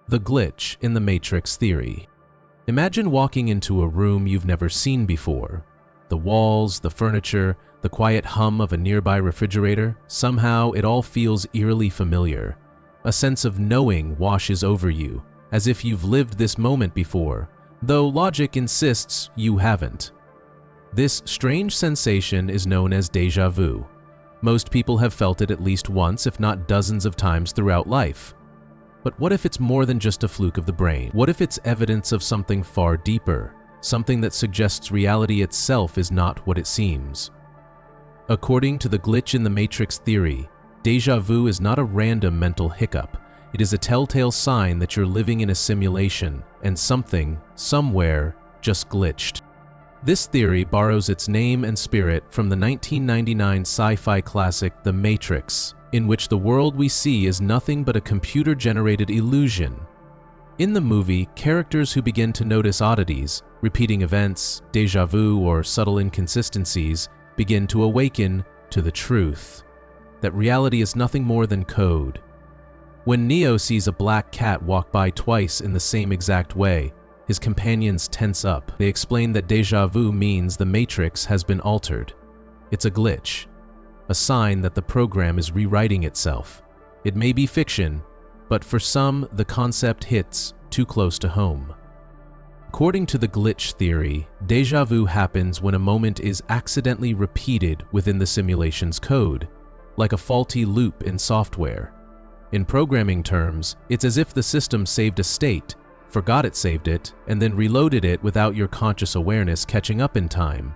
The glitch in the Matrix theory. Imagine walking into a room you've never seen before. The walls, the furniture, the quiet hum of a nearby refrigerator, somehow it all feels eerily familiar. A sense of knowing washes over you, as if you've lived this moment before, though logic insists you haven't. This strange sensation is known as déjà vu. Most people have felt it at least once, if not dozens of times throughout life. But what if it's more than just a fluke of the brain? What if it's evidence of something far deeper, something that suggests reality itself is not what it seems? According to the glitch in the Matrix theory, déjà vu is not a random mental hiccup. It is a telltale sign that you're living in a simulation and something, somewhere, just glitched. This theory borrows its name and spirit from the 1999 sci-fi classic The Matrix, in which the world we see is nothing but a computer-generated illusion. In the movie, characters who begin to notice oddities, repeating events, déjà vu, or subtle inconsistencies begin to awaken to the truth that reality is nothing more than code. When Neo sees a black cat walk by twice in the same exact way, his companions tense up. They explain that déjà vu means the Matrix has been altered. It's a glitch, a sign that the program is rewriting itself. It may be fiction, but for some, the concept hits too close to home. According to the glitch theory, déjà vu happens when a moment is accidentally repeated within the simulation's code, like a faulty loop in software. In programming terms, it's as if the system saved a state, forgot it saved it, and then reloaded it without your conscious awareness catching up in time.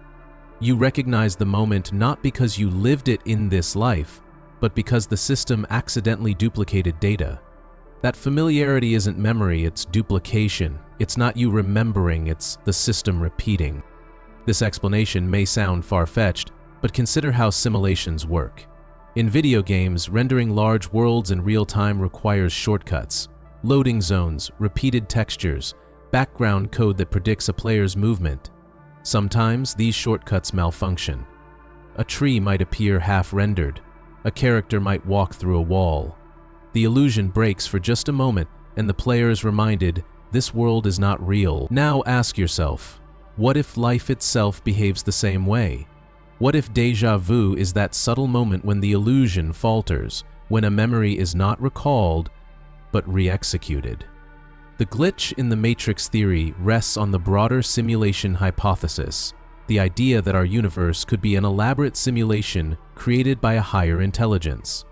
You recognize the moment not because you lived it in this life, but because the system accidentally duplicated data. That familiarity isn't memory, it's duplication. It's not you remembering, it's the system repeating. This explanation may sound far-fetched, but consider how simulations work. In video games, rendering large worlds in real time requires shortcuts, loading zones, repeated textures, background code that predicts a player's movement. Sometimes these shortcuts malfunction. A tree might appear half-rendered. A character might walk through a wall. The illusion breaks for just a moment, and the player is reminded, this world is not real. Now ask yourself, what if life itself behaves the same way? What if déjà vu is that subtle moment when the illusion falters, when a memory is not recalled, but re-executed? The glitch in the Matrix theory rests on the broader simulation hypothesis, the idea that our universe could be an elaborate simulation created by a higher intelligence.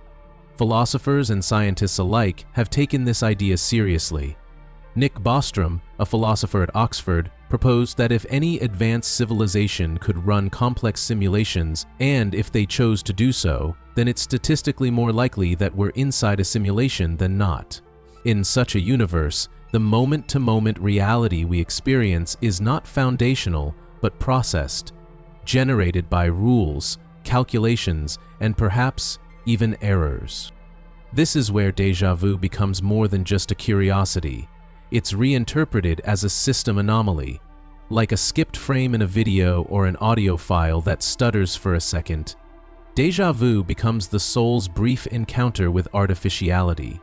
Philosophers and scientists alike have taken this idea seriously. Nick Bostrom, a philosopher at Oxford, proposed that if any advanced civilization could run complex simulations, and if they chose to do so, then it's statistically more likely that we're inside a simulation than not. In such a universe, the moment-to-moment reality we experience is not foundational, but processed, generated by rules, calculations, and perhaps even errors. This is where déjà vu becomes more than just a curiosity. It's reinterpreted as a system anomaly, like a skipped frame in a video or an audio file that stutters for a second. Déjà vu becomes the soul's brief encounter with artificiality.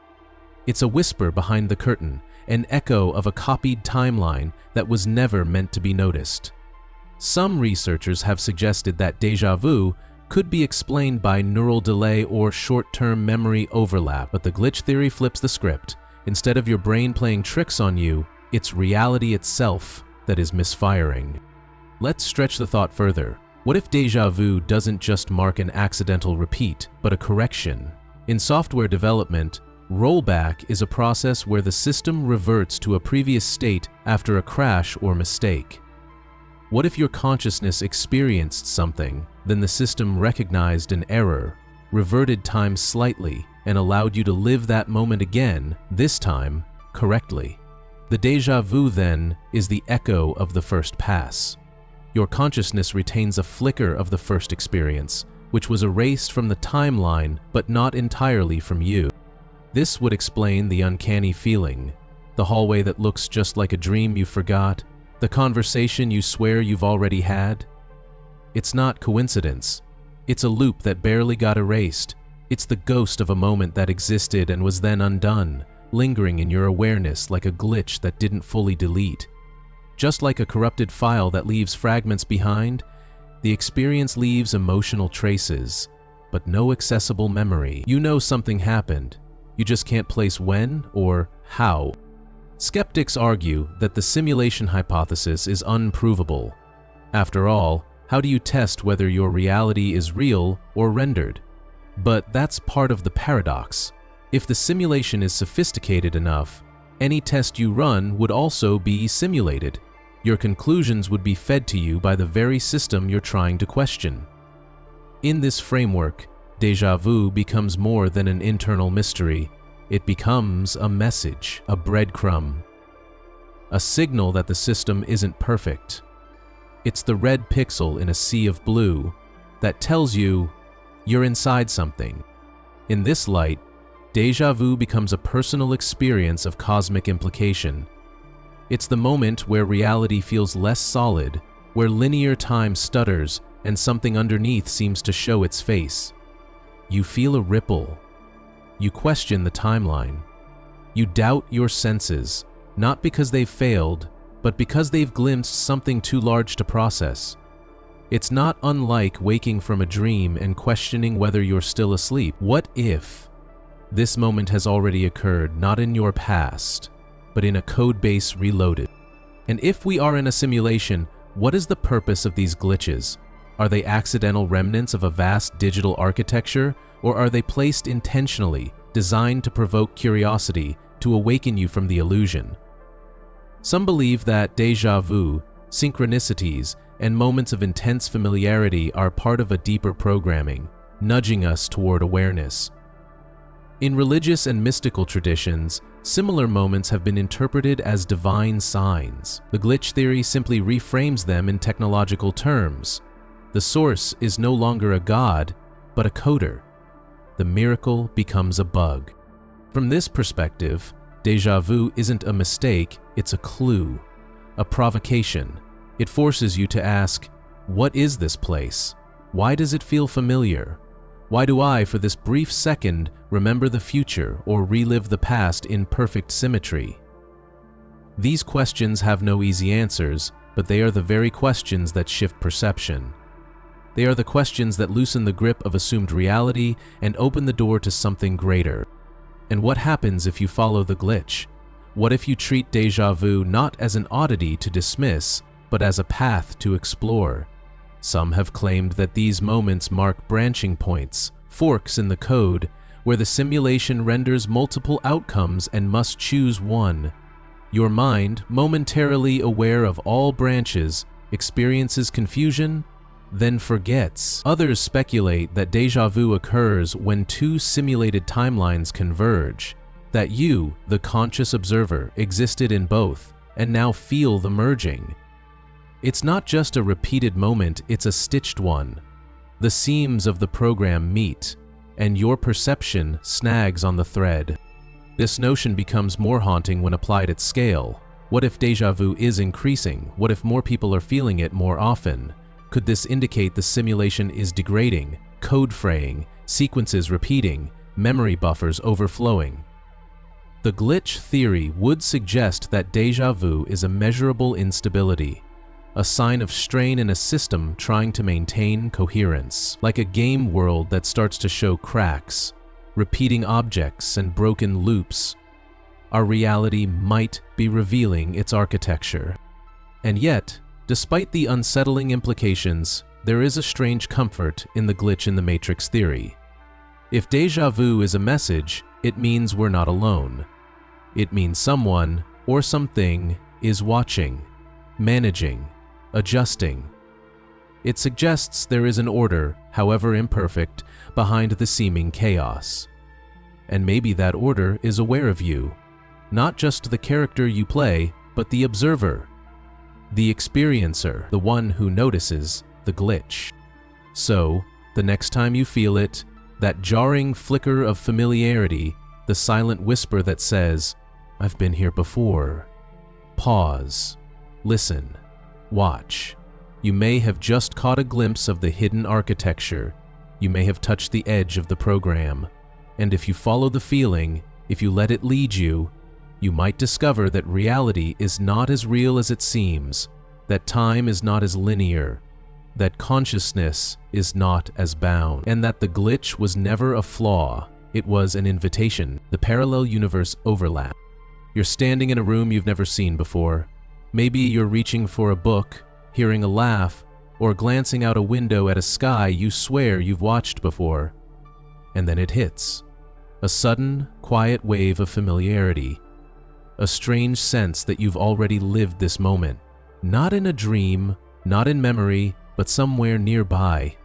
It's a whisper behind the curtain, an echo of a copied timeline that was never meant to be noticed. Some researchers have suggested that déjà vu could be explained by neural delay or short-term memory overlap, but the glitch theory flips the script. Instead of your brain playing tricks on you, it's reality itself that is misfiring. Let's stretch the thought further. What if déjà vu doesn't just mark an accidental repeat, but a correction? In software development, rollback is a process where the system reverts to a previous state after a crash or mistake. What if your consciousness experienced something, then the system recognized an error, reverted time slightly, and allowed you to live that moment again, this time correctly? The déjà vu, then, is the echo of the first pass. Your consciousness retains a flicker of the first experience, which was erased from the timeline but not entirely from you. This would explain the uncanny feeling, the hallway that looks just like a dream you forgot, the conversation you swear you've already had. It's not coincidence. It's a loop that barely got erased. It's the ghost of a moment that existed and was then undone, lingering in your awareness like a glitch that didn't fully delete. Just like a corrupted file that leaves fragments behind, the experience leaves emotional traces, but no accessible memory. You know something happened, you just can't place when or how. Skeptics argue that the simulation hypothesis is unprovable. After all, how do you test whether your reality is real or rendered? But that's part of the paradox. If the simulation is sophisticated enough, any test you run would also be simulated. Your conclusions would be fed to you by the very system you're trying to question. In this framework, déjà vu becomes more than an internal mystery. It becomes a message, a breadcrumb, a signal that the system isn't perfect. It's the red pixel in a sea of blue that tells you you're inside something. In this light, déjà vu becomes a personal experience of cosmic implication. It's the moment where reality feels less solid, where linear time stutters and something underneath seems to show its face. You feel a ripple. You question the timeline. You doubt your senses, not because they've failed, but because they've glimpsed something too large to process. It's not unlike waking from a dream and questioning whether you're still asleep. What if this moment has already occurred, not in your past, but in a code base reloaded? And if we are in a simulation, what is the purpose of these glitches? Are they accidental remnants of a vast digital architecture, or are they placed intentionally, designed to provoke curiosity, to awaken you from the illusion? Some believe that déjà vu, synchronicities, and moments of intense familiarity are part of a deeper programming, nudging us toward awareness. In religious and mystical traditions, similar moments have been interpreted as divine signs. The glitch theory simply reframes them in technological terms. The source is no longer a god, but a coder. The miracle becomes a bug. From this perspective, déjà vu isn't a mistake, it's a clue, a provocation. It forces you to ask, what is this place? Why does it feel familiar? Why do I, for this brief second, remember the future or relive the past in perfect symmetry? These questions have no easy answers, but they are the very questions that shift perception. They are the questions that loosen the grip of assumed reality and open the door to something greater. And what happens if you follow the glitch? What if you treat déjà vu not as an oddity to dismiss, but as a path to explore? Some have claimed that these moments mark branching points, forks in the code, where the simulation renders multiple outcomes and must choose one. Your mind, momentarily aware of all branches, experiences confusion, then forgets. Others speculate that déjà vu occurs when two simulated timelines converge, that you, the conscious observer, existed in both, and now feel the merging. It's not just a repeated moment, it's a stitched one. The seams of the program meet, and your perception snags on the thread. This notion becomes more haunting when applied at scale. What if déjà vu is increasing? What if more people are feeling it more often? Could this indicate the simulation is degrading, code fraying, sequences repeating, memory buffers overflowing? The glitch theory would suggest that déjà vu is a measurable instability, a sign of strain in a system trying to maintain coherence, like a game world that starts to show cracks, repeating objects and broken loops. Our reality might be revealing its architecture. And yet, despite the unsettling implications, there is a strange comfort in the glitch in the matrix theory. If déjà vu is a message, it means we're not alone. It means someone or something is watching, managing, adjusting. It suggests there is an order, however imperfect, behind the seeming chaos. And maybe that order is aware of you, not just the character you play, but the observer, the experiencer, the one who notices the glitch. So, the next time you feel it, that jarring flicker of familiarity, the silent whisper that says, "I've been here before," pause, listen, watch. You may have just caught a glimpse of the hidden architecture. You may have touched the edge of the program. And if you follow the feeling, If you let it lead you, you might discover that reality is not as real as it seems, that time is not as linear, that consciousness is not as bound, and that the glitch was never a flaw, it was an invitation. The parallel universe overlap. You're standing in a room you've never seen before. Maybe you're reaching for a book, hearing a laugh, or glancing out a window at a sky you swear you've watched before. And then it hits. A sudden, quiet wave of familiarity. A strange sense that you've already lived this moment. Not in a dream, not in memory, but somewhere nearby.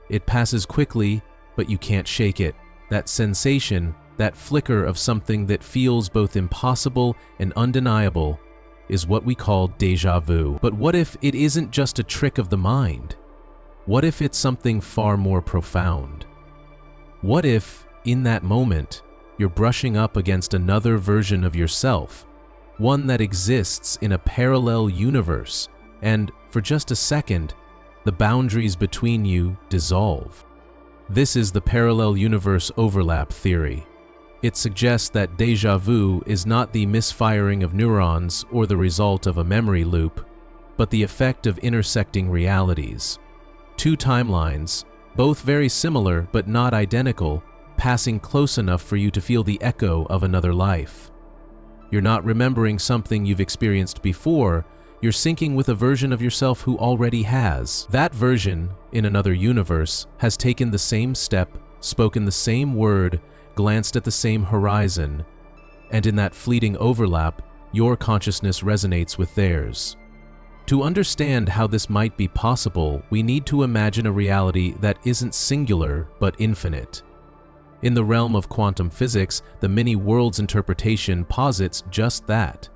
It passes quickly, but you can't shake it. That sensation, that flicker of something that feels both impossible and undeniable, is what we call déjà vu. But what if it isn't just a trick of the mind? What if it's something far more profound? What if, in that moment, you're brushing up against another version of yourself, one that exists in a parallel universe, and, for just a second, the boundaries between you dissolve? This is the parallel universe overlap theory. It suggests that déjà vu is not the misfiring of neurons or the result of a memory loop, but the effect of intersecting realities. Two timelines, both very similar but not identical, passing close enough for you to feel the echo of another life. You're not remembering something you've experienced before, you're syncing with a version of yourself who already has. That version, in another universe, has taken the same step, spoken the same word, glanced at the same horizon, and in that fleeting overlap, your consciousness resonates with theirs. To understand how this might be possible, we need to imagine a reality that isn't singular but infinite. In the realm of quantum physics, the many worlds interpretation posits just that.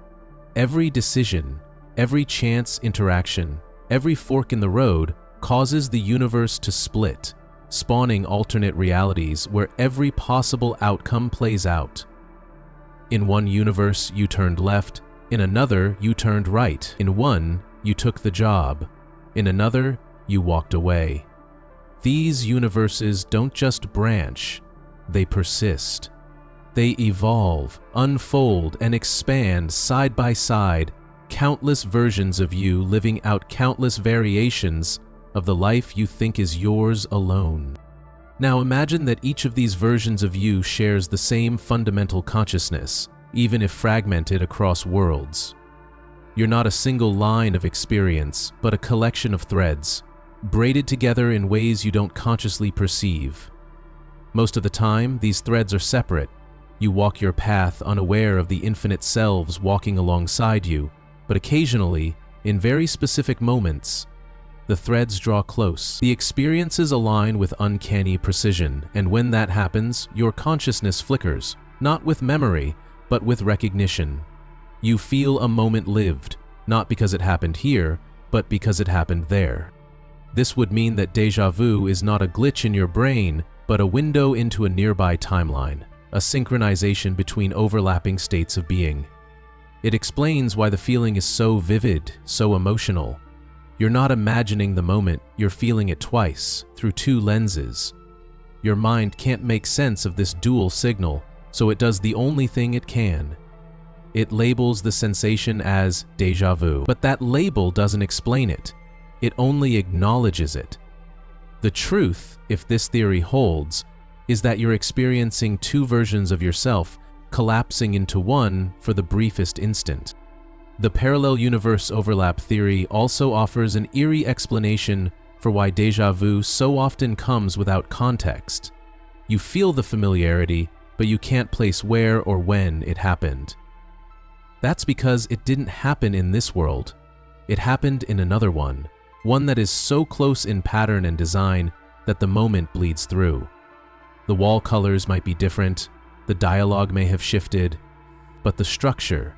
Every decision, every chance interaction, every fork in the road causes the universe to split, spawning alternate realities where every possible outcome plays out. In one universe, you turned left. In another, you turned right. In one, you took the job. In another, you walked away. These universes don't just branch, they persist. They evolve, unfold, and expand side by side, countless versions of you living out countless variations of the life you think is yours alone. Now imagine that each of these versions of you shares the same fundamental consciousness, even if fragmented across worlds. You're not a single line of experience, but a collection of threads, braided together in ways you don't consciously perceive. Most of the time, these threads are separate. You walk your path unaware of the infinite selves walking alongside you, but occasionally, in very specific moments, the threads draw close. The experiences align with uncanny precision, and when that happens, your consciousness flickers, not with memory, but with recognition. You feel a moment lived, not because it happened here, but because it happened there. This would mean that déjà vu is not a glitch in your brain, but a window into a nearby timeline, a synchronization between overlapping states of being. It explains why the feeling is so vivid, so emotional. You're not imagining the moment, you're feeling it twice, through two lenses. Your mind can't make sense of this dual signal, so it does the only thing it can. It labels the sensation as déjà vu. But that label doesn't explain it. It only acknowledges it. The truth, if this theory holds, is that you're experiencing two versions of yourself, collapsing into one for the briefest instant. The parallel universe overlap theory also offers an eerie explanation for why déjà vu so often comes without context. You feel the familiarity, but you can't place where or when it happened. That's because it didn't happen in this world. It happened in another one that is so close in pattern and design that the moment bleeds through. The wall colors might be different, the dialogue may have shifted, but the structure,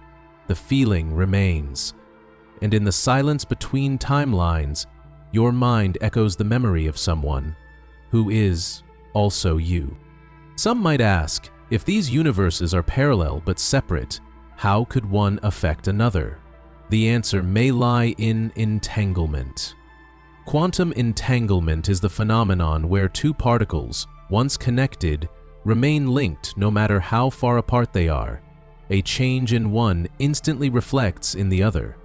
the feeling remains. And in the silence between timelines, your mind echoes the memory of someone who is also you. Some might ask, if these universes are parallel but separate, how could one affect another? The answer may lie in entanglement. Quantum entanglement is the phenomenon where two particles, once connected, remain linked no matter how far apart they are. A change in one instantly reflects in the other.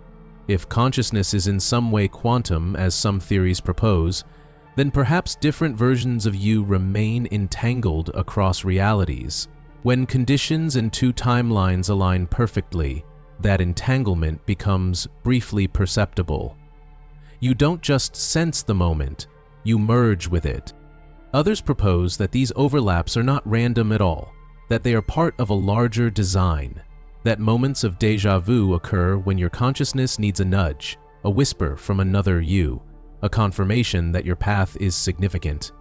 If consciousness is in some way quantum, as some theories propose, then perhaps different versions of you remain entangled across realities. When conditions and two timelines align perfectly, that entanglement becomes briefly perceptible. You don't just sense the moment, you merge with it. Others propose that these overlaps are not random at all, that they are part of a larger design, that moments of déjà vu occur when your consciousness needs a nudge, a whisper from another you, a confirmation that your path is significant,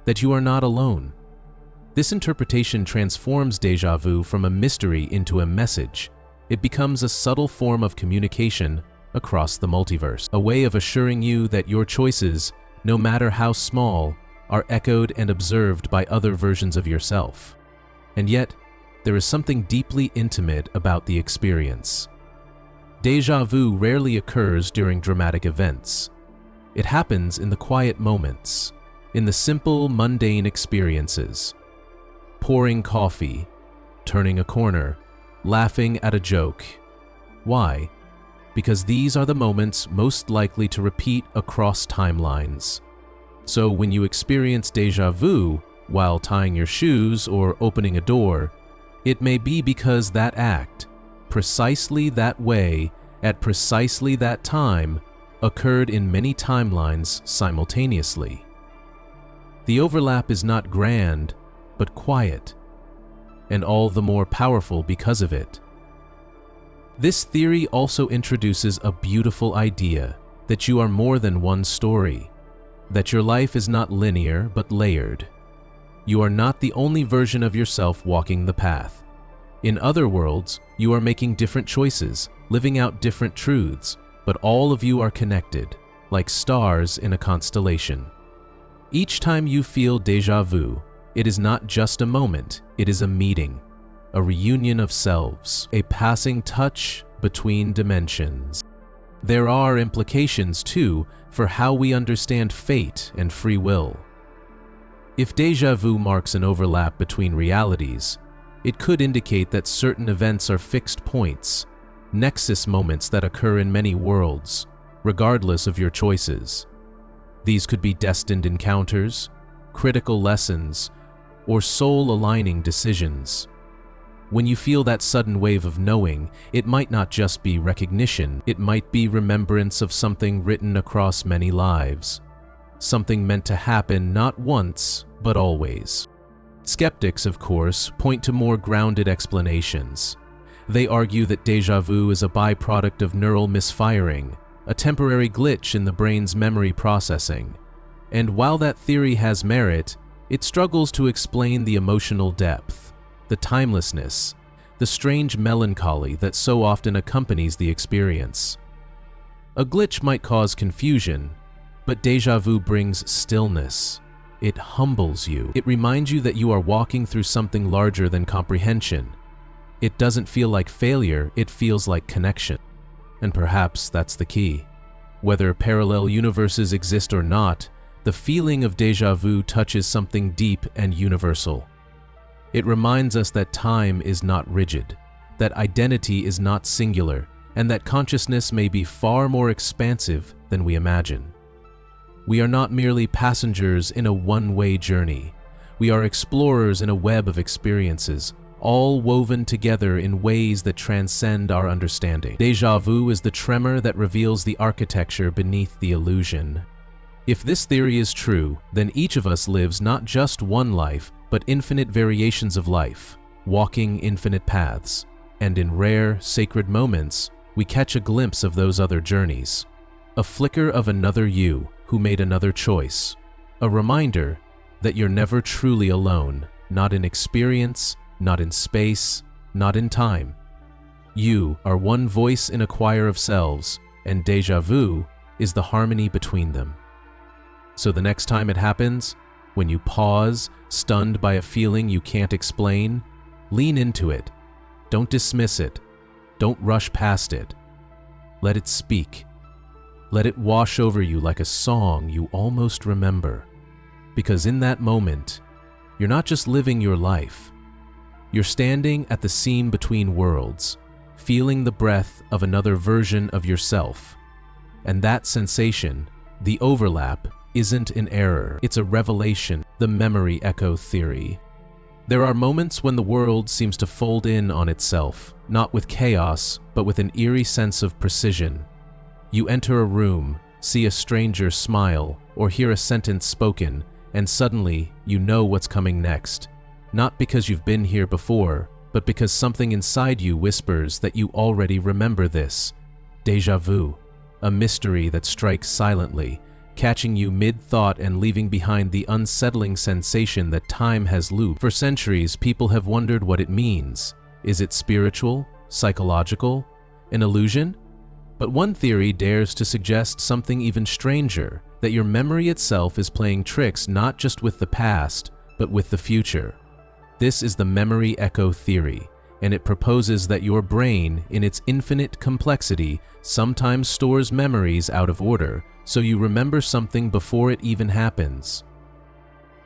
that you are not alone. This interpretation transforms déjà vu from a mystery into a message. It becomes a subtle form of communication across the multiverse, a way of assuring you that your choices, no matter how small, are echoed and observed by other versions of yourself. And yet, there is something deeply intimate about the experience. Déjà vu rarely occurs during dramatic events. It happens in the quiet moments, in the simple, mundane experiences. Pouring coffee, turning a corner, laughing at a joke. Why? Because these are the moments most likely to repeat across timelines. So when you experience déjà vu while tying your shoes or opening a door, it may be because that act, precisely that way, at precisely that time, occurred in many timelines simultaneously. The overlap is not grand, but quiet, and all the more powerful because of it. This theory also introduces a beautiful idea that you are more than one story, that your life is not linear but layered. You are not the only version of yourself walking the path. In other worlds, you are making different choices, living out different truths, but all of you are connected, like stars in a constellation. Each time you feel déjà vu, it is not just a moment, it is a meeting, a reunion of selves, a passing touch between dimensions. There are implications, too, for how we understand fate and free will. If déjà vu marks an overlap between realities, it could indicate that certain events are fixed points, nexus moments that occur in many worlds, regardless of your choices. These could be destined encounters, critical lessons, or soul-aligning decisions. When you feel that sudden wave of knowing, it might not just be recognition, it might be remembrance of something written across many lives. Something meant to happen not once, but always. Skeptics, of course, point to more grounded explanations. They argue that déjà vu is a byproduct of neural misfiring, a temporary glitch in the brain's memory processing. And while that theory has merit, it struggles to explain the emotional depth, the timelessness, the strange melancholy that so often accompanies the experience. A glitch might cause confusion, but déjà vu brings stillness. It humbles you. It reminds you that you are walking through something larger than comprehension. It doesn't feel like failure, it feels like connection. And perhaps that's the key. Whether parallel universes exist or not, the feeling of déjà vu touches something deep and universal. It reminds us that time is not rigid, that identity is not singular, and that consciousness may be far more expansive than we imagine. We are not merely passengers in a one-way journey. We are explorers in a web of experiences, all woven together in ways that transcend our understanding. Déjà vu is the tremor that reveals the architecture beneath the illusion. If this theory is true, then each of us lives not just one life, but infinite variations of life, walking infinite paths. And in rare, sacred moments, we catch a glimpse of those other journeys. A flicker of another you who made another choice. A reminder that you're never truly alone, not in experience, not in space, not in time. You are one voice in a choir of selves, and déjà vu is the harmony between them. So the next time it happens, when you pause, stunned by a feeling you can't explain, lean into it. Don't dismiss it. Don't rush past it. Let it speak. Let it wash over you like a song you almost remember. Because in that moment, you're not just living your life. You're standing at the seam between worlds, feeling the breath of another version of yourself. And that sensation, the overlap, isn't an error, it's a revelation, the memory echo theory. There are moments when the world seems to fold in on itself, not with chaos, but with an eerie sense of precision. You enter a room, see a stranger smile, or hear a sentence spoken, and suddenly you know what's coming next. Not because you've been here before, but because something inside you whispers that you already remember this. Déjà vu, a mystery that strikes silently, catching you mid-thought and leaving behind the unsettling sensation that time has looped. For centuries, people have wondered what it means. Is it spiritual? Psychological? An illusion? But one theory dares to suggest something even stranger, that your memory itself is playing tricks not just with the past, but with the future. This is the memory echo theory, and it proposes that your brain, in its infinite complexity, sometimes stores memories out of order, so you remember something before it even happens.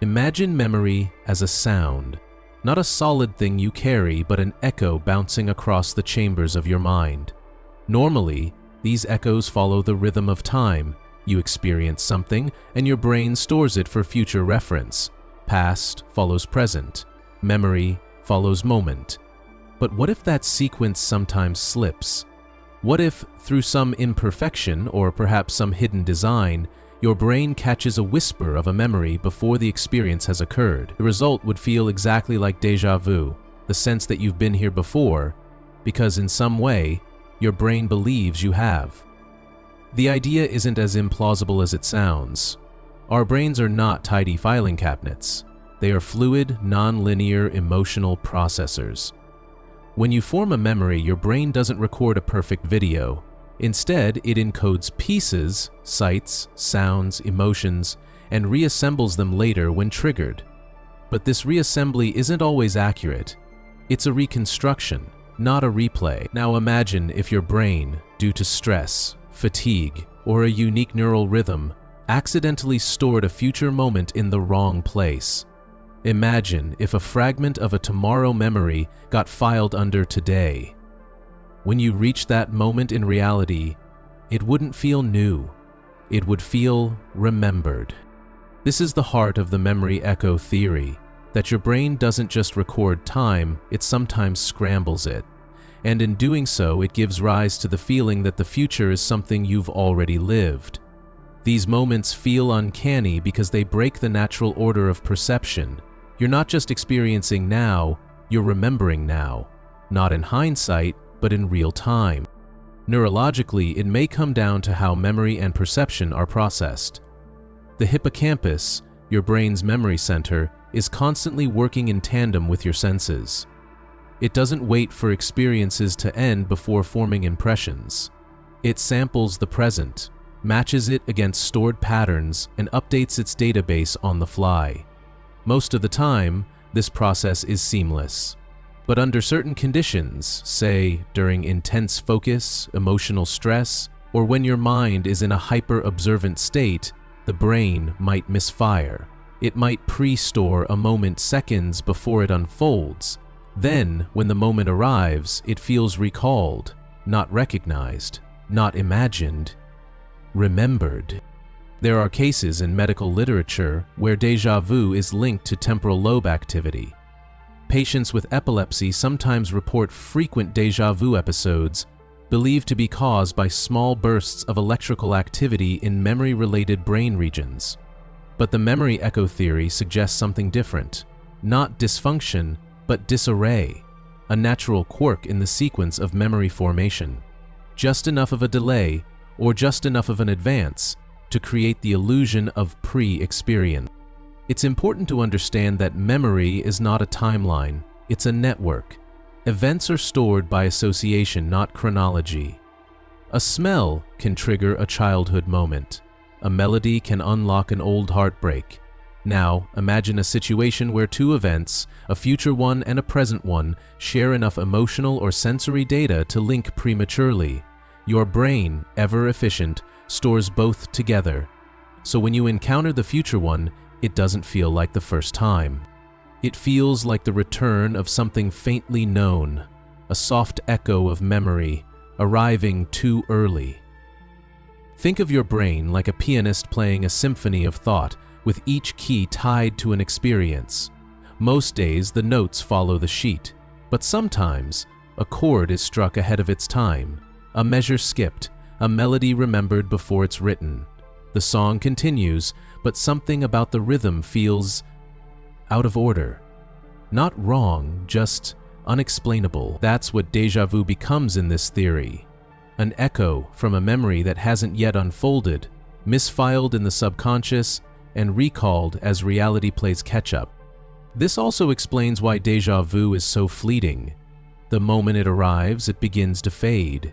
Imagine memory as a sound, not a solid thing you carry, but an echo bouncing across the chambers of your mind. Normally, these echoes follow the rhythm of time. You experience something, and your brain stores it for future reference. Past follows present. Memory follows moment. But what if that sequence sometimes slips? What if, through some imperfection or perhaps some hidden design, your brain catches a whisper of a memory before the experience has occurred? The result would feel exactly like déjà vu, the sense that you've been here before, because in some way, your brain believes you have. The idea isn't as implausible as it sounds. Our brains are not tidy filing cabinets. They are fluid, non-linear emotional processors. When you form a memory, your brain doesn't record a perfect video. Instead, it encodes pieces, sights, sounds, emotions, and reassembles them later when triggered. But this reassembly isn't always accurate. It's a reconstruction, not a replay. Now imagine if your brain, due to stress, fatigue, or a unique neural rhythm, accidentally stored a future moment in the wrong place. Imagine if a fragment of a tomorrow memory got filed under today. When you reach that moment in reality, it wouldn't feel new. It would feel remembered. This is the heart of the memory echo theory, that your brain doesn't just record time, it sometimes scrambles it. And in doing so, it gives rise to the feeling that the future is something you've already lived. These moments feel uncanny because they break the natural order of perception. You're not just experiencing now, you're remembering now, not in hindsight, but in real time. Neurologically, it may come down to how memory and perception are processed. The hippocampus, your brain's memory center, is constantly working in tandem with your senses. It doesn't wait for experiences to end before forming impressions. It samples the present, matches it against stored patterns, and updates its database on the fly. Most of the time, this process is seamless. But under certain conditions, say during intense focus, emotional stress, or when your mind is in a hyper-observant state, the brain might misfire. It might pre-store a moment seconds before it unfolds. Then, when the moment arrives, it feels recalled, not recognized, not imagined, remembered. There are cases in medical literature where déjà vu is linked to temporal lobe activity. Patients with epilepsy sometimes report frequent déjà vu episodes believed to be caused by small bursts of electrical activity in memory-related brain regions. But the memory echo theory suggests something different. Not dysfunction, but disarray, a natural quirk in the sequence of memory formation. Just enough of a delay, or just enough of an advance, to create the illusion of pre-experience. It's important to understand that memory is not a timeline, it's a network. Events are stored by association, not chronology. A smell can trigger a childhood moment. A melody can unlock an old heartbreak. Now, imagine a situation where two events, a future one and a present one, share enough emotional or sensory data to link prematurely. Your brain, ever efficient, stores both together. So when you encounter the future one, it doesn't feel like the first time. It feels like the return of something faintly known, a soft echo of memory, arriving too early. Think of your brain like a pianist playing a symphony of thought, with each key tied to an experience. Most days the notes follow the sheet, but sometimes a chord is struck ahead of its time, a measure skipped, a melody remembered before it's written. The song continues, but something about the rhythm feels out of order. Not wrong, just unexplainable. That's what déjà vu becomes in this theory. An echo from a memory that hasn't yet unfolded, misfiled in the subconscious, and recalled as reality plays catch-up. This also explains why déjà vu is so fleeting. The moment it arrives, it begins to fade.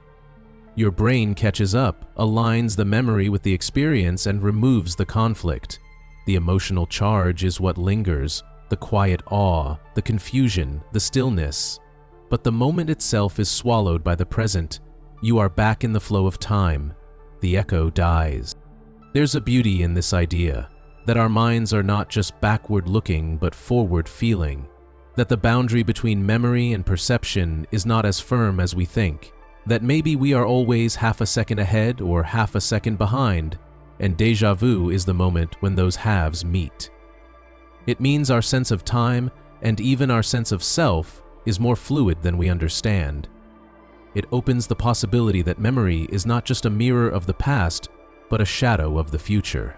Your brain catches up, aligns the memory with the experience, and removes the conflict. The emotional charge is what lingers, the quiet awe, the confusion, the stillness. But the moment itself is swallowed by the present. You are back in the flow of time. The echo dies. There's a beauty in this idea, that our minds are not just backward-looking but forward-feeling, that the boundary between memory and perception is not as firm as we think, that maybe we are always half a second ahead or half a second behind, and déjà vu is the moment when those halves meet. It means our sense of time, and even our sense of self, is more fluid than we understand. It opens the possibility that memory is not just a mirror of the past, but a shadow of the future.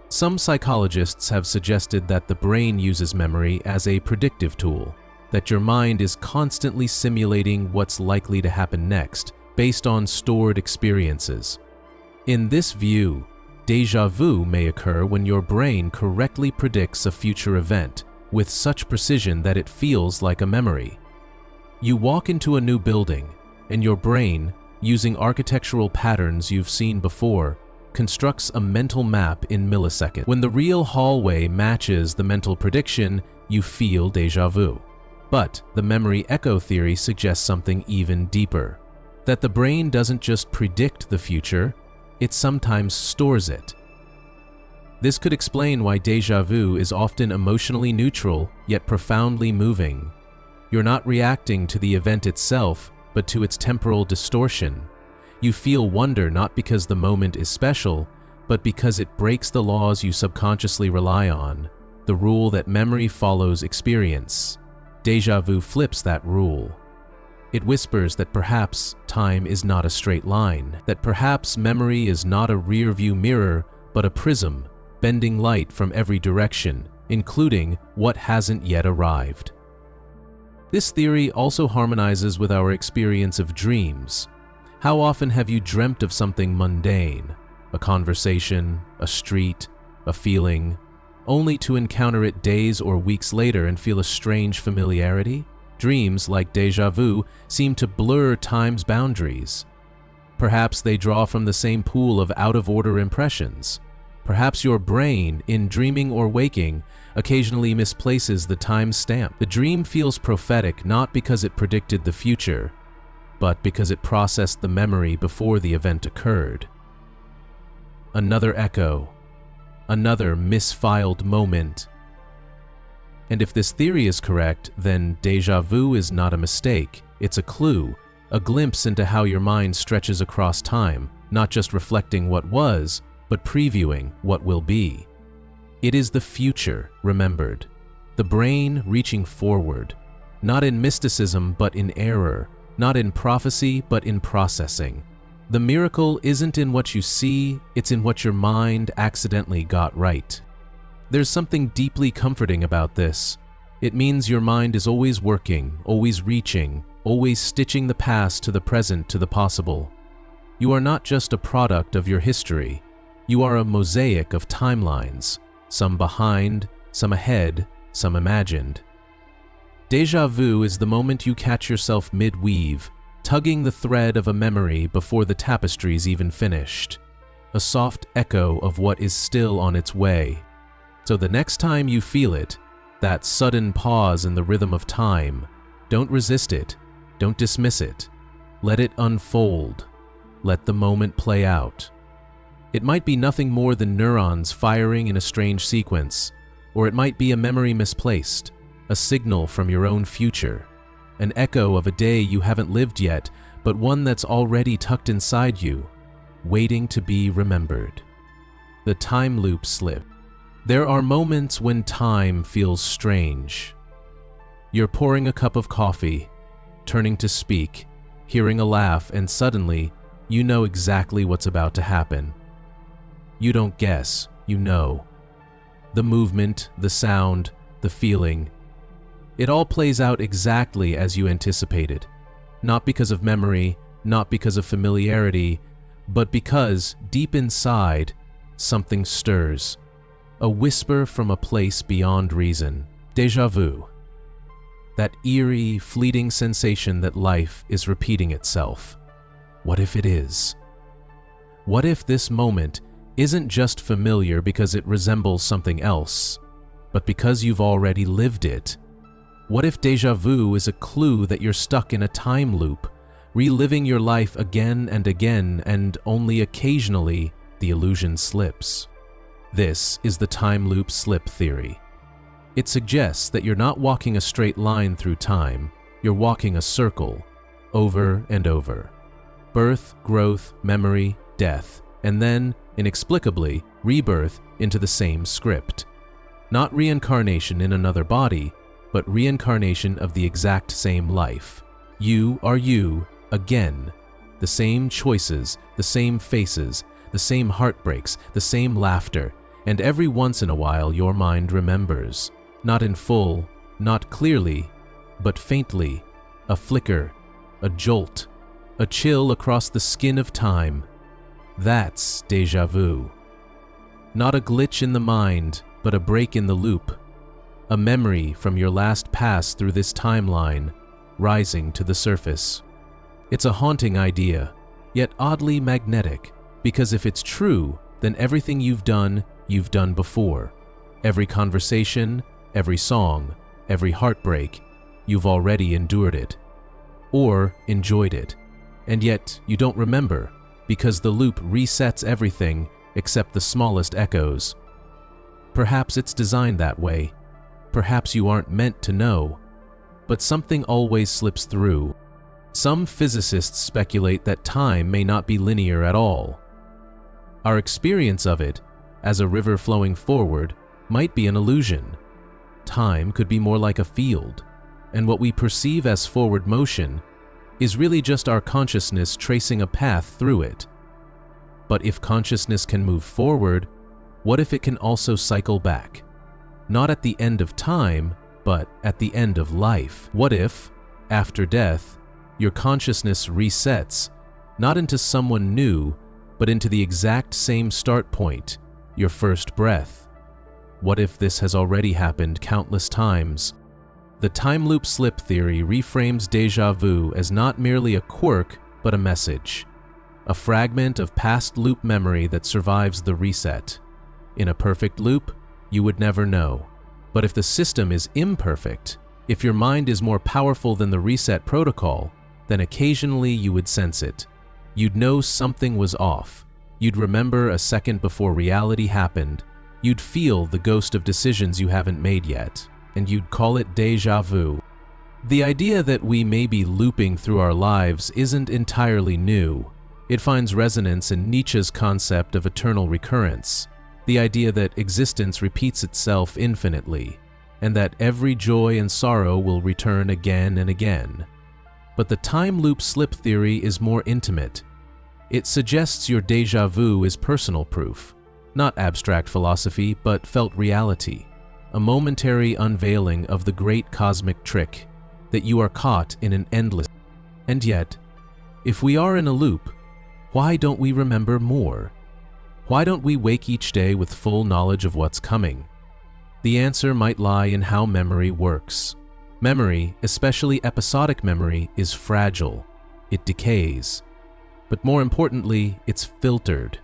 Some psychologists have suggested that the brain uses memory as a predictive tool, that your mind is constantly simulating what's likely to happen next, based on stored experiences. In this view, déjà vu may occur when your brain correctly predicts a future event, with such precision that it feels like a memory. You walk into a new building, and your brain, using architectural patterns you've seen before, constructs a mental map in milliseconds. When the real hallway matches the mental prediction, you feel déjà vu. But the memory echo theory suggests something even deeper, that the brain doesn't just predict the future, it sometimes stores it. This could explain why déjà vu is often emotionally neutral, yet profoundly moving. You're not reacting to the event itself, but to its temporal distortion. You feel wonder not because the moment is special, but because it breaks the laws you subconsciously rely on, the rule that memory follows experience. Déjà vu flips that rule. It whispers that perhaps time is not a straight line, that perhaps memory is not a rear-view mirror, but a prism, bending light from every direction, including what hasn't yet arrived. This theory also harmonizes with our experience of dreams. How often have you dreamt of something mundane, a conversation, a street, a feeling, only to encounter it days or weeks later and feel a strange familiarity? Dreams, like déjà vu, seem to blur time's boundaries. Perhaps they draw from the same pool of out-of-order impressions. Perhaps your brain, in dreaming or waking, occasionally misplaces the time stamp. The dream feels prophetic not because it predicted the future, but because it processed the memory before the event occurred. Another echo, another misfiled moment. And if this theory is correct, then déjà vu is not a mistake, it's a clue, a glimpse into how your mind stretches across time, not just reflecting what was, but previewing what will be. It is the future remembered, the brain reaching forward, not in mysticism but in error, not in prophecy but in processing. The miracle isn't in what you see, it's in what your mind accidentally got right. There's something deeply comforting about this. It means your mind is always working, always reaching, always stitching the past to the present to the possible. You are not just a product of your history. You are a mosaic of timelines, some behind, some ahead, some imagined. Déjà vu is the moment you catch yourself mid-weave, tugging the thread of a memory before the tapestry's even finished. A soft echo of what is still on its way. So the next time you feel it, that sudden pause in the rhythm of time, don't resist it, don't dismiss it. Let it unfold. Let the moment play out. It might be nothing more than neurons firing in a strange sequence, or it might be a memory misplaced, a signal from your own future, an echo of a day you haven't lived yet, but one that's already tucked inside you, waiting to be remembered. The time loop slip. There are moments when time feels strange. You're pouring a cup of coffee, turning to speak, hearing a laugh, and suddenly, you know exactly what's about to happen. You don't guess, you know. The movement, the sound, the feeling. It all plays out exactly as you anticipated. Not because of memory, not because of familiarity, but because, deep inside, something stirs. A whisper from a place beyond reason. Déjà vu. That eerie, fleeting sensation that life is repeating itself. What if it is? What if this moment isn't just familiar because it resembles something else, but because you've already lived it? What if déjà vu is a clue that you're stuck in a time loop, reliving your life again and again, and only occasionally the illusion slips? This is the time loop slip theory. It suggests that you're not walking a straight line through time, you're walking a circle, over and over. Birth, growth, memory, death, and then, inexplicably, rebirth into the same script. Not reincarnation in another body, but reincarnation of the exact same life. You are you, again. The same choices, the same faces, the same heartbreaks, the same laughter, and every once in a while your mind remembers. Not in full, not clearly, but faintly, a flicker, a jolt, a chill across the skin of time. That's déjà vu. Not a glitch in the mind, but a break in the loop. A memory from your last pass through this timeline, rising to the surface. It's a haunting idea, yet oddly magnetic, because if it's true, then everything you've done before. Every conversation, every song, every heartbreak, you've already endured it. Or enjoyed it. And yet, you don't remember, because the loop resets everything except the smallest echoes. Perhaps it's designed that way. Perhaps you aren't meant to know. But something always slips through. Some physicists speculate that time may not be linear at all. Our experience of it, as a river flowing forward, might be an illusion. Time could be more like a field, and what we perceive as forward motion is really just our consciousness tracing a path through it. But if consciousness can move forward, what if it can also cycle back? Not at the end of time, but at the end of life. What if, after death, your consciousness resets, not into someone new, but into the exact same start point, your first breath? What if this has already happened countless times? The time loop slip theory reframes déjà vu as not merely a quirk, but a message. A fragment of past loop memory that survives the reset. In a perfect loop, you would never know. But if the system is imperfect, if your mind is more powerful than the reset protocol, then occasionally you would sense it. You'd know something was off. You'd remember a second before reality happened. You'd feel the ghost of decisions you haven't made yet, and you'd call it déjà vu. The idea that we may be looping through our lives isn't entirely new. It finds resonance in Nietzsche's concept of eternal recurrence, the idea that existence repeats itself infinitely, and that every joy and sorrow will return again and again. But the time loop slip theory is more intimate. It suggests your déjà vu is personal proof, not abstract philosophy, but felt reality, a momentary unveiling of the great cosmic trick, that you are caught in an endless. And yet, if we are in a loop, why don't we remember more? Why don't we wake each day with full knowledge of what's coming? The answer might lie in how memory works. Memory, especially episodic memory, is fragile. It decays. But more importantly, it's filtered.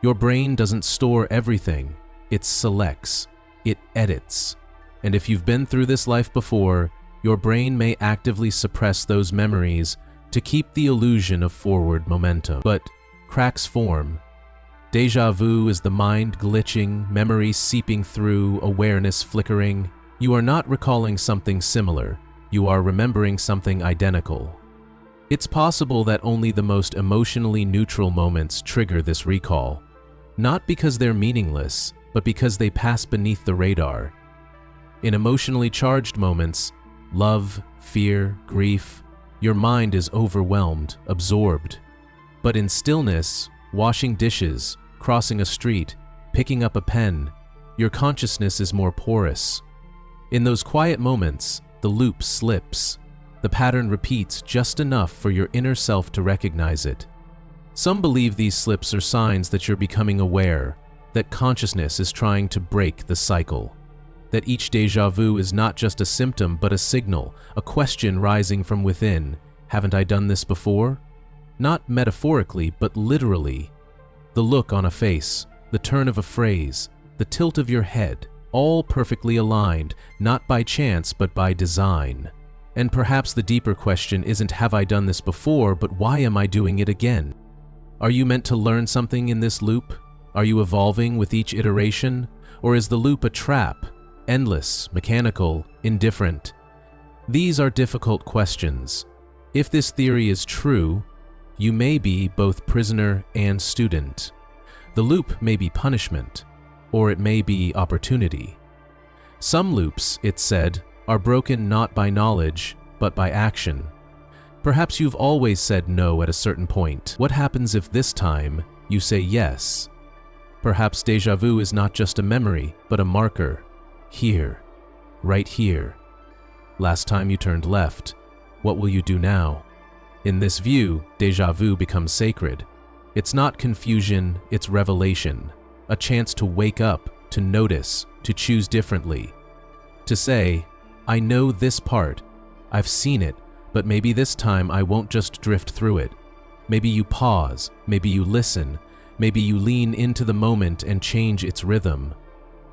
Your brain doesn't store everything. It selects. It edits. And if you've been through this life before, your brain may actively suppress those memories to keep the illusion of forward momentum. But cracks form. Déjà vu is the mind glitching, memory seeping through, awareness flickering. You are not recalling something similar, you are remembering something identical. It's possible that only the most emotionally neutral moments trigger this recall, not because they're meaningless, but because they pass beneath the radar. In emotionally charged moments, love, fear, grief, your mind is overwhelmed, absorbed. But in stillness, washing dishes, crossing a street, picking up a pen, your consciousness is more porous. In those quiet moments, the loop slips. The pattern repeats just enough for your inner self to recognize it. Some believe these slips are signs that you're becoming aware, that consciousness is trying to break the cycle, that each déjà vu is not just a symptom but a signal, a question rising from within. Haven't I done this before? Not metaphorically, but literally. The look on a face, the turn of a phrase, the tilt of your head, all perfectly aligned, not by chance but by design. And perhaps the deeper question isn't have I done this before, but why am I doing it again? Are you meant to learn something in this loop? Are you evolving with each iteration? Or is the loop a trap, endless, mechanical, indifferent? These are difficult questions. If this theory is true, you may be both prisoner and student. The loop may be punishment, or it may be opportunity. Some loops, it's said, are broken not by knowledge, but by action. Perhaps you've always said no at a certain point. What happens if this time you say yes? Perhaps déjà vu is not just a memory, but a marker. Here, right here. Last time you turned left, what will you do now? In this view, déjà vu becomes sacred. It's not confusion, it's revelation. A chance to wake up, to notice, to choose differently. To say, I know this part, I've seen it, but maybe this time I won't just drift through it. Maybe you pause, maybe you listen, maybe you lean into the moment and change its rhythm.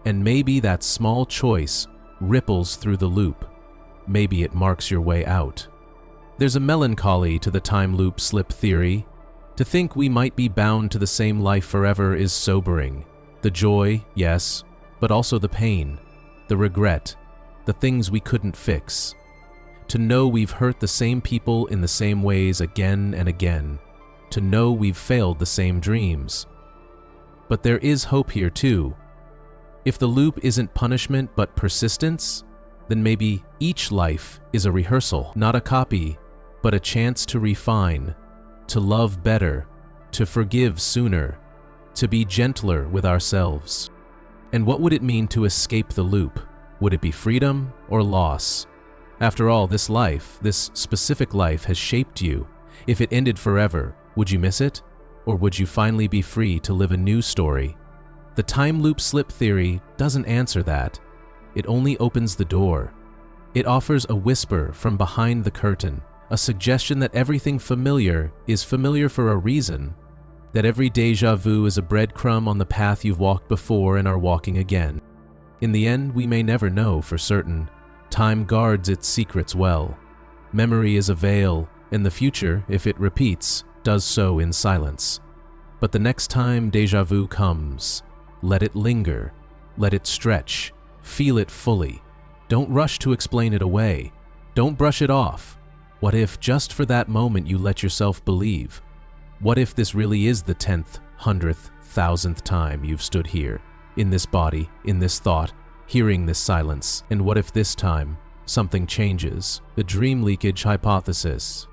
And maybe that small choice ripples through the loop. Maybe it marks your way out. There's a melancholy to the time loop slip theory. To think we might be bound to the same life forever is sobering. The joy, yes, but also the pain, the regret, the things we couldn't fix. To know we've hurt the same people in the same ways again and again. To know we've failed the same dreams. But there is hope here too. If the loop isn't punishment but persistence, then maybe each life is a rehearsal, not a copy, but a chance to refine, to love better, to forgive sooner, to be gentler with ourselves. And what would it mean to escape the loop? Would it be freedom or loss? After all, this life, this specific life, has shaped you. If it ended forever, would you miss it? Or would you finally be free to live a new story? The time loop slip theory doesn't answer that. It only opens the door. It offers a whisper from behind the curtain, a suggestion that everything familiar is familiar for a reason, that every déjà vu is a breadcrumb on the path you've walked before and are walking again. In the end, we may never know for certain. Time guards its secrets well. Memory is a veil, and the future, if it repeats, does so in silence. But the next time déjà vu comes, let it linger, let it stretch, feel it fully. Don't rush to explain it away. Don't brush it off. What if just for that moment you let yourself believe? What if this really is the 10th, 100th, 1000th time you've stood here, in this body, in this thought, hearing this silence? And what if this time something changes? The dream leakage hypothesis.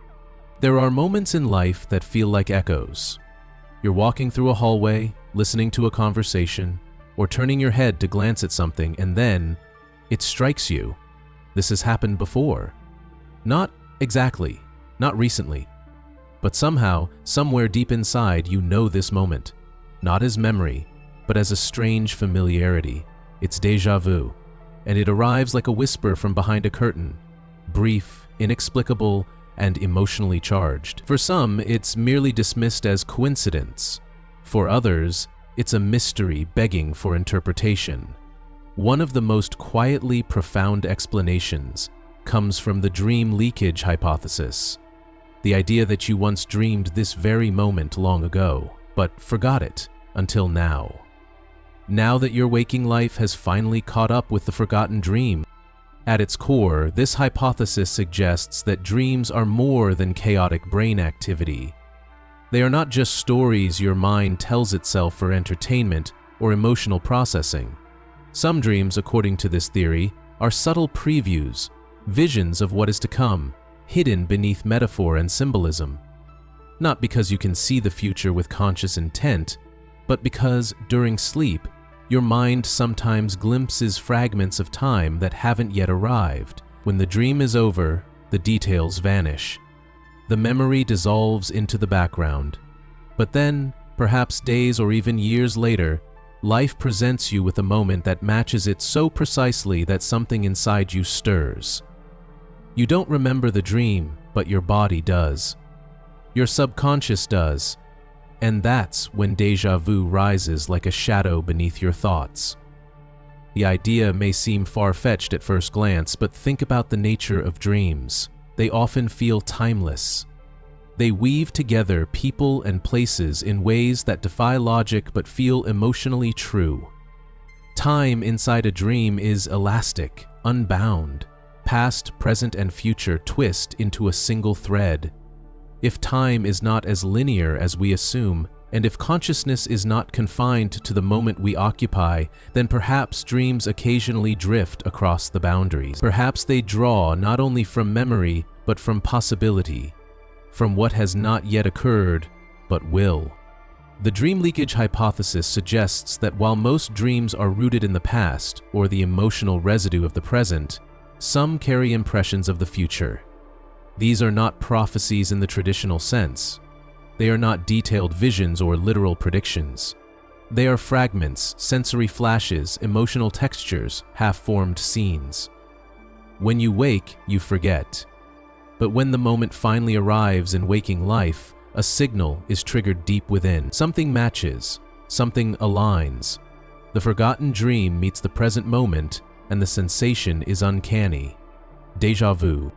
There are moments in life that feel like echoes. You're walking through a hallway, listening to a conversation, or turning your head to glance at something, and then it strikes you. This has happened before. Not exactly, not recently, but somehow, somewhere deep inside, you know this moment, not as memory, but as a strange familiarity. It's déjà vu, and it arrives like a whisper from behind a curtain, brief, inexplicable, and emotionally charged. For some, it's merely dismissed as coincidence. For others, it's a mystery begging for interpretation. One of the most quietly profound explanations comes from the dream leakage hypothesis. The idea that you once dreamed this very moment long ago, but forgot it until now. Now that your waking life has finally caught up with the forgotten dream, At its core, this hypothesis suggests that dreams are more than chaotic brain activity. They are not just stories your mind tells itself for entertainment or emotional processing. Some dreams, according to this theory, are subtle previews, visions of what is to come, hidden beneath metaphor and symbolism. Not because you can see the future with conscious intent, but because, during sleep, your mind sometimes glimpses fragments of time that haven't yet arrived. When the dream is over, the details vanish. The memory dissolves into the background. But then, perhaps days or even years later, life presents you with a moment that matches it so precisely that something inside you stirs. You don't remember the dream, but your body does. Your subconscious does. And that's when déjà vu rises like a shadow beneath your thoughts. The idea may seem far-fetched at first glance, but think about the nature of dreams. They often feel timeless. They weave together people and places in ways that defy logic but feel emotionally true. Time inside a dream is elastic, unbound. Past, present, and future twist into a single thread. If time is not as linear as we assume, and if consciousness is not confined to the moment we occupy, then perhaps dreams occasionally drift across the boundaries. Perhaps they draw not only from memory, but from possibility, from what has not yet occurred, but will. The dream leakage hypothesis suggests that while most dreams are rooted in the past, or the emotional residue of the present, some carry impressions of the future. These are not prophecies in the traditional sense. They are not detailed visions or literal predictions. They are fragments, sensory flashes, emotional textures, half-formed scenes. When you wake, you forget. But when the moment finally arrives in waking life, a signal is triggered deep within. Something matches, something aligns. The forgotten dream meets the present moment, and the sensation is uncanny. Déjà vu.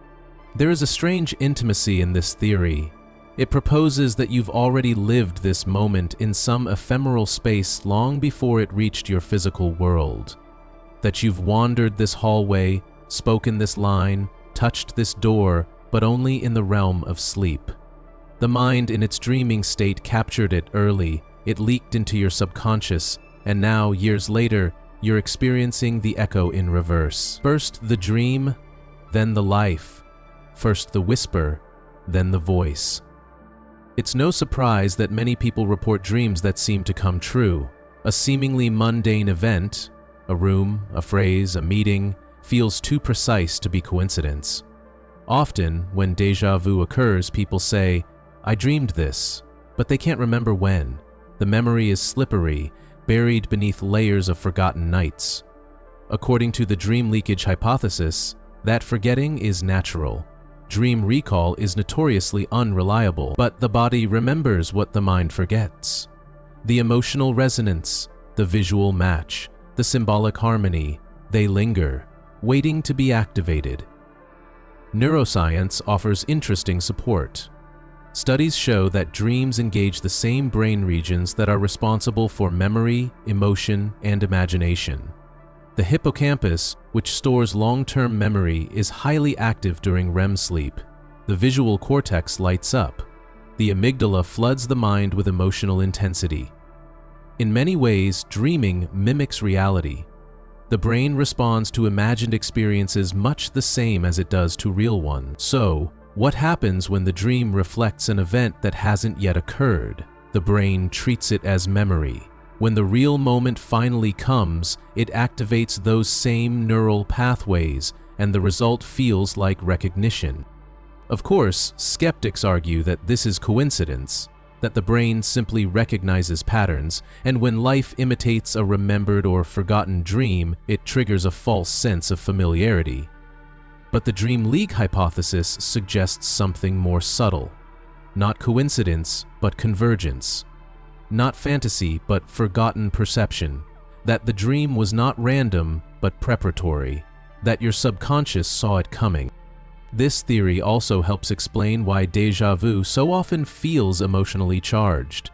There is a strange intimacy in this theory. It proposes that you've already lived this moment in some ephemeral space long before it reached your physical world. That you've wandered this hallway, spoken this line, touched this door, but only in the realm of sleep. The mind in its dreaming state captured it early, it leaked into your subconscious, and now, years later, you're experiencing the echo in reverse. First the dream, then the life. First the whisper, then the voice. It's no surprise that many people report dreams that seem to come true. A seemingly mundane event, a room, a phrase, a meeting, feels too precise to be coincidence. Often, when déjà vu occurs, people say, "I dreamed this," but they can't remember when. The memory is slippery, buried beneath layers of forgotten nights. According to the dream leakage hypothesis, that forgetting is natural. Dream recall is notoriously unreliable, but the body remembers what the mind forgets. The emotional resonance, the visual match, the symbolic harmony, they linger, waiting to be activated. Neuroscience offers interesting support. Studies show that dreams engage the same brain regions that are responsible for memory, emotion, and imagination. The hippocampus, which stores long-term memory, is highly active during REM sleep. The visual cortex lights up. The amygdala floods the mind with emotional intensity. In many ways, dreaming mimics reality. The brain responds to imagined experiences much the same as it does to real ones. So, what happens when the dream reflects an event that hasn't yet occurred? The brain treats it as memory. When the real moment finally comes, it activates those same neural pathways, and the result feels like recognition. Of course, skeptics argue that this is coincidence, that the brain simply recognizes patterns, and when life imitates a remembered or forgotten dream, it triggers a false sense of familiarity. But the dream leak hypothesis suggests something more subtle. Not coincidence, but convergence. Not fantasy, but forgotten perception. That the dream was not random, but preparatory. That your subconscious saw it coming. This theory also helps explain why déjà vu so often feels emotionally charged.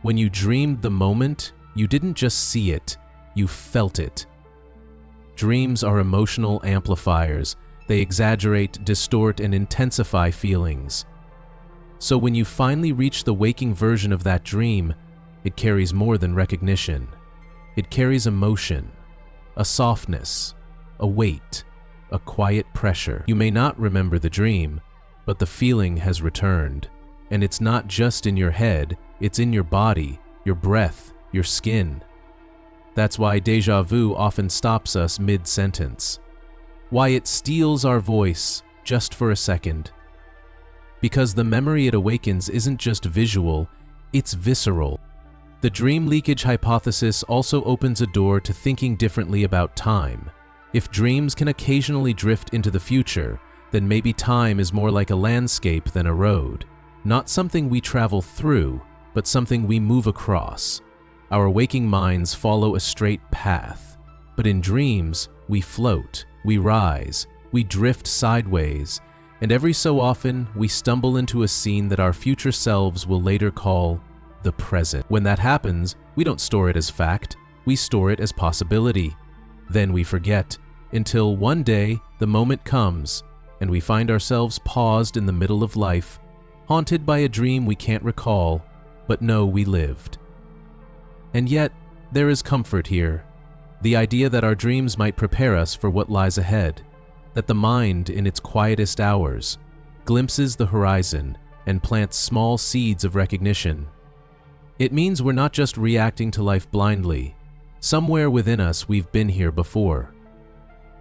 When you dreamed the moment, you didn't just see it, you felt it. Dreams are emotional amplifiers. They exaggerate, distort, and intensify feelings. So when you finally reach the waking version of that dream, it carries more than recognition. It carries emotion, a softness, a weight, a quiet pressure. You may not remember the dream, but the feeling has returned. And it's not just in your head, it's in your body, your breath, your skin. That's why déjà vu often stops us mid-sentence. Why it steals our voice just for a second. Because the memory it awakens isn't just visual, it's visceral. The dream leakage hypothesis also opens a door to thinking differently about time. If dreams can occasionally drift into the future, then maybe time is more like a landscape than a road. Not something we travel through, but something we move across. Our waking minds follow a straight path, but in dreams, we float, we rise, we drift sideways, and every so often, we stumble into a scene that our future selves will later call the present. When that happens, we don't store it as fact, we store it as possibility. Then we forget, until one day, the moment comes, and we find ourselves paused in the middle of life, haunted by a dream we can't recall, but know we lived. And yet, there is comfort here. The idea that our dreams might prepare us for what lies ahead, that the mind, in its quietest hours, glimpses the horizon and plants small seeds of recognition. It means we're not just reacting to life blindly. Somewhere within us, we've been here before.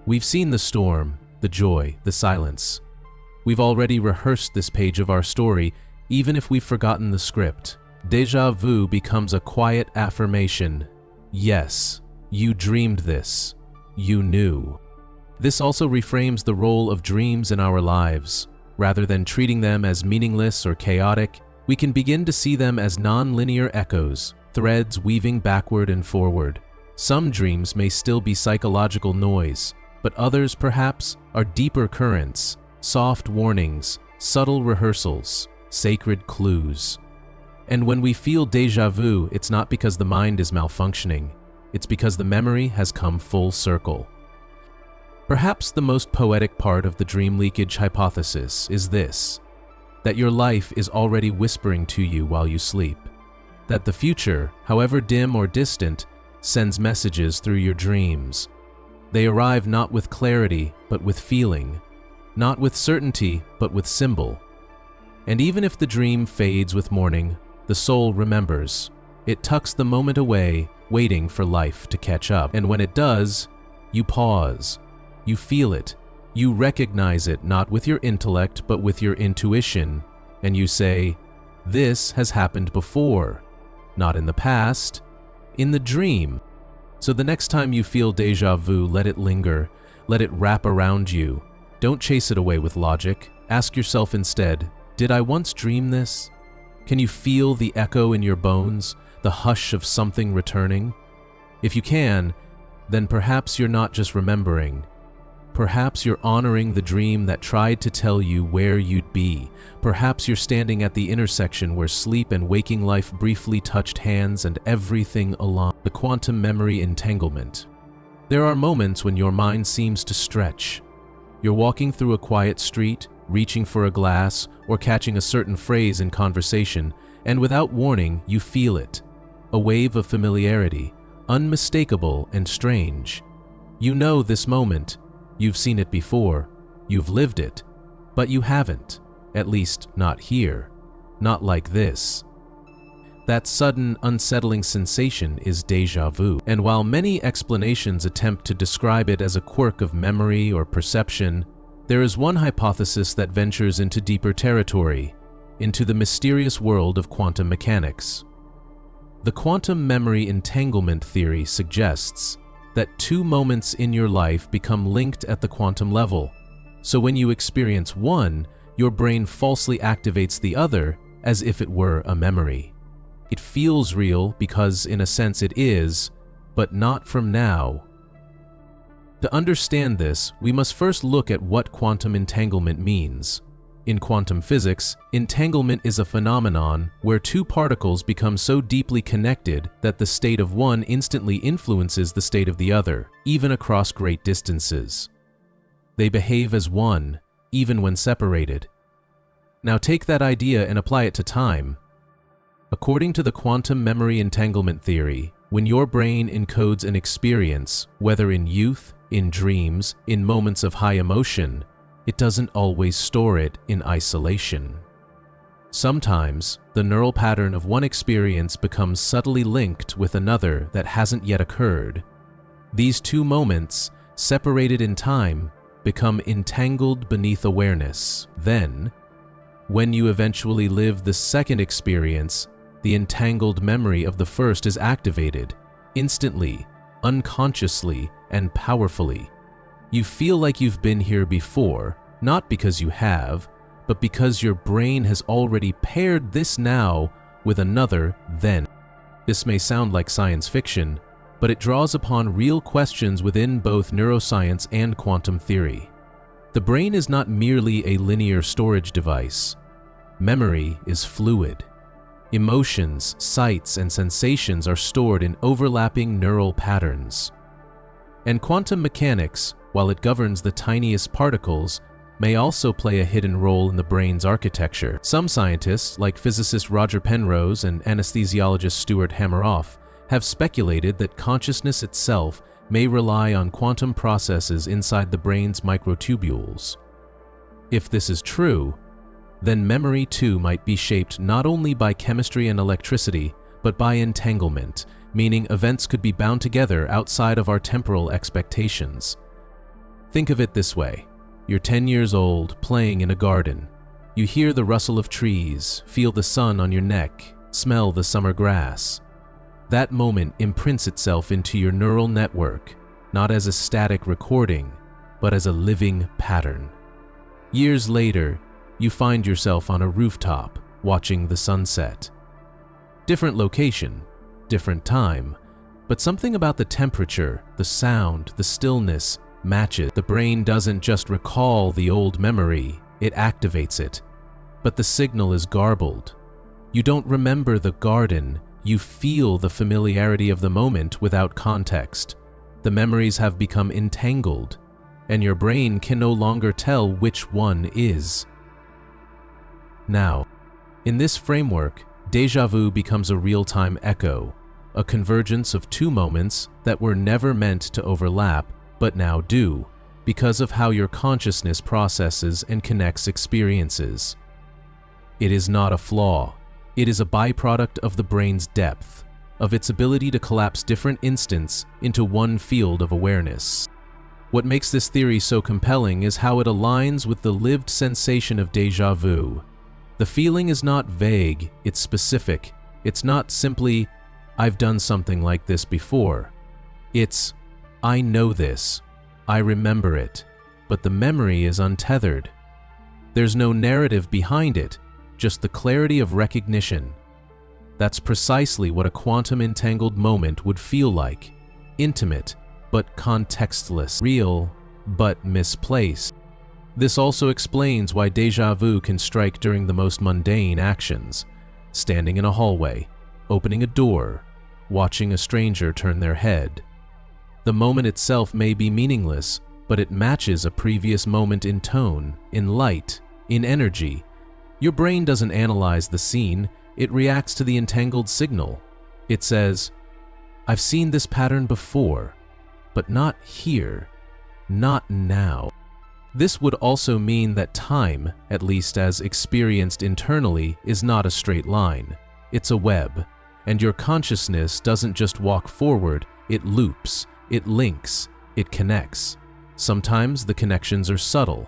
We've seen the storm, the joy, the silence. We've already rehearsed this page of our story, even if we've forgotten the script. Déjà vu becomes a quiet affirmation. Yes, you dreamed this. You knew. This also reframes the role of dreams in our lives. Rather than treating them as meaningless or chaotic, we can begin to see them as non-linear echoes, threads weaving backward and forward. Some dreams may still be psychological noise, but others, perhaps, are deeper currents, soft warnings, subtle rehearsals, sacred clues. And when we feel déjà vu, it's not because the mind is malfunctioning, it's because the memory has come full circle. Perhaps the most poetic part of the dream leakage hypothesis is this: that your life is already whispering to you while you sleep. That the future, however dim or distant, sends messages through your dreams. They arrive not with clarity, but with feeling. Not with certainty, but with symbol. And even if the dream fades with morning, the soul remembers. It tucks the moment away, waiting for life to catch up. And when it does, you pause. You feel it. You recognize it not with your intellect, but with your intuition. And you say, this has happened before. Not in the past, in the dream. So the next time you feel déjà vu, let it linger. Let it wrap around you. Don't chase it away with logic. Ask yourself instead, did I once dream this? Can you feel the echo in your bones, the hush of something returning? If you can, then perhaps you're not just remembering. Perhaps you're honoring the dream that tried to tell you where you'd be. Perhaps you're standing at the intersection where sleep and waking life briefly touched hands and everything aligned. The quantum memory entanglement. There are moments when your mind seems to stretch. You're walking through a quiet street, reaching for a glass, or catching a certain phrase in conversation, and without warning, you feel it. A wave of familiarity, unmistakable and strange. You know this moment. You've seen it before. You've lived it. But you haven't. At least not here. Not like this. That sudden, unsettling sensation is déjà vu. And while many explanations attempt to describe it as a quirk of memory or perception, there is one hypothesis that ventures into deeper territory, into the mysterious world of quantum mechanics. The quantum memory entanglement theory suggests that two moments in your life become linked at the quantum level. So when you experience one, your brain falsely activates the other as if it were a memory. It feels real because, in a sense, it is, but not from now. To understand this, we must first look at what quantum entanglement means. In quantum physics, entanglement is a phenomenon where two particles become so deeply connected that the state of one instantly influences the state of the other, even across great distances. They behave as one, even when separated. Now take that idea and apply it to time. According to the quantum memory entanglement theory, when your brain encodes an experience, whether in youth, in dreams, in moments of high emotion, it doesn't always store it in isolation. Sometimes, the neural pattern of one experience becomes subtly linked with another that hasn't yet occurred. These two moments, separated in time, become entangled beneath awareness. Then, when you eventually live the second experience, the entangled memory of the first is activated, instantly, unconsciously, and powerfully. You feel like you've been here before, not because you have, but because your brain has already paired this now with another then. This may sound like science fiction, but it draws upon real questions within both neuroscience and quantum theory. The brain is not merely a linear storage device. Memory is fluid. Emotions, sights, and sensations are stored in overlapping neural patterns. And quantum mechanics, while it governs the tiniest particles, may also play a hidden role in the brain's architecture. Some scientists, like physicist Roger Penrose and anesthesiologist Stuart Hameroff, have speculated that consciousness itself may rely on quantum processes inside the brain's microtubules. If this is true, then memory too might be shaped not only by chemistry and electricity, but by entanglement, meaning events could be bound together outside of our temporal expectations. Think of it this way. You're 10 years old, playing in a garden. You hear the rustle of trees, feel the sun on your neck, smell the summer grass. That moment imprints itself into your neural network, not as a static recording, but as a living pattern. Years later, you find yourself on a rooftop, watching the sunset. Different location, different time, but something about the temperature, the sound, the stillness matches. The brain doesn't just recall the old memory, it activates it. But the signal is garbled. You don't remember the garden, you feel the familiarity of the moment without context. The memories have become entangled, and your brain can no longer tell which one is. Now, in this framework, déjà vu becomes a real-time echo, a convergence of two moments that were never meant to overlap, but now do, because of how your consciousness processes and connects experiences. It is not a flaw. It is a byproduct of the brain's depth, of its ability to collapse different instants into one field of awareness. What makes this theory so compelling is how it aligns with the lived sensation of déjà vu. The feeling is not vague, it's specific. It's not simply, I've done something like this before. It's, I know this, I remember it, but the memory is untethered. There's no narrative behind it, just the clarity of recognition. That's precisely what a quantum entangled moment would feel like. Intimate, but contextless. Real, but misplaced. This also explains why déjà vu can strike during the most mundane actions. Standing in a hallway, opening a door, watching a stranger turn their head. The moment itself may be meaningless, but it matches a previous moment in tone, in light, in energy. Your brain doesn't analyze the scene, it reacts to the entangled signal. It says, I've seen this pattern before, but not here, not now. This would also mean that time, at least as experienced internally, is not a straight line. It's a web, and your consciousness doesn't just walk forward, it loops, it links, it connects. Sometimes the connections are subtle.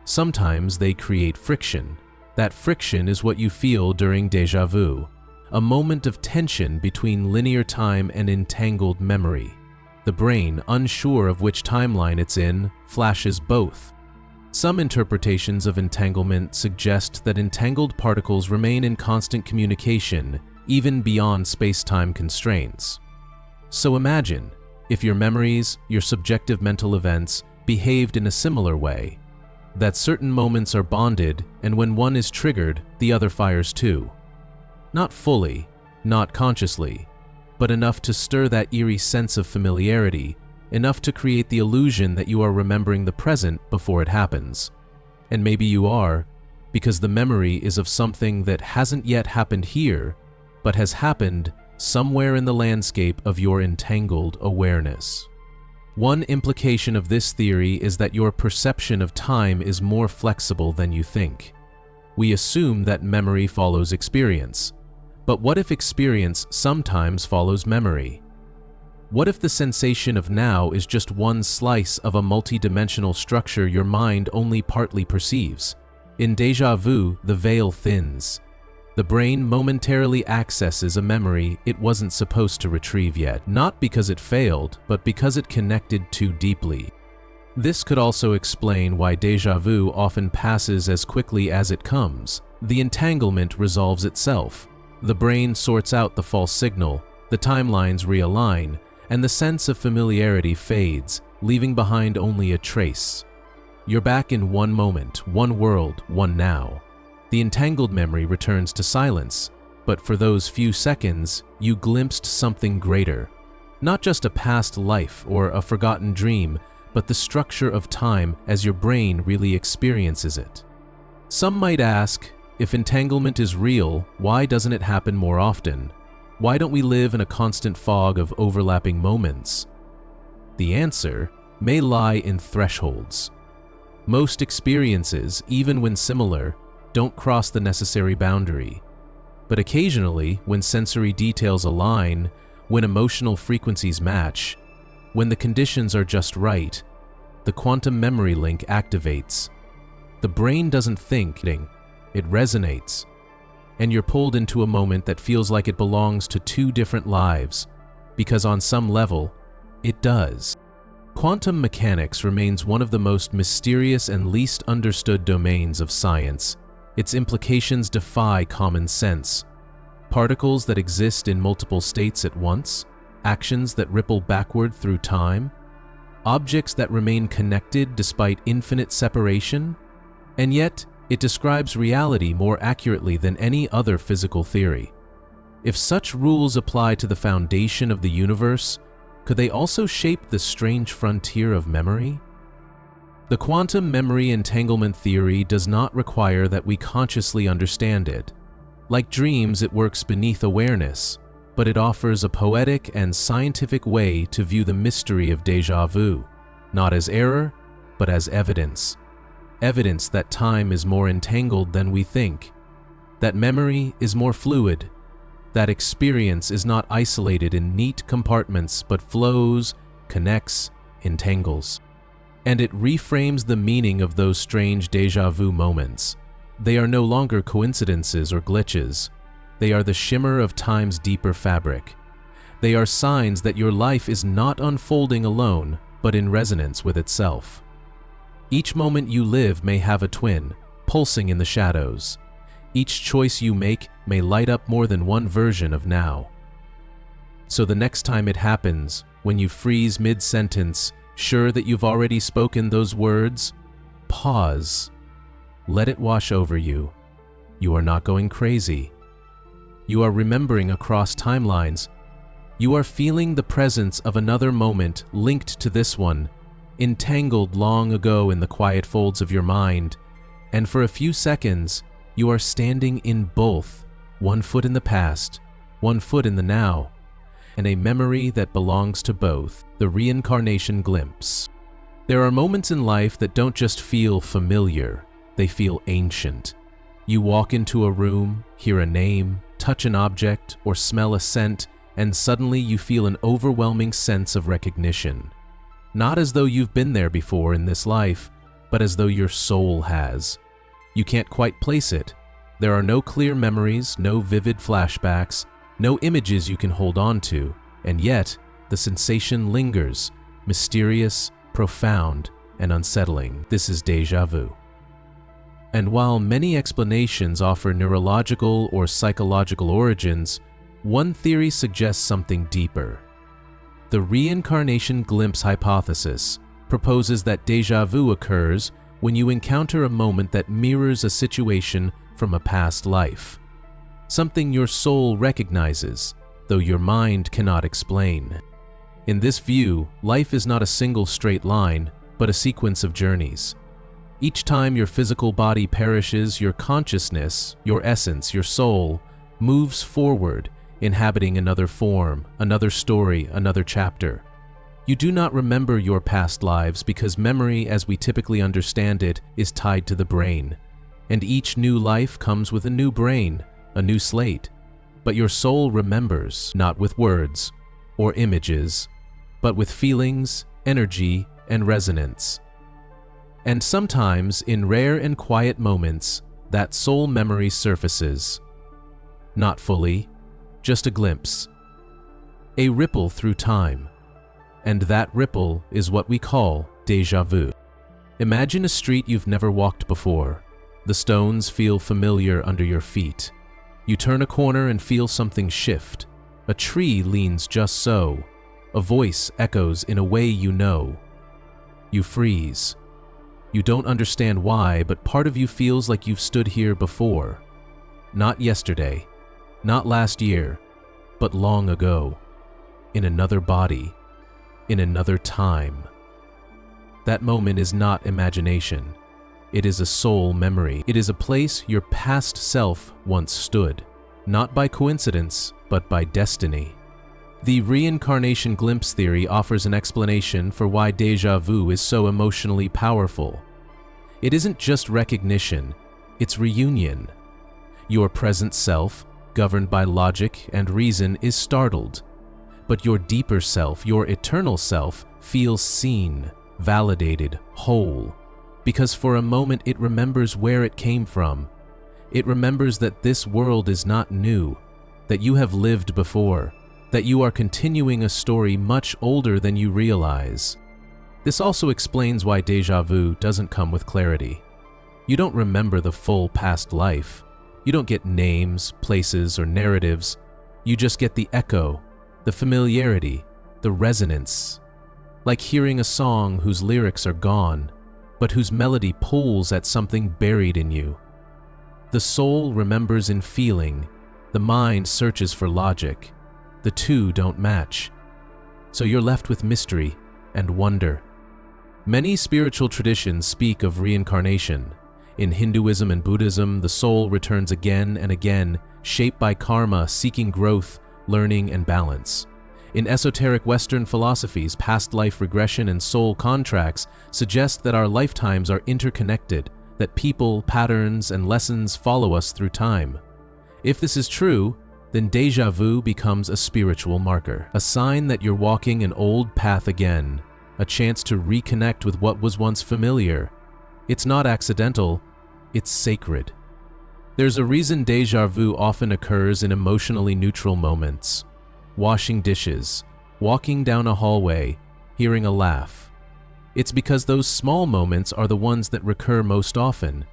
Sometimes they create friction. That friction is what you feel during déjà vu, a moment of tension between linear time and entangled memory. The brain, unsure of which timeline it's in, flashes both. Some interpretations of entanglement suggest that entangled particles remain in constant communication, even beyond space-time constraints. So imagine, if your memories, your subjective mental events, behaved in a similar way. that certain moments are bonded, and when one is triggered, the other fires too. Not fully, not consciously, but enough to stir that eerie sense of familiarity, enough to create the illusion that you are remembering the present before it happens. And maybe you are, because the memory is of something that hasn't yet happened here, but has happened somewhere in the landscape of your entangled awareness. One implication of this theory is that your perception of time is more flexible than you think. We assume that memory follows experience. But what if experience sometimes follows memory? What if the sensation of now is just one slice of a multi-dimensional structure your mind only partly perceives? In déjà vu, the veil thins. The brain momentarily accesses a memory it wasn't supposed to retrieve yet, not because it failed, but because it connected too deeply. This could also explain why déjà vu often passes as quickly as it comes. The entanglement resolves itself. The brain sorts out the false signal, the timelines realign, and the sense of familiarity fades, leaving behind only a trace. You're back in one moment, one world, one now. The entangled memory returns to silence, but for those few seconds, you glimpsed something greater. Not just a past life or a forgotten dream, but the structure of time as your brain really experiences it. Some might ask, if entanglement is real, why doesn't it happen more often? Why don't we live in a constant fog of overlapping moments? The answer may lie in thresholds. Most experiences, even when similar, don't cross the necessary boundary. But occasionally, when sensory details align, when emotional frequencies match, when the conditions are just right, the quantum memory link activates. The brain doesn't think, it resonates. And you're pulled into a moment that feels like it belongs to two different lives, because on some level, it does. Quantum mechanics remains one of the most mysterious and least understood domains of science. Its implications defy common sense. Particles that exist in multiple states at once, actions that ripple backward through time, objects that remain connected despite infinite separation, and yet it describes reality more accurately than any other physical theory. If such rules apply to the foundation of the universe, could they also shape the strange frontier of memory? The quantum memory entanglement theory does not require that we consciously understand it. Like dreams, it works beneath awareness, but it offers a poetic and scientific way to view the mystery of déjà vu, not as error, but as evidence. Evidence that time is more entangled than we think, that memory is more fluid, that experience is not isolated in neat compartments but flows, connects, entangles. And it reframes the meaning of those strange déjà vu moments. They are no longer coincidences or glitches. They are the shimmer of time's deeper fabric. They are signs that your life is not unfolding alone, but in resonance with itself. Each moment you live may have a twin, pulsing in the shadows. Each choice you make may light up more than one version of now. So the next time it happens, when you freeze mid-sentence, sure that you've already spoken those words, pause. Let it wash over you. You are not going crazy. You are remembering across timelines. You are feeling the presence of another moment linked to this one, entangled long ago in the quiet folds of your mind, and for a few seconds, you are standing in both, one foot in the past, one foot in the now, and a memory that belongs to both, the reincarnation glimpse. There are moments in life that don't just feel familiar, they feel ancient. You walk into a room, hear a name, touch an object, or smell a scent, and suddenly you feel an overwhelming sense of recognition. Not as though you've been there before in this life, but as though your soul has. You can't quite place it. There are no clear memories, no vivid flashbacks, no images you can hold on to, and yet the sensation lingers, mysterious, profound, and unsettling. This is déjà vu. And while many explanations offer neurological or psychological origins, one theory suggests something deeper. The reincarnation glimpse hypothesis proposes that déjà vu occurs when you encounter a moment that mirrors a situation from a past life. Something your soul recognizes, though your mind cannot explain. In this view, life is not a single straight line, but a sequence of journeys. Each time your physical body perishes, your consciousness, your essence, your soul, moves forward, inhabiting another form, another story, another chapter. You do not remember your past lives because memory, as we typically understand it, is tied to the brain. And each new life comes with a new brain, a new slate. But your soul remembers, not with words or images, but with feelings, energy, and resonance. And sometimes, in rare and quiet moments, that soul memory surfaces. Not fully, just a glimpse. A ripple through time. And that ripple is what we call déjà vu. Imagine a street you've never walked before. The stones feel familiar under your feet. You turn a corner and feel something shift. A tree leans just so. A voice echoes in a way you know. You freeze. You don't understand why, but part of you feels like you've stood here before. Not yesterday, not last year, but long ago. In another body. In another time. That moment is not imagination. It is a soul memory. It is a place your past self once stood, not by coincidence, but by destiny. The reincarnation glimpse theory offers an explanation for why déjà vu is so emotionally powerful. It isn't just recognition, it's reunion. Your present self, governed by logic and reason, is startled. But your deeper self, your eternal self, feels seen, validated, whole. Because for a moment it remembers where it came from. It remembers that this world is not new, that you have lived before, that you are continuing a story much older than you realize. This also explains why déjà vu doesn't come with clarity. You don't remember the full past life. You don't get names, places, or narratives. You just get the echo, the familiarity, the resonance. Like hearing a song whose lyrics are gone, but whose melody pulls at something buried in you. The soul remembers in feeling, the mind searches for logic. The two don't match. So you're left with mystery and wonder. Many spiritual traditions speak of reincarnation. In Hinduism and Buddhism, the soul returns again and again, shaped by karma, seeking growth, learning, and balance. In esoteric Western philosophies, past life regression and soul contracts suggest that our lifetimes are interconnected, that people, patterns, and lessons follow us through time. If this is true, then déjà vu becomes a spiritual marker, a sign that you're walking an old path again, a chance to reconnect with what was once familiar. It's not accidental, it's sacred. There's a reason déjà vu often occurs in emotionally neutral moments. Washing dishes, walking down a hallway, hearing a laugh. It's because those small moments are the ones that recur most often.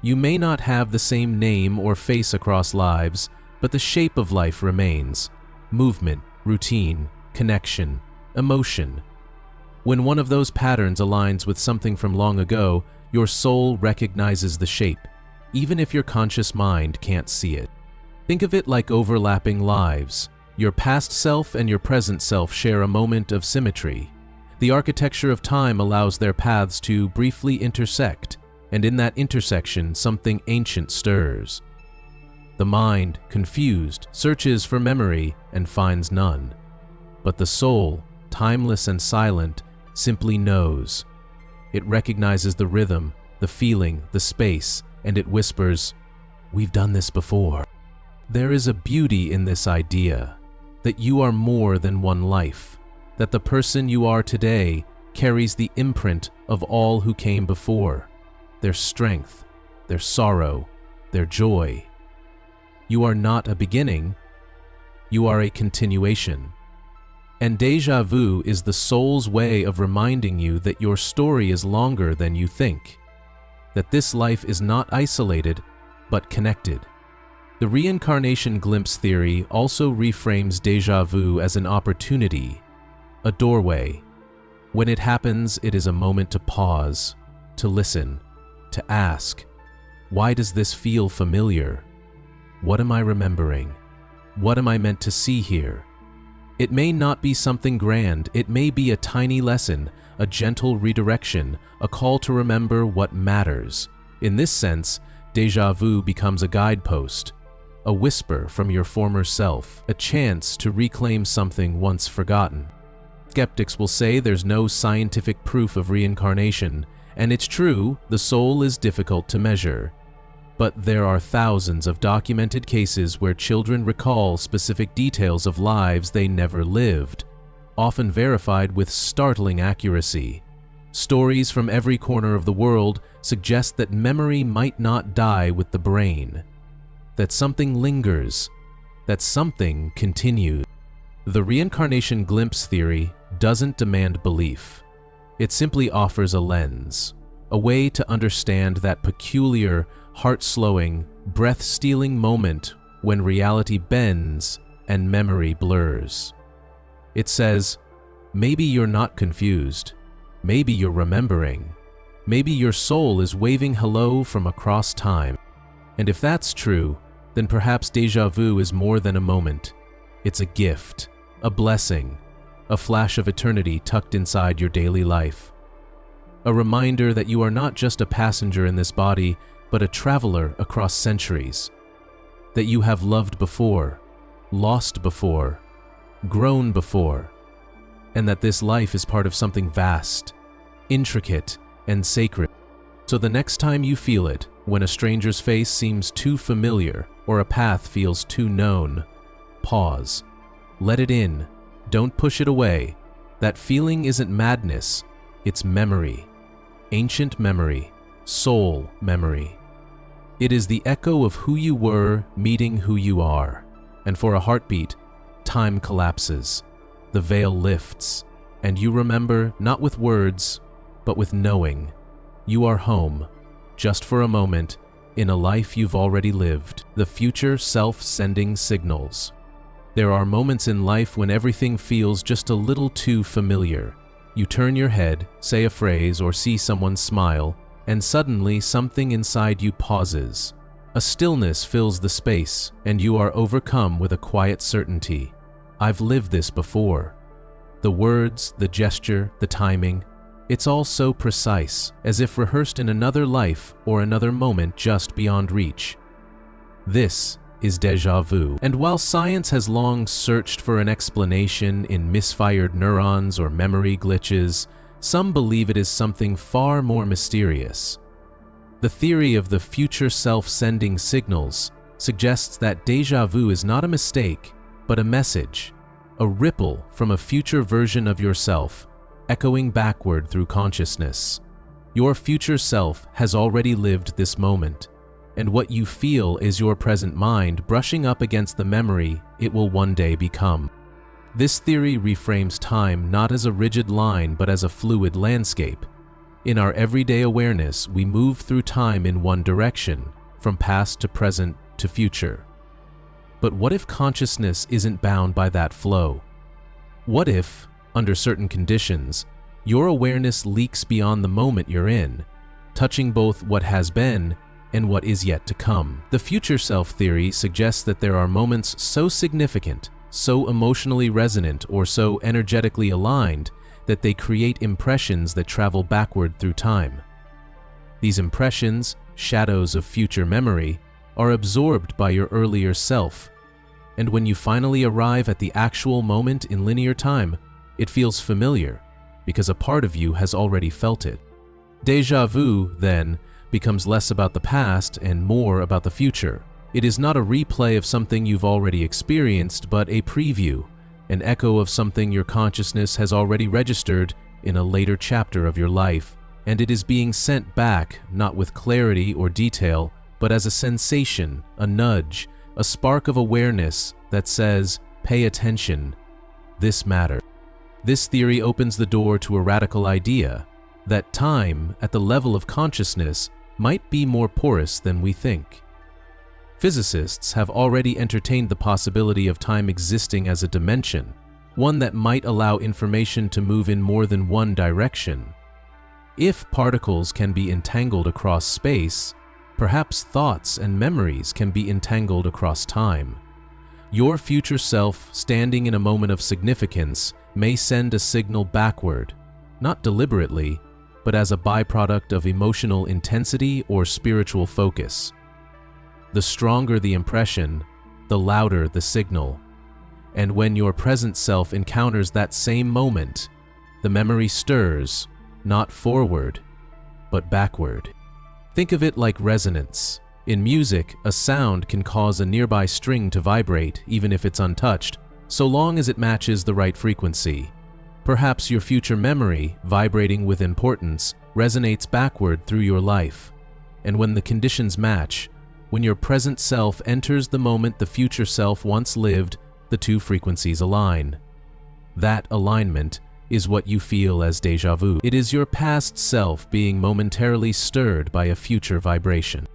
You may not have the same name or face across lives, but the shape of life remains. Movement, routine, connection, emotion. When one of those patterns aligns with something from long ago, your soul recognizes the shape, even if your conscious mind can't see it. Think of it like overlapping lives. Your past self and your present self share a moment of symmetry. The architecture of time allows their paths to briefly intersect, and in that intersection, something ancient stirs. The mind, confused, searches for memory and finds none. But the soul, timeless and silent, simply knows. It recognizes the rhythm, the feeling, the space, and it whispers, "We've done this before." There is a beauty in this idea, that you are more than one life, that the person you are today carries the imprint of all who came before, their strength, their sorrow, their joy. You are not a beginning, you are a continuation. And déjà vu is the soul's way of reminding you that your story is longer than you think, that this life is not isolated, but connected. The reincarnation glimpse theory also reframes déjà vu as an opportunity, a doorway. When it happens, it is a moment to pause, to listen, to ask, why does this feel familiar? What am I remembering? What am I meant to see here? It may not be something grand, it may be a tiny lesson, a gentle redirection, a call to remember what matters. In this sense, déjà vu becomes a guidepost, a whisper from your former self, a chance to reclaim something once forgotten. Skeptics will say there's no scientific proof of reincarnation, and it's true, the soul is difficult to measure. But there are thousands of documented cases where children recall specific details of lives they never lived, often verified with startling accuracy. Stories from every corner of the world suggest that memory might not die with the brain, that something lingers, that something continues. The reincarnation glimpse theory doesn't demand belief. It simply offers a lens, a way to understand that peculiar, heart-slowing, breath-stealing moment when reality bends and memory blurs. It says, maybe you're not confused, maybe you're remembering, maybe your soul is waving hello from across time. And if that's true, then perhaps déjà vu is more than a moment. It's a gift, a blessing, a flash of eternity tucked inside your daily life. A reminder that you are not just a passenger in this body, but a traveler across centuries. That you have loved before, lost before, grown before, and that this life is part of something vast, intricate, and sacred. So the next time you feel it, when a stranger's face seems too familiar or a path feels too known, pause. Let it in. Don't push it away. That feeling isn't madness, it's memory. Ancient memory, soul memory. It is the echo of who you were meeting who you are. And for a heartbeat, time collapses, the veil lifts, and you remember not with words, but with knowing. You are home, just for a moment, in a life you've already lived. The future self sending signals. There are moments in life when everything feels just a little too familiar. You turn your head, say a phrase, or see someone smile, and suddenly something inside you pauses. A stillness fills the space, and you are overcome with a quiet certainty. I've lived this before. The words, the gesture, the timing, it's all so precise, as if rehearsed in another life or another moment just beyond reach. This is déjà vu. And while science has long searched for an explanation in misfired neurons or memory glitches, some believe it is something far more mysterious. The theory of the future self sending signals suggests that déjà vu is not a mistake, but a message, a ripple from a future version of yourself, echoing backward through consciousness. Your future self has already lived this moment, and what you feel is your present mind brushing up against the memory it will one day become. This theory reframes time not as a rigid line but as a fluid landscape. In our everyday awareness, we move through time in one direction, from past to present to future. But what if consciousness isn't bound by that flow? What if, under certain conditions, your awareness leaks beyond the moment you're in, touching both what has been and what is yet to come? The future self theory suggests that there are moments so significant, so emotionally resonant, or so energetically aligned that they create impressions that travel backward through time. These impressions, shadows of future memory, are absorbed by your earlier self, and when you finally arrive at the actual moment in linear time, it feels familiar because a part of you has already felt it. Déjà vu, then, becomes less about the past and more about the future. It is not a replay of something you've already experienced, but a preview, an echo of something your consciousness has already registered in a later chapter of your life, and it is being sent back not with clarity or detail, but as a sensation, a nudge, a spark of awareness that says, pay attention, this matters. This theory opens the door to a radical idea, that time, at the level of consciousness, might be more porous than we think. Physicists have already entertained the possibility of time existing as a dimension, one that might allow information to move in more than one direction. If particles can be entangled across space, perhaps thoughts and memories can be entangled across time. Your future self, standing in a moment of significance, may send a signal backward, not deliberately, but as a byproduct of emotional intensity or spiritual focus. The stronger the impression, the louder the signal. And when your present self encounters that same moment, the memory stirs, not forward, but backward. Think of it like resonance. In music, a sound can cause a nearby string to vibrate even if it's untouched, so long as it matches the right frequency. Perhaps your future memory, vibrating with importance, resonates backward through your life. And when the conditions match, when your present self enters the moment the future self once lived, the two frequencies align. That alignment is what you feel as déjà vu. It is your past self being momentarily stirred by a future vibration.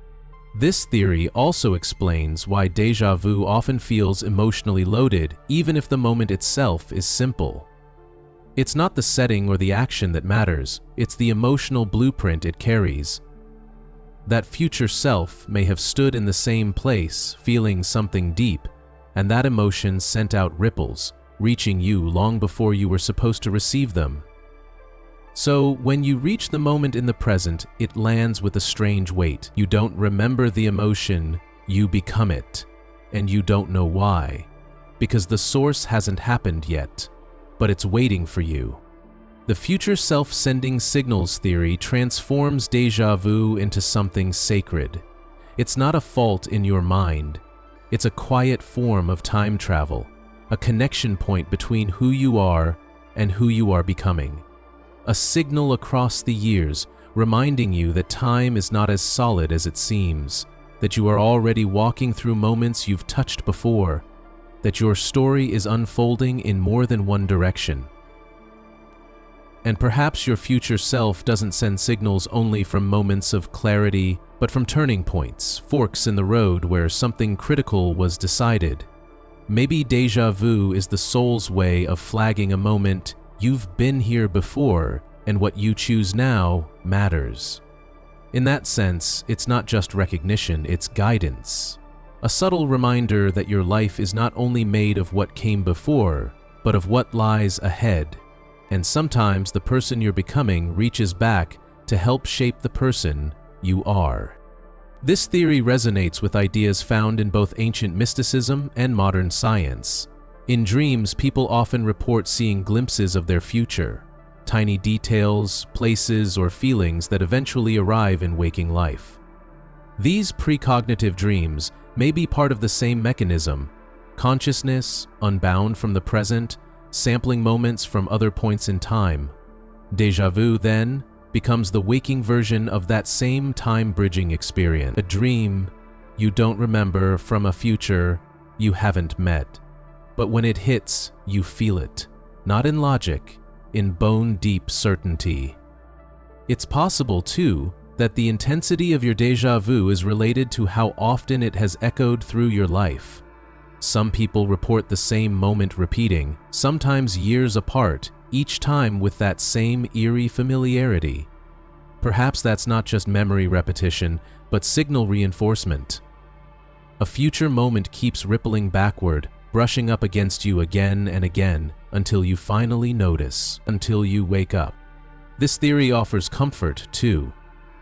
This theory also explains why déjà vu often feels emotionally loaded, even if the moment itself is simple. It's not the setting or the action that matters, it's the emotional blueprint it carries. That future self may have stood in the same place, feeling something deep, and that emotion sent out ripples, reaching you long before you were supposed to receive them. So, when you reach the moment in the present, it lands with a strange weight. You don't remember the emotion, you become it. And you don't know why. Because the source hasn't happened yet, but it's waiting for you. The future self-sending signals theory transforms déjà vu into something sacred. It's not a fault in your mind. It's a quiet form of time travel, a connection point between who you are and who you are becoming. A signal across the years, reminding you that time is not as solid as it seems, that you are already walking through moments you've touched before, that your story is unfolding in more than one direction. And perhaps your future self doesn't send signals only from moments of clarity, but from turning points, forks in the road where something critical was decided. Maybe déjà vu is the soul's way of flagging a moment. You've been here before, and what you choose now matters. In that sense, it's not just recognition, it's guidance. A subtle reminder that your life is not only made of what came before, but of what lies ahead. And sometimes the person you're becoming reaches back to help shape the person you are. This theory resonates with ideas found in both ancient mysticism and modern science. In dreams, people often report seeing glimpses of their future, tiny details, places, or feelings that eventually arrive in waking life. These precognitive dreams may be part of the same mechanism: consciousness, unbound from the present, sampling moments from other points in time. Déjà vu, then, becomes the waking version of that same time-bridging experience, a dream you don't remember from a future you haven't met. But when it hits, you feel it, not in logic, in bone-deep certainty. It's possible, too, that the intensity of your déjà vu is related to how often it has echoed through your life. Some people report the same moment repeating, sometimes years apart, each time with that same eerie familiarity. Perhaps that's not just memory repetition, but signal reinforcement. A future moment keeps rippling backward, brushing up against you again and again, until you finally notice, until you wake up. This theory offers comfort, too.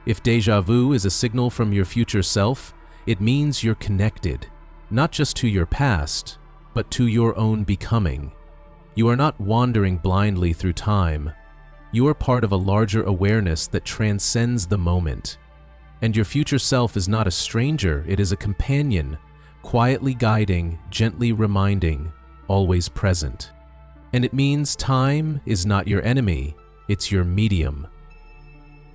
If déjà vu is a signal from your future self, it means you're connected, not just to your past, but to your own becoming. You are not wandering blindly through time. You are part of a larger awareness that transcends the moment. And your future self is not a stranger, it is a companion, quietly guiding, gently reminding, always present. And it means time is not your enemy, it's your medium.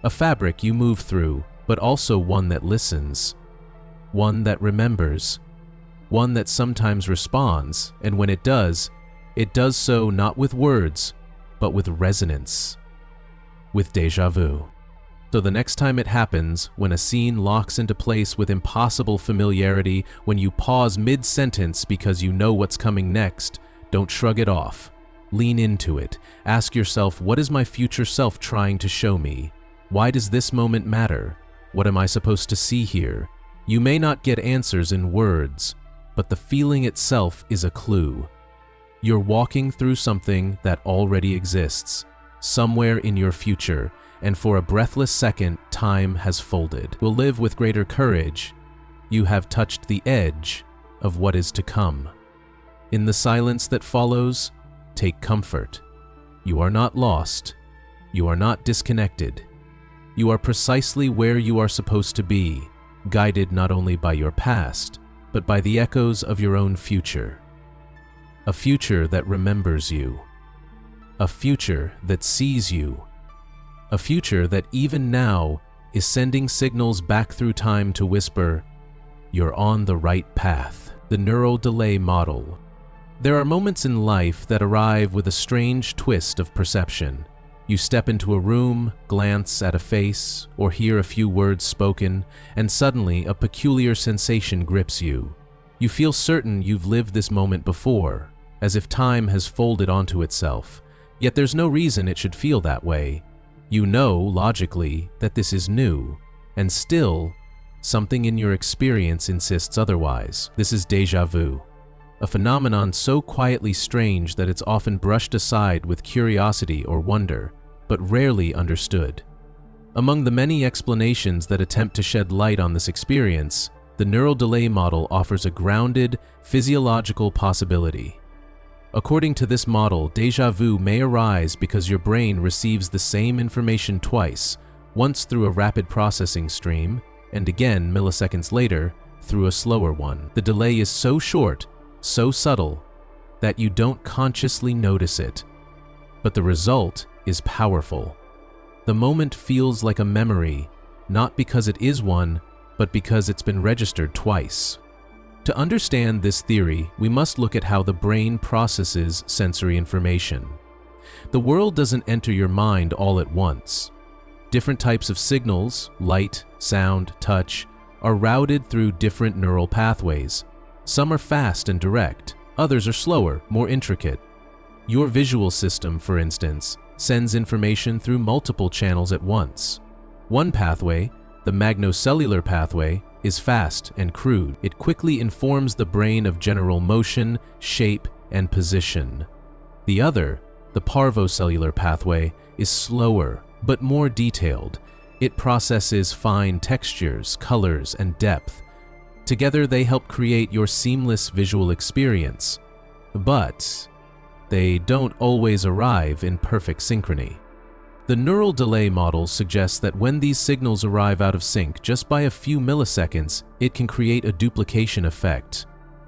A fabric you move through, but also one that listens, one that remembers, one that sometimes responds, and when it does so not with words, but with resonance, with déjà vu. So the next time it happens, when a scene locks into place with impossible familiarity, when you pause mid-sentence because you know what's coming next, don't shrug it off. Lean into it. Ask yourself, what is my future self trying to show me? Why does this moment matter? What am I supposed to see here? You may not get answers in words, but the feeling itself is a clue. You're walking through something that already exists, somewhere in your future, and for a breathless second, time has folded. Will live with greater courage. You have touched the edge of what is to come. In the silence that follows, take comfort. You are not lost. You are not disconnected. You are precisely where you are supposed to be, guided not only by your past, but by the echoes of your own future. A future that remembers you. A future that sees you. A future that even now is sending signals back through time to whisper, "You're on the right path." The neural delay model. There are moments in life that arrive with a strange twist of perception. You step into a room, glance at a face, or hear a few words spoken, and suddenly a peculiar sensation grips you. You feel certain you've lived this moment before, as if time has folded onto itself, yet there's no reason it should feel that way. You know, logically, that this is new, and still, something in your experience insists otherwise. This is déjà vu, a phenomenon so quietly strange that it's often brushed aside with curiosity or wonder, but rarely understood. Among the many explanations that attempt to shed light on this experience, the neural delay model offers a grounded, physiological possibility. According to this model, déjà vu may arise because your brain receives the same information twice, once through a rapid processing stream, and again milliseconds later through a slower one. The delay is so short, so subtle, that you don't consciously notice it. But the result is powerful. The moment feels like a memory, not because it is one, but because it's been registered twice. To understand this theory, we must look at how the brain processes sensory information. The world doesn't enter your mind all at once. Different types of signals, light, sound, touch, are routed through different neural pathways. Some are fast and direct, others are slower, more intricate. Your visual system, for instance, sends information through multiple channels at once. One pathway, the magnocellular pathway, is fast and crude. It quickly informs the brain of general motion, shape, and position. The other, the parvocellular pathway, is slower, but more detailed. It processes fine textures, colors, and depth. Together, they help create your seamless visual experience. But they don't always arrive in perfect synchrony. The neural delay model suggests that when these signals arrive out of sync just by a few milliseconds, it can create a duplication effect.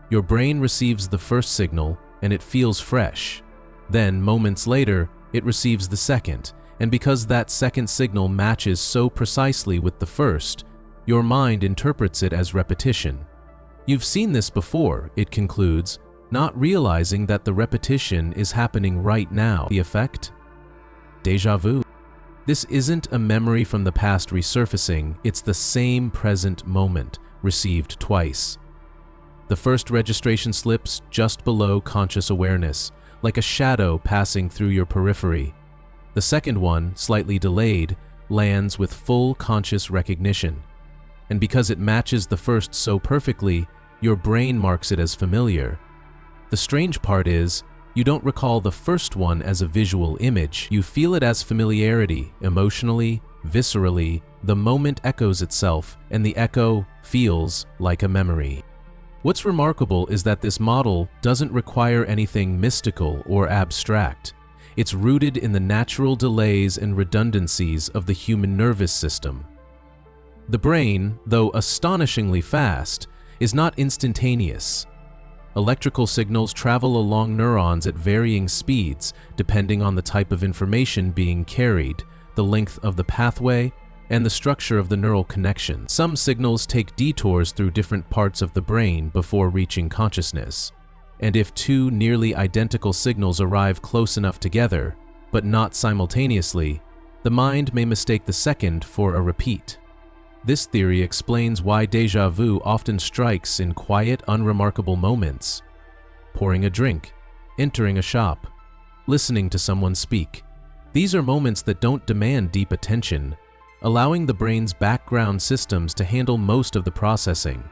Your brain receives the first signal and it feels fresh. Then, moments later, it receives the second, and because that second signal matches so precisely with the first, your mind interprets it as repetition. You've seen this before, it concludes, not realizing that the repetition is happening right now. The effect? Déjà vu. This isn't a memory from the past resurfacing, it's the same present moment, received twice. The first registration slips just below conscious awareness, like a shadow passing through your periphery. The second one, slightly delayed, lands with full conscious recognition. And because it matches the first so perfectly, your brain marks it as familiar. The strange part is, you don't recall the first one as a visual image. You feel it as familiarity, emotionally, viscerally. The moment echoes itself, and the echo feels like a memory. What's remarkable is that this model doesn't require anything mystical or abstract. It's rooted in the natural delays and redundancies of the human nervous system. The brain, though astonishingly fast, is not instantaneous. Electrical signals travel along neurons at varying speeds depending on the type of information being carried, the length of the pathway, and the structure of the neural connection. Some signals take detours through different parts of the brain before reaching consciousness. And if two nearly identical signals arrive close enough together, but not simultaneously, the mind may mistake the second for a repeat. This theory explains why déjà vu often strikes in quiet, unremarkable moments. Pouring a drink, entering a shop, listening to someone speak. These are moments that don't demand deep attention. allowing the brain's background systems to handle most of the processing.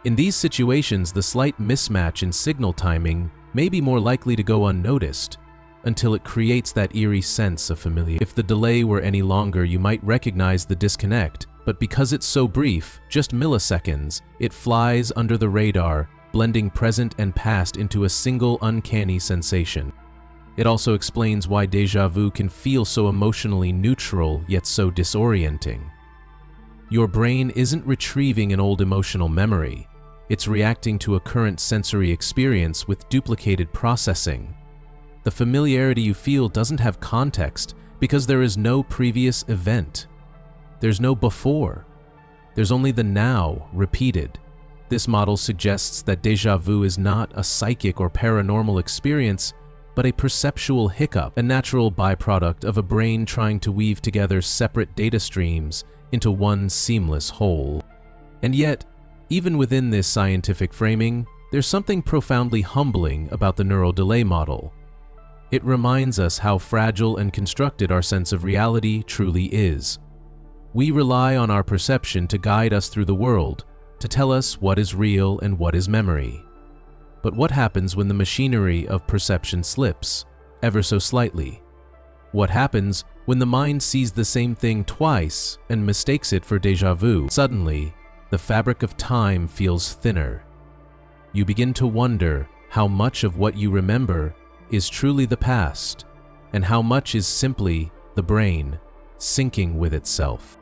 In these situations, the slight mismatch in signal timing may be more likely to go unnoticed until it creates that eerie sense of familiarity. If the delay were any longer, you might recognize the disconnect, but because it's so brief, just milliseconds, it flies under the radar, blending present and past into a single uncanny sensation. It also explains why déjà vu can feel so emotionally neutral yet so disorienting. Your brain isn't retrieving an old emotional memory. It's reacting to a current sensory experience with duplicated processing. The familiarity you feel doesn't have context because there is no previous event. There's no before. There's only the now repeated. This model suggests that déjà vu is not a psychic or paranormal experience, but a perceptual hiccup, a natural byproduct of a brain trying to weave together separate data streams into one seamless whole. And yet, even within this scientific framing, there's something profoundly humbling about the neural delay model. It reminds us how fragile and constructed our sense of reality truly is. We rely on our perception to guide us through the world, to tell us what is real and what is memory. But what happens when the machinery of perception slips, ever so slightly? What happens when the mind sees the same thing twice and mistakes it for déjà vu? Suddenly, the fabric of time feels thinner. You begin to wonder how much of what you remember is truly the past, and how much is simply the brain syncing with itself.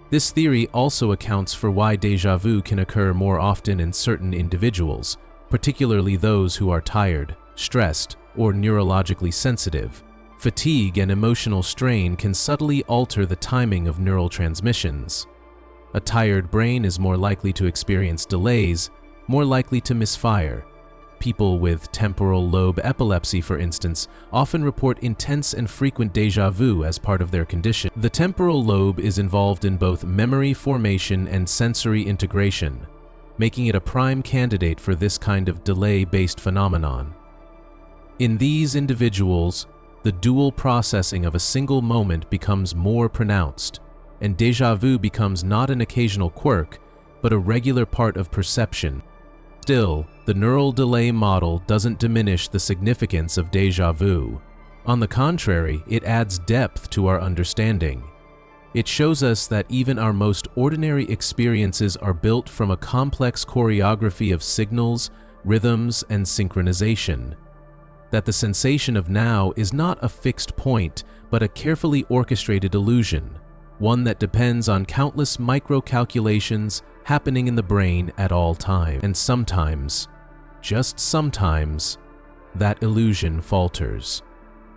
This theory also accounts for why déjà vu can occur more often in certain individuals, particularly those who are tired, stressed, or neurologically sensitive. Fatigue and emotional strain can subtly alter the timing of neural transmissions. A tired brain is more likely to experience delays, more likely to misfire. People with temporal lobe epilepsy, for instance, often report intense and frequent déjà vu as part of their condition. The temporal lobe is involved in both memory formation and sensory integration, making it a prime candidate for this kind of delay-based phenomenon. In these individuals, the dual processing of a single moment becomes more pronounced, and déjà vu becomes not an occasional quirk, but a regular part of perception. Still, the neural delay model doesn't diminish the significance of déjà vu. On the contrary, it adds depth to our understanding. It shows us that even our most ordinary experiences are built from a complex choreography of signals, rhythms, and synchronization. That the sensation of now is not a fixed point, but a carefully orchestrated illusion, one that depends on countless micro-calculations happening in the brain at all times. And sometimes, just sometimes, that illusion falters.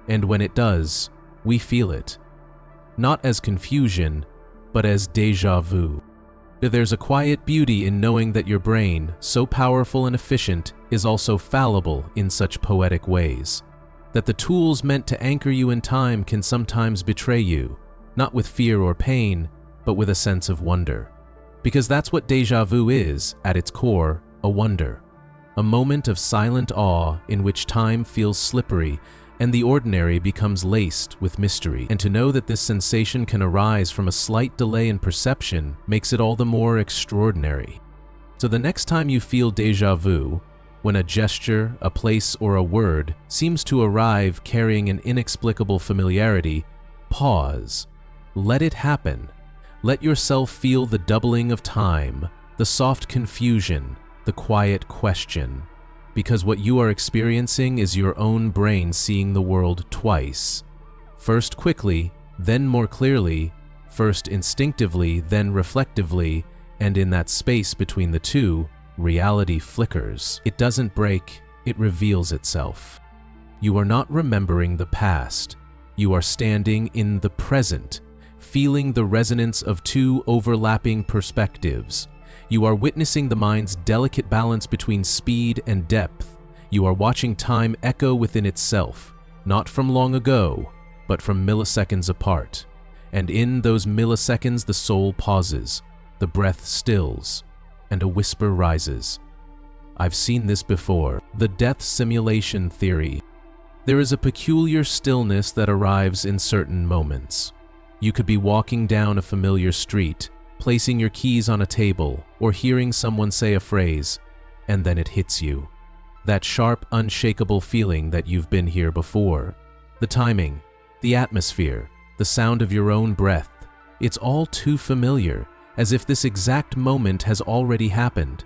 And when it does, we feel it. Not as confusion, but as déjà vu. There's a quiet beauty in knowing that your brain, so powerful and efficient, is also fallible in such poetic ways. That the tools meant to anchor you in time can sometimes betray you, not with fear or pain, but with a sense of wonder. Because that's what déjà vu is, at its core, a wonder. A moment of silent awe in which time feels slippery and the ordinary becomes laced with mystery. And to know that this sensation can arise from a slight delay in perception makes it all the more extraordinary. So the next time you feel déjà vu, when a gesture, a place, or a word seems to arrive carrying an inexplicable familiarity, pause. Let it happen. Let yourself feel the doubling of time, the soft confusion, the quiet question. Because what you are experiencing is your own brain seeing the world twice. First quickly, then more clearly, first instinctively, then reflectively, and in that space between the two, reality flickers. It doesn't break, it reveals itself. You are not remembering the past. You are standing in the present, feeling the resonance of two overlapping perspectives. You are witnessing the mind's delicate balance between speed and depth. You are watching time echo within itself, not from long ago, but from milliseconds apart. And in those milliseconds, the soul pauses, the breath stills, and a whisper rises. I've seen this before. The death simulation theory. There is a peculiar stillness that arrives in certain moments. You could be walking down a familiar street, placing your keys on a table, or hearing someone say a phrase, and then it hits you. That sharp, unshakable feeling that you've been here before. The timing, the atmosphere, the sound of your own breath. It's all too familiar, as if this exact moment has already happened.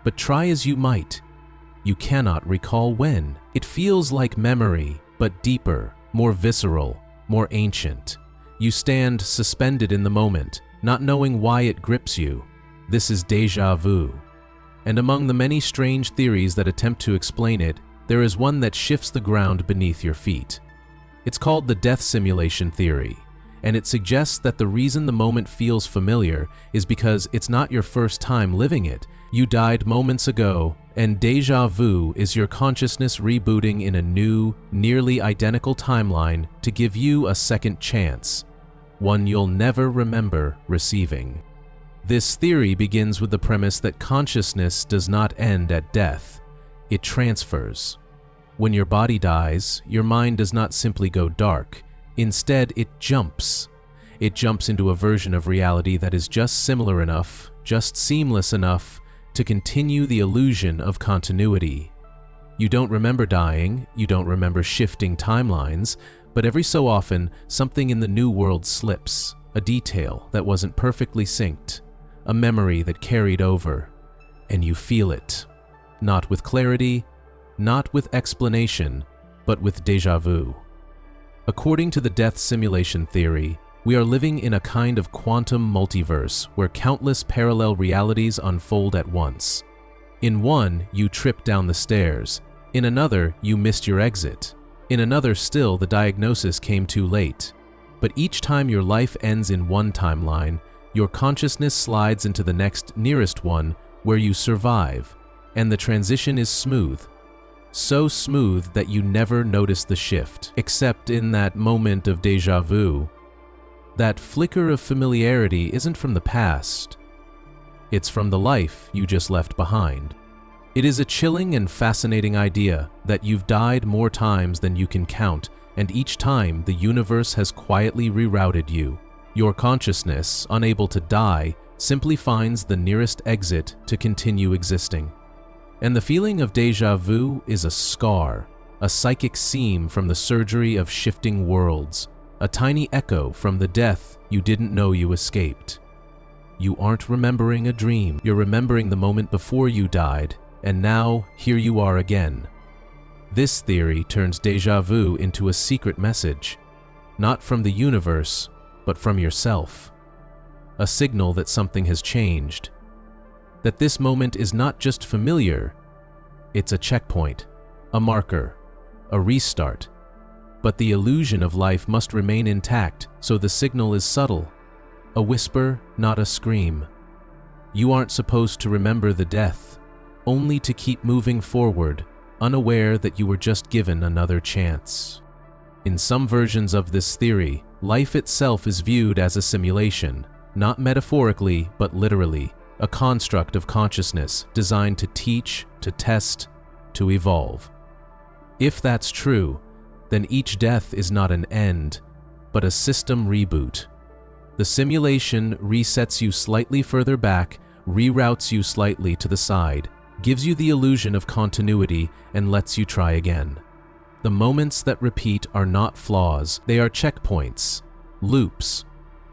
But try as you might, you cannot recall when. It feels like memory, but deeper, more visceral, more ancient. You stand suspended in the moment, not knowing why it grips you. This is déjà vu. And among the many strange theories that attempt to explain it, there is one that shifts the ground beneath your feet. It's called the death simulation theory, and it suggests that the reason the moment feels familiar is because it's not your first time living it. You died moments ago, and déjà vu is your consciousness rebooting in a new, nearly identical timeline to give you a second chance, one you'll never remember receiving. This theory begins with the premise that consciousness does not end at death, it transfers. When your body dies, your mind does not simply go dark. Instead, it jumps. It jumps into a version of reality that is just similar enough, just seamless enough, to continue the illusion of continuity. You don't remember dying, you don't remember shifting timelines, but every so often, something in the new world slips, a detail that wasn't perfectly synced, a memory that carried over, and you feel it. Not with clarity, not with explanation, but with déjà vu. According to the death simulation theory, we are living in a kind of quantum multiverse where countless parallel realities unfold at once. In one, you tripped down the stairs. In another, you missed your exit. In another still, the diagnosis came too late. But each time your life ends in one timeline, your consciousness slides into the next nearest one where you survive, and the transition is smooth. So smooth that you never notice the shift, except in that moment of déjà vu. That flicker of familiarity isn't from the past. It's from the life you just left behind. It is a chilling and fascinating idea that you've died more times than you can count, and each time the universe has quietly rerouted you. Your consciousness, unable to die, simply finds the nearest exit to continue existing. And the feeling of déjà vu is a scar, a psychic seam from the surgery of shifting worlds, a tiny echo from the death you didn't know you escaped. You aren't remembering a dream, you're remembering the moment before you died, and now here you are again. This theory turns déjà vu into a secret message, not from the universe, but from yourself. A signal that something has changed, that this moment is not just familiar, it's a checkpoint, a marker, a restart. But the illusion of life must remain intact, so the signal is subtle, a whisper, not a scream. You aren't supposed to remember the death, only to keep moving forward, unaware that you were just given another chance. In some versions of this theory, life itself is viewed as a simulation, not metaphorically, but literally, a construct of consciousness designed to teach, to test, to evolve. If that's true, then each death is not an end, but a system reboot. The simulation resets you slightly further back, reroutes you slightly to the side, gives you the illusion of continuity, and lets you try again. The moments that repeat are not flaws, they are checkpoints, loops,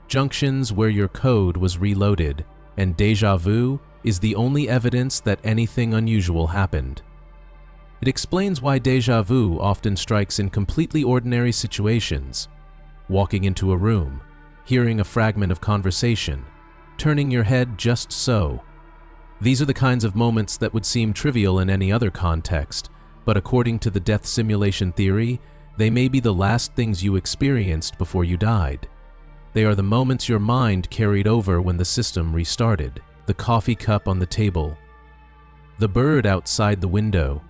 junctions where your code was reloaded, and déjà vu is the only evidence that anything unusual happened. It explains why déjà vu often strikes in completely ordinary situations. Walking into a room, hearing a fragment of conversation, turning your head just so. These are the kinds of moments that would seem trivial in any other context, but according to the death simulation theory, they may be the last things you experienced before you died. They are the moments your mind carried over when the system restarted. The coffee cup on the table, the bird outside the window,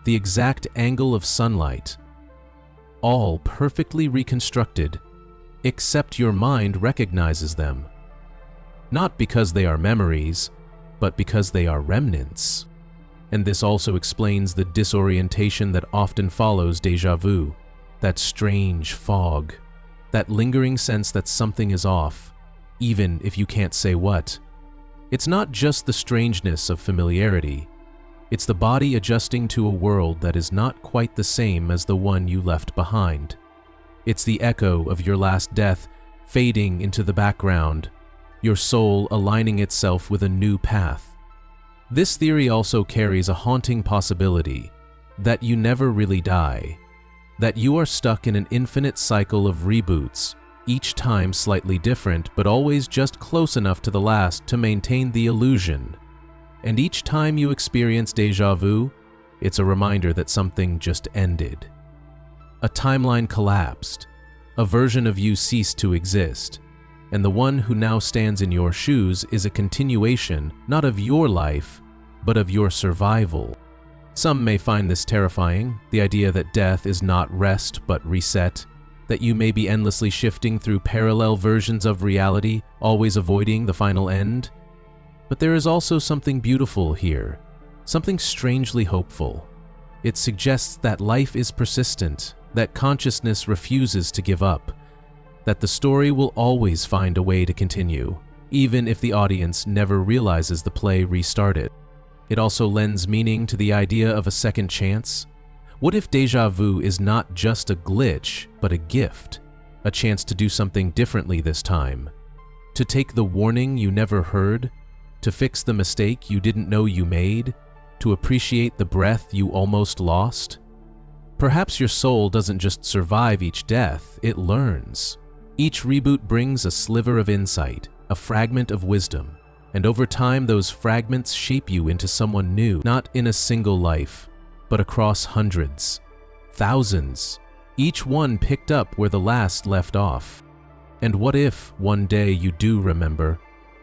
the exact angle of sunlight, all perfectly reconstructed, except your mind recognizes them. Not because they are memories, but because they are remnants. And this also explains the disorientation that often follows déjà vu, that strange fog, that lingering sense that something is off, even if you can't say what. It's not just the strangeness of familiarity. It's the body adjusting to a world that is not quite the same as the one you left behind. It's the echo of your last death fading into the background, your soul aligning itself with a new path. This theory also carries a haunting possibility that you never really die, that you are stuck in an infinite cycle of reboots, each time slightly different but always just close enough to the last to maintain the illusion. And each time you experience déjà vu, it's a reminder that something just ended. A timeline collapsed, a version of you ceased to exist, and the one who now stands in your shoes is a continuation not of your life, but of your survival. Some may find this terrifying, the idea that death is not rest but reset, that you may be endlessly shifting through parallel versions of reality, always avoiding the final end. But there is also something beautiful here, something strangely hopeful. It suggests that life is persistent, that consciousness refuses to give up, that the story will always find a way to continue, even if the audience never realizes the play restarted. It also lends meaning to the idea of a second chance. What if déjà vu is not just a glitch, but a gift, a chance to do something differently this time, to take the warning you never heard, to fix the mistake you didn't know you made, to appreciate the breath you almost lost? Perhaps your soul doesn't just survive each death, it learns. Each reboot brings a sliver of insight, a fragment of wisdom, and over time those fragments shape you into someone new, not in a single life, but across hundreds, thousands, each one picked up where the last left off. And what if one day you do remember?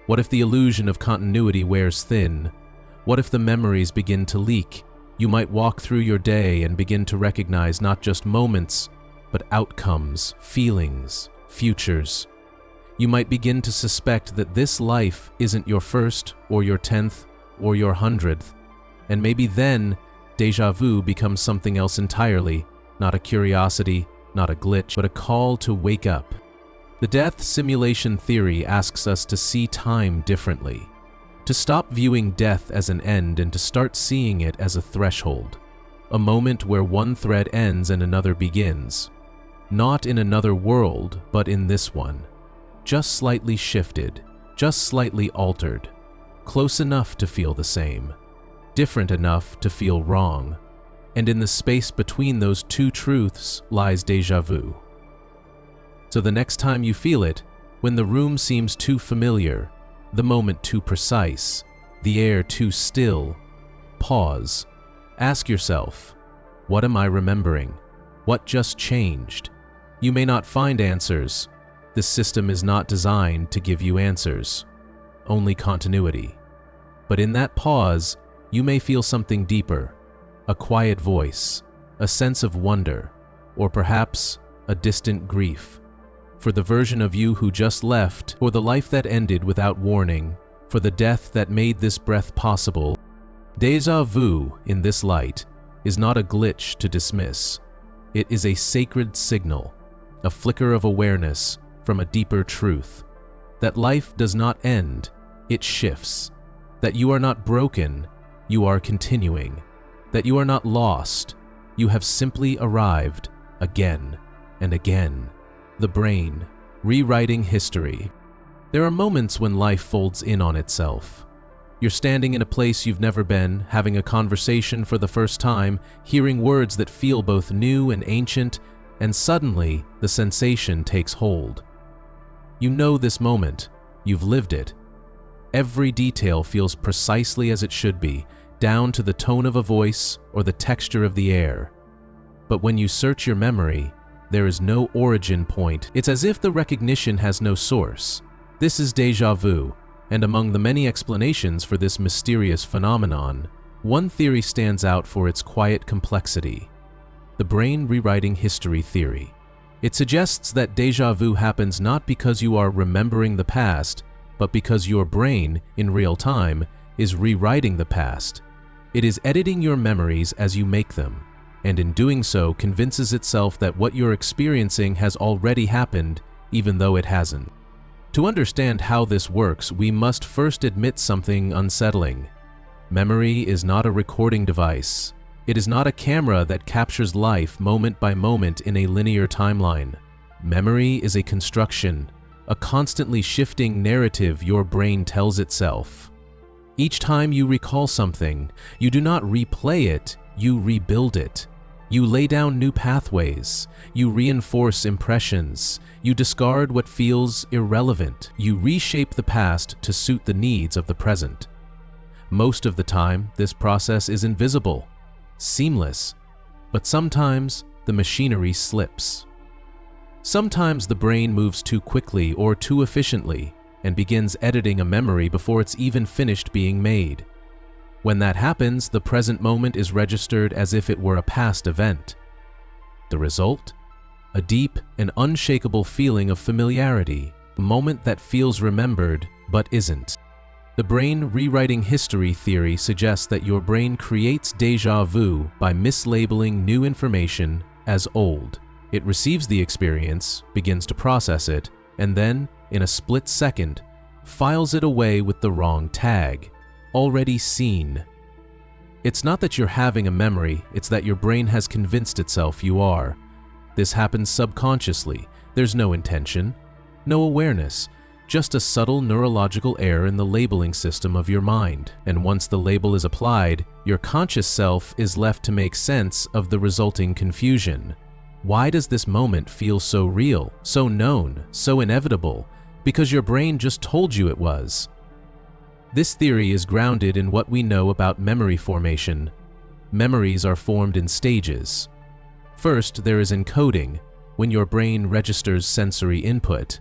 What if the illusion of continuity wears thin? What if the memories begin to leak? You might walk through your day and begin to recognize not just moments, but outcomes, feelings, futures. You might begin to suspect that this life isn't your first, or your 10th, or your 100th, and maybe then déjà vu becomes something else entirely, not a curiosity, not a glitch, but a call to wake up. The death simulation theory asks us to see time differently, to stop viewing death as an end and to start seeing it as a threshold, a moment where one thread ends and another begins. Not in another world, but in this one. Just slightly shifted, just slightly altered, close enough to feel the same, different enough to feel wrong, and in the space between those two truths lies déjà vu. So the next time you feel it, when the room seems too familiar, the moment too precise, the air too still, pause. Ask yourself, what am I remembering? What just changed? You may not find answers. This system is not designed to give you answers, only continuity. But in that pause, you may feel something deeper, a quiet voice, a sense of wonder, or perhaps a distant grief. For the version of you who just left, for the life that ended without warning, for the death that made this breath possible, déjà vu, in this light, is not a glitch to dismiss. It is a sacred signal, a flicker of awareness from a deeper truth, that life does not end, it shifts, that you are not broken, you are continuing, that you are not lost, you have simply arrived again and again. The brain, rewriting history. There are moments when life folds in on itself. You're standing in a place you've never been, having a conversation for the first time, hearing words that feel both new and ancient, and suddenly the sensation takes hold. You know this moment, you've lived it. Every detail feels precisely as it should be, down to the tone of a voice or the texture of the air. But when you search your memory, there is no origin point. It's as if the recognition has no source. This is déjà vu, and among the many explanations for this mysterious phenomenon, one theory stands out for its quiet complexity: the brain rewriting history theory. It suggests that déjà vu happens not because you are remembering the past, but because your brain, in real time, is rewriting the past. It is editing your memories as you make them. and in doing so convinces itself that what you're experiencing has already happened, even though it hasn't. To understand how this works, we must first admit something unsettling. Memory is not a recording device. It is not a camera that captures life moment by moment in a linear timeline. Memory is a construction, a constantly shifting narrative your brain tells itself. Each time you recall something, you do not replay it, you rebuild it. You lay down new pathways, you reinforce impressions, you discard what feels irrelevant, you reshape the past to suit the needs of the present. Most of the time, this process is invisible, seamless, but sometimes the machinery slips. Sometimes the brain moves too quickly or too efficiently and begins editing a memory before it's even finished being made. When that happens, the present moment is registered as if it were a past event. The result? A deep and unshakable feeling of familiarity, a moment that feels remembered but isn't. The brain rewriting history theory suggests that your brain creates déjà vu by mislabeling new information as old. It receives the experience, begins to process it, and then, in a split second, files it away with the wrong tag. Already seen. It's not that you're having a memory, it's that your brain has convinced itself you are. This happens subconsciously. There's no intention, no awareness, just a subtle neurological error in the labeling system of your mind. And once the label is applied, your conscious self is left to make sense of the resulting confusion. Why does this moment feel so real, so known, so inevitable? Because your brain just told you it was. This theory is grounded in what we know about memory formation. Memories are formed in stages. First, there is encoding, when your brain registers sensory input.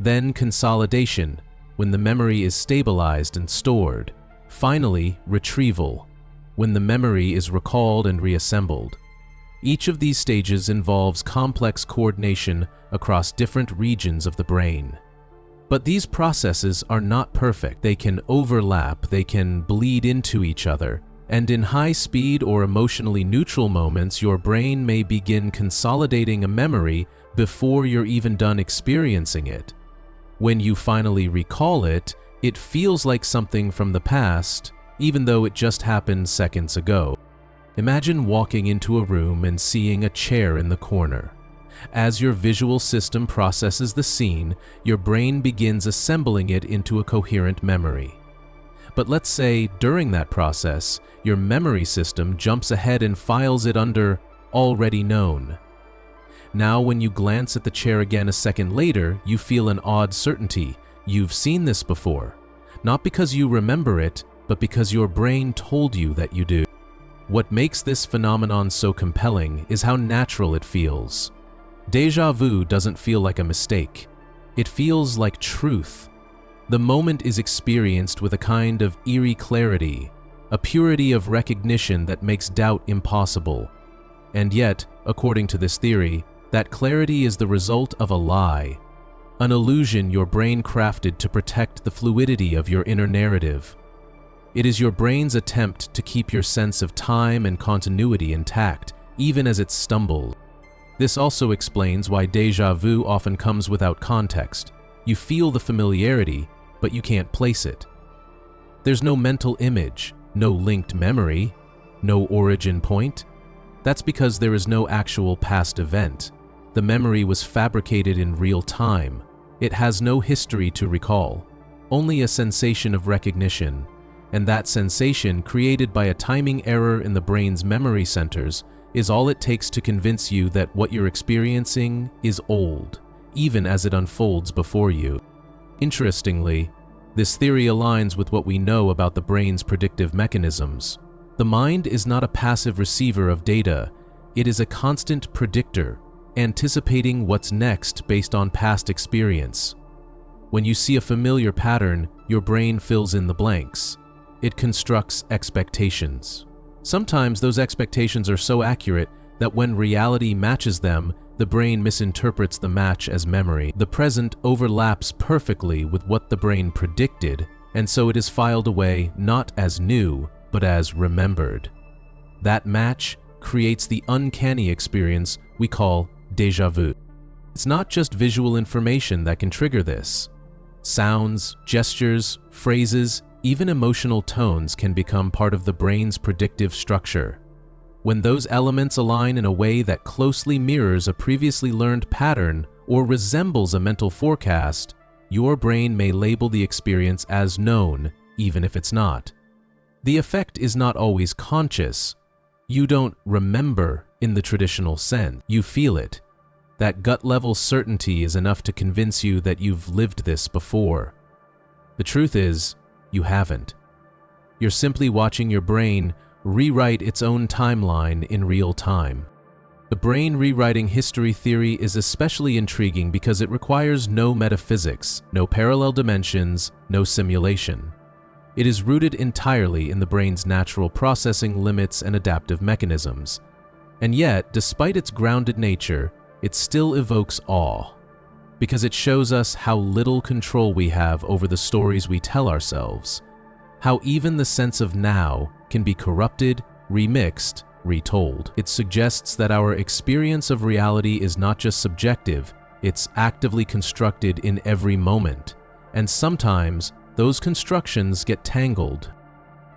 Then consolidation, when the memory is stabilized and stored. Finally, retrieval, when the memory is recalled and reassembled. Each of these stages involves complex coordination across different regions of the brain. But these processes are not perfect. They can overlap, they can bleed into each other, and in high-speed or emotionally neutral moments, your brain may begin consolidating a memory before you're even done experiencing it. When you finally recall it, it feels like something from the past, even though it just happened seconds ago. Imagine walking into a room and seeing a chair in the corner. As your visual system processes the scene, your brain begins assembling it into a coherent memory. But let's say, during that process, your memory system jumps ahead and files it under already known. Now, when you glance at the chair again a second later, you feel an odd certainty. You've seen this before. Not because you remember it, but because your brain told you that you do. What makes this phenomenon so compelling is how natural it feels. Déjà vu doesn't feel like a mistake. It feels like truth. The moment is experienced with a kind of eerie clarity, a purity of recognition that makes doubt impossible. And yet, according to this theory, that clarity is the result of a lie, an illusion your brain crafted to protect the fluidity of your inner narrative. It is your brain's attempt to keep your sense of time and continuity intact, even as it stumbles. This also explains why déjà vu often comes without context. You feel the familiarity, but you can't place it. There's no mental image, no linked memory, no origin point. That's because there is no actual past event. The memory was fabricated in real time. It has no history to recall, only a sensation of recognition. And that sensation, created by a timing error in the brain's memory centers, is all it takes to convince you that what you're experiencing is old, even as it unfolds before you. Interestingly, this theory aligns with what we know about the brain's predictive mechanisms. The mind is not a passive receiver of data, it is a constant predictor, anticipating what's next based on past experience. When you see a familiar pattern, your brain fills in the blanks. It constructs expectations. Sometimes those expectations are so accurate that when reality matches them, the brain misinterprets the match as memory. The present overlaps perfectly with what the brain predicted, and so it is filed away not as new, but as remembered. That match, creates the uncanny experience we call déjà vu. It's not just visual information that can trigger this. Sounds, gestures, phrases, even emotional tones can become part of the brain's predictive structure. When those elements align in a way that closely mirrors a previously learned pattern or resembles a mental forecast, your brain may label the experience as known, even if it's not. The effect is not always conscious. You don't remember in the traditional sense. You feel it. That gut-level certainty is enough to convince you that you've lived this before. The truth is, you haven't. You're simply watching your brain rewrite its own timeline in real time. The brain rewriting history theory is especially intriguing because it requires no metaphysics, no parallel dimensions, no simulation. It is rooted entirely in the brain's natural processing limits and adaptive mechanisms. And yet, despite its grounded nature, it still evokes awe, because it shows us how little control we have over the stories we tell ourselves, how even the sense of now can be corrupted, remixed, retold. It suggests that our experience of reality is not just subjective, it's actively constructed in every moment, and sometimes those constructions get tangled.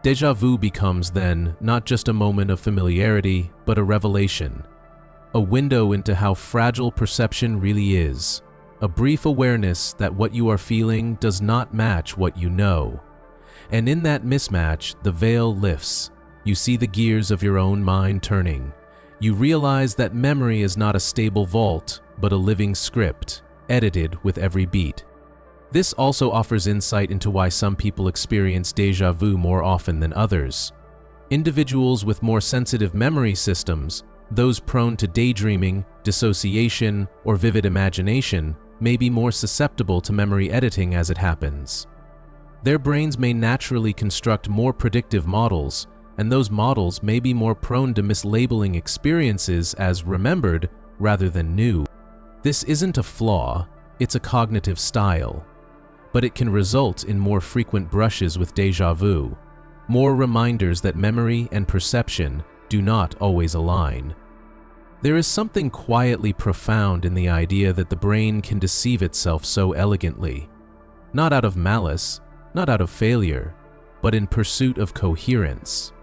Déjà vu becomes then not just a moment of familiarity, but a revelation, a window into how fragile perception really is, a brief awareness that what you are feeling does not match what you know. And in that mismatch, the veil lifts. You see the gears of your own mind turning. You realize that memory is not a stable vault, but a living script, edited with every beat. This also offers insight into why some people experience déjà vu more often than others. Individuals with more sensitive memory systems, those prone to daydreaming, dissociation, or vivid imagination, may be more susceptible to memory editing as it happens. Their brains may naturally construct more predictive models, and those models may be more prone to mislabeling experiences as remembered rather than new. This isn't a flaw, it's a cognitive style. But it can result in more frequent brushes with déjà vu, more reminders that memory and perception do not always align. There is something quietly profound in the idea that the brain can deceive itself so elegantly, not out of malice, not out of failure, but in pursuit of coherence.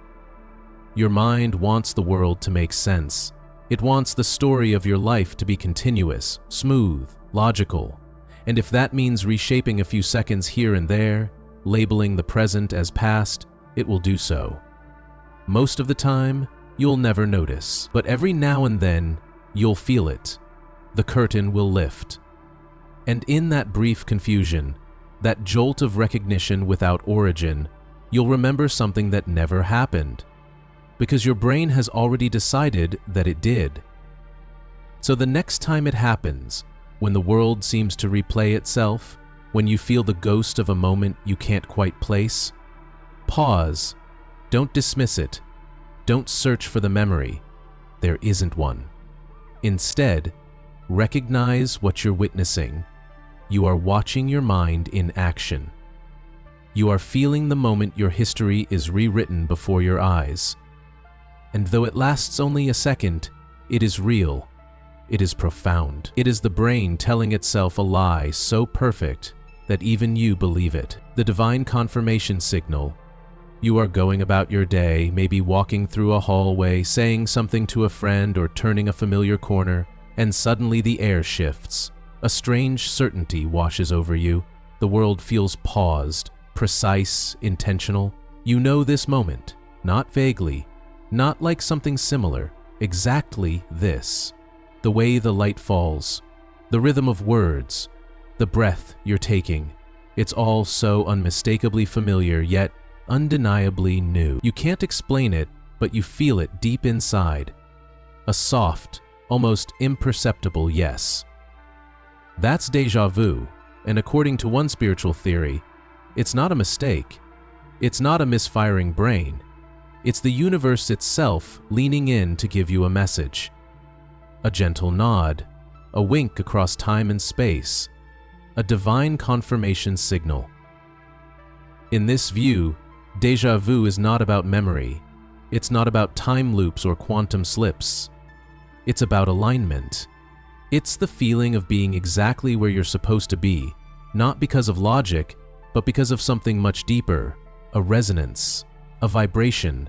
Your mind wants the world to make sense. It wants the story of your life to be continuous, smooth, logical, and if that means reshaping a few seconds here and there, labeling the present as past, it will do so. Most of the time, you'll never notice, but every now and then, you'll feel it. The curtain will lift. And in that brief confusion, that jolt of recognition without origin, you'll remember something that never happened, because your brain has already decided that it did. So the next time it happens, when the world seems to replay itself, when you feel the ghost of a moment you can't quite place, pause. Don't dismiss it. Don't search for the memory. There isn't one. Instead, recognize what you're witnessing. You are watching your mind in action. You are feeling the moment your history is rewritten before your eyes. And though it lasts only a second, it is real. It is profound. It is the brain telling itself a lie so perfect that even you believe it. The divine confirmation signal. You are going about your day, maybe walking through a hallway, saying something to a friend or turning a familiar corner, and suddenly the air shifts. A strange certainty washes over you. The world feels paused, precise, intentional. You know this moment, not vaguely, not like something similar, exactly this. The way the light falls, the rhythm of words, the breath you're taking. It's all so unmistakably familiar, yet undeniably new. You can't explain it, but you feel it deep inside. A soft, almost imperceptible yes. That's déjà vu, and according to one spiritual theory, it's not a mistake. It's not a misfiring brain. It's the universe itself leaning in to give you a message. A gentle nod, a wink across time and space, a divine confirmation signal. In this view, déjà vu is not about memory. It's not about time loops or quantum slips. It's about alignment. It's the feeling of being exactly where you're supposed to be, not because of logic, but because of something much deeper, a resonance, a vibration,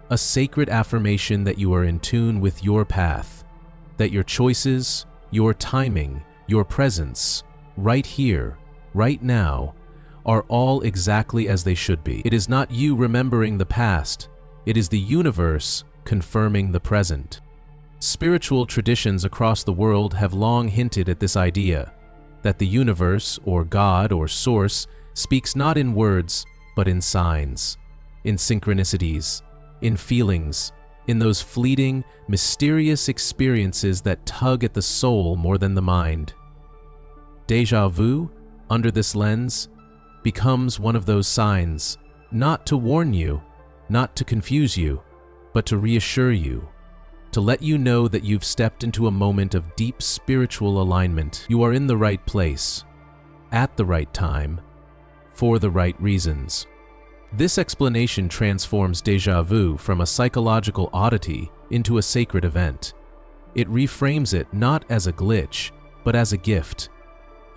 a sacred affirmation that you are in tune with your path, that your choices, your timing, your presence, right here, right now, are all exactly as they should be. It is not you remembering the past, it is the universe confirming the present. Spiritual traditions across the world have long hinted at this idea, that the universe, or God, or Source, speaks not in words, but in signs, in synchronicities, in feelings, in those fleeting, mysterious experiences that tug at the soul more than the mind. Déjà vu, under this lens, becomes one of those signs, not to warn you, not to confuse you, but to reassure you, to let you know that you've stepped into a moment of deep spiritual alignment. You are in the right place, at the right time, for the right reasons. This explanation transforms déjà vu from a psychological oddity into a sacred event. It reframes it not as a glitch, but as a gift.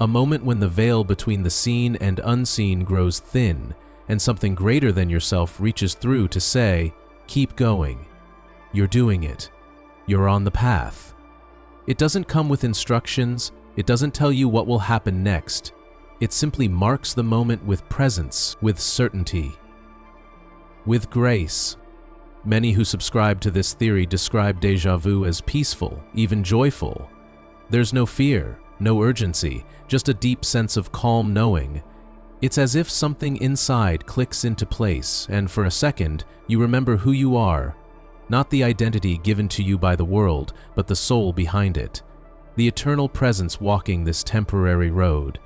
A moment when the veil between the seen and unseen grows thin, and something greater than yourself reaches through to say, keep going. You're doing it. You're on the path. It doesn't come with instructions. It doesn't tell you what will happen next. It simply marks the moment with presence, with certainty, with grace. Many who subscribe to this theory describe déjà vu as peaceful, even joyful. There's no fear, no urgency, just a deep sense of calm knowing. It's as if something inside clicks into place, and for a second, you remember who you are. Not the identity given to you by the world, but the soul behind it. The eternal presence walking this temporary road.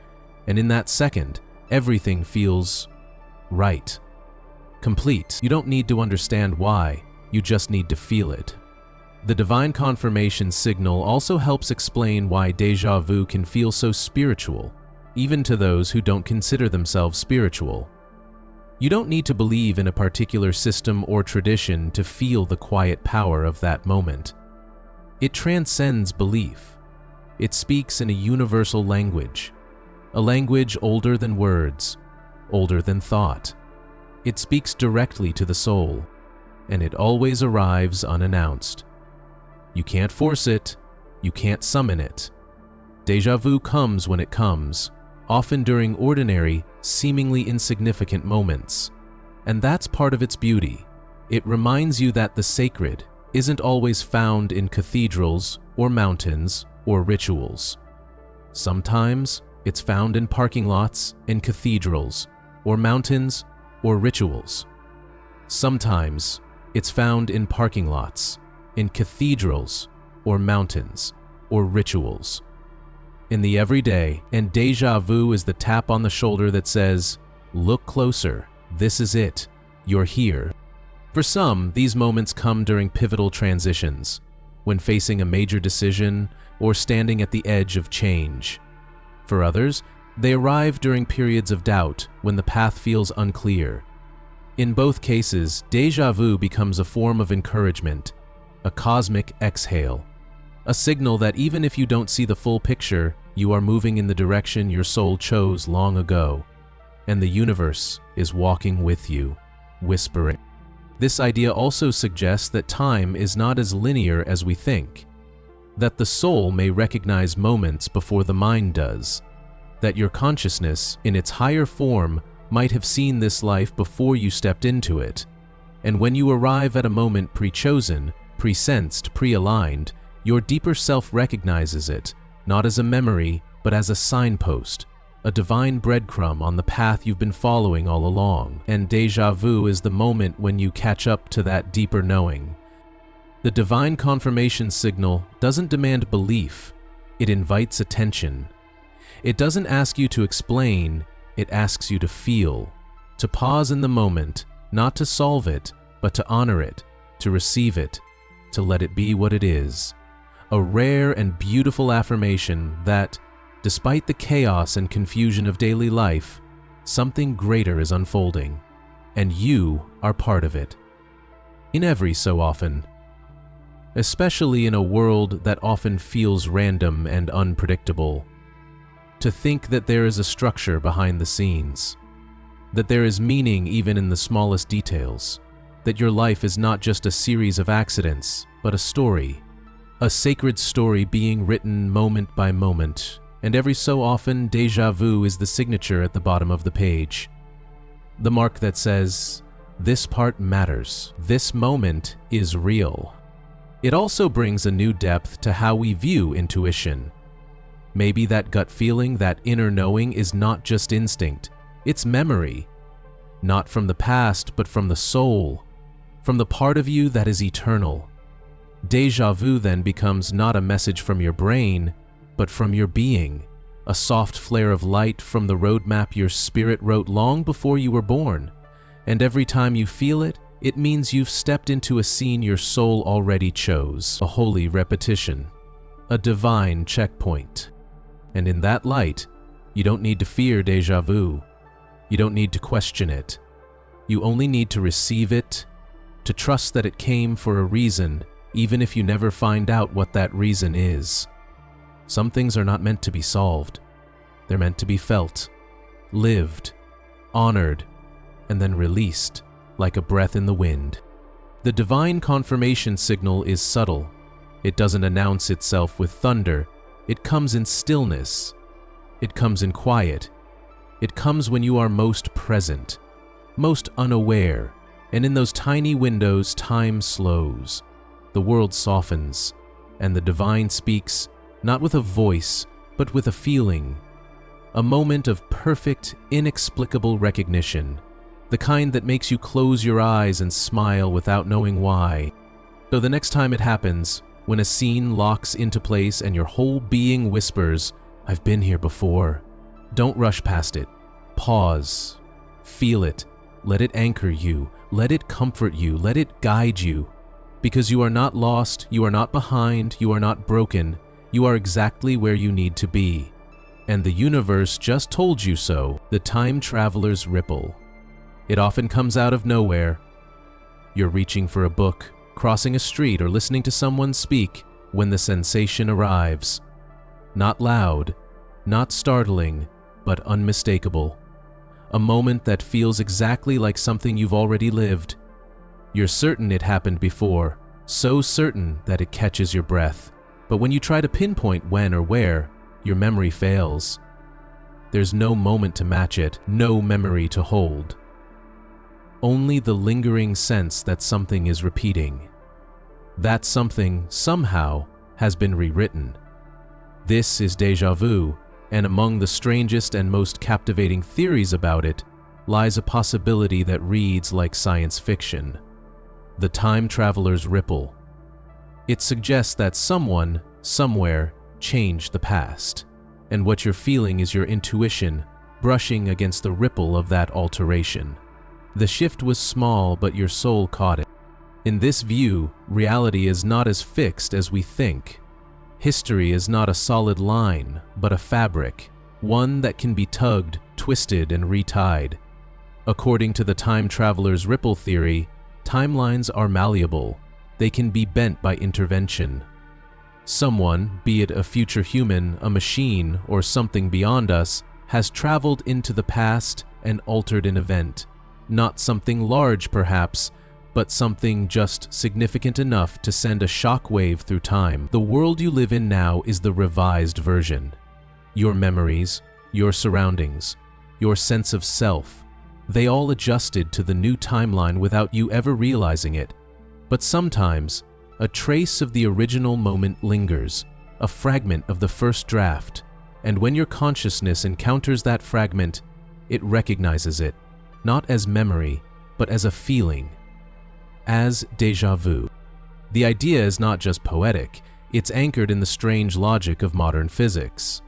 And in that second, everything feels right. Complete. You don't need to understand why, you just need to feel it. The divine confirmation signal also helps explain why déjà vu can feel so spiritual, even to those who don't consider themselves spiritual. You don't need to believe in a particular system or tradition to feel the quiet power of that moment. It transcends belief. It speaks in a universal language, a language older than words, older than thought. It speaks directly to the soul, and it always arrives unannounced. You can't force it, you can't summon it. Déjà vu comes when it comes, often during ordinary, seemingly insignificant moments. And that's part of its beauty. It reminds you that the sacred isn't always found in cathedrals or mountains or rituals. Sometimes it's found in parking lots, in cathedrals, or mountains, or rituals. Sometimes it's found in parking lots, in cathedrals, or mountains, or rituals. In the everyday, and déjà vu is the tap on the shoulder that says, look closer, this is it, you're here. For some, these moments come during pivotal transitions, when facing a major decision or standing at the edge of change. For others, they arrive during periods of doubt when the path feels unclear. In both cases, déjà vu becomes a form of encouragement, a cosmic exhale, a signal that even if you don't see the full picture, you are moving in the direction your soul chose long ago, and the universe is walking with you, whispering. This idea also suggests that time is not as linear as we think, that the soul may recognize moments before the mind does, that your consciousness, in its higher form, might have seen this life before you stepped into it, and when you arrive at a moment pre-chosen, pre-sensed, pre-aligned, your deeper self recognizes it, not as a memory, but as a signpost, a divine breadcrumb on the path you've been following all along. And déjà vu is the moment when you catch up to that deeper knowing. The divine confirmation signal doesn't demand belief, it invites attention. It doesn't ask you to explain, it asks you to feel, to pause in the moment, not to solve it, but to honor it, to receive it, to let it be what it is. A rare and beautiful affirmation that, despite the chaos and confusion of daily life, something greater is unfolding, and you are part of it. in every so often. Especially in a world that often feels random and unpredictable. To think that there is a structure behind the scenes, that there is meaning even in the smallest details, that your life is not just a series of accidents, but a story, a sacred story being written moment by moment, and every so often déjà vu is the signature at the bottom of the page. The mark that says, this part matters, this moment is real. It also brings a new depth to how we view intuition. Maybe that gut feeling, that inner knowing is not just instinct, it's memory. Not from the past, but from the soul, from the part of you that is eternal. Déjà vu then becomes not a message from your brain, but from your being, a soft flare of light from the roadmap your spirit wrote long before you were born. And every time you feel it, it means you've stepped into a scene your soul already chose, a holy repetition, a divine checkpoint. And in that light, you don't need to fear déjà vu. You don't need to question it. You only need to receive it, to trust that it came for a reason, even if you never find out what that reason is. Some things are not meant to be solved. They're meant to be felt, lived, honored, and then released like a breath in the wind. The divine confirmation signal is subtle. It doesn't announce itself with thunder. It comes in stillness. It comes in quiet. It comes when you are most present, most unaware, and in those tiny windows time slows. The world softens, and the divine speaks, not with a voice, but with a feeling. A moment of perfect, inexplicable recognition, the kind that makes you close your eyes and smile without knowing why. So the next time it happens, when a scene locks into place and your whole being whispers, "I've been here before," don't rush past it. Pause. Feel it. Let it anchor you. Let it comfort you. Let it guide you. Because you are not lost, you are not behind, you are not broken. You are exactly where you need to be. And the universe just told you so, the time traveler's ripple. It often comes out of nowhere. You're reaching for a book, crossing a street, or listening to someone speak when the sensation arrives. Not loud, not startling, but unmistakable. A moment that feels exactly like something you've already lived. You're certain it happened before, so certain that it catches your breath. But when you try to pinpoint when or where, your memory fails. There's no moment to match it, no memory to hold. Only the lingering sense that something is repeating. That something, somehow, has been rewritten. This is déjà vu, and among the strangest and most captivating theories about it lies a possibility that reads like science fiction. The time traveler's ripple. It suggests that someone, somewhere, changed the past, and what you're feeling is your intuition brushing against the ripple of that alteration. The shift was small, but your soul caught it. In this view, reality is not as fixed as we think. History is not a solid line, but a fabric, one that can be tugged, twisted, and retied. According to the time traveler's ripple theory, timelines are malleable. They can be bent by intervention. Someone, be it a future human, a machine, or something beyond us, has traveled into the past and altered an event. Not something large, perhaps, but something just significant enough to send a shockwave through time. The world you live in now is the revised version. Your memories, your surroundings, your sense of self, they all adjusted to the new timeline without you ever realizing it. But sometimes, a trace of the original moment lingers, a fragment of the first draft, and when your consciousness encounters that fragment, it recognizes it, not as memory, but as a feeling, as déjà vu. The idea is not just poetic, it's anchored in the strange logic of modern physics.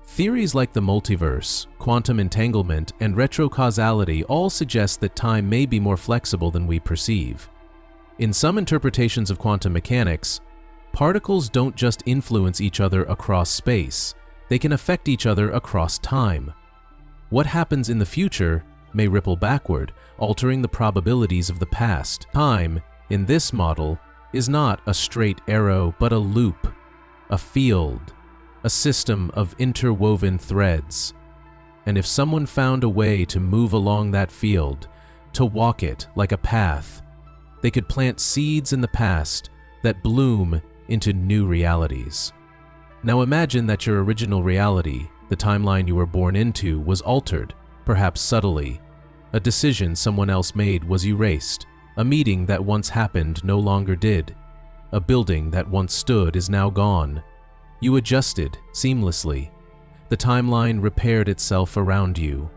Theories like the multiverse, quantum entanglement, and retrocausality all suggest that time may be more flexible than we perceive. In some interpretations of quantum mechanics, particles don't just influence each other across space, they can affect each other across time. What happens in the future may ripple backward, altering the probabilities of the past. Time in this model, is not a straight arrow but a loop, a field, a system of interwoven threads. And if someone found a way to move along that field, to walk it like a path, they could plant seeds in the past that bloom into new realities. Now imagine that your original reality, the timeline you were born into, was altered, perhaps subtly. A decision someone else made was erased. A meeting that once happened no longer did. A building that once stood is now gone. You adjusted seamlessly. The timeline repaired itself around you.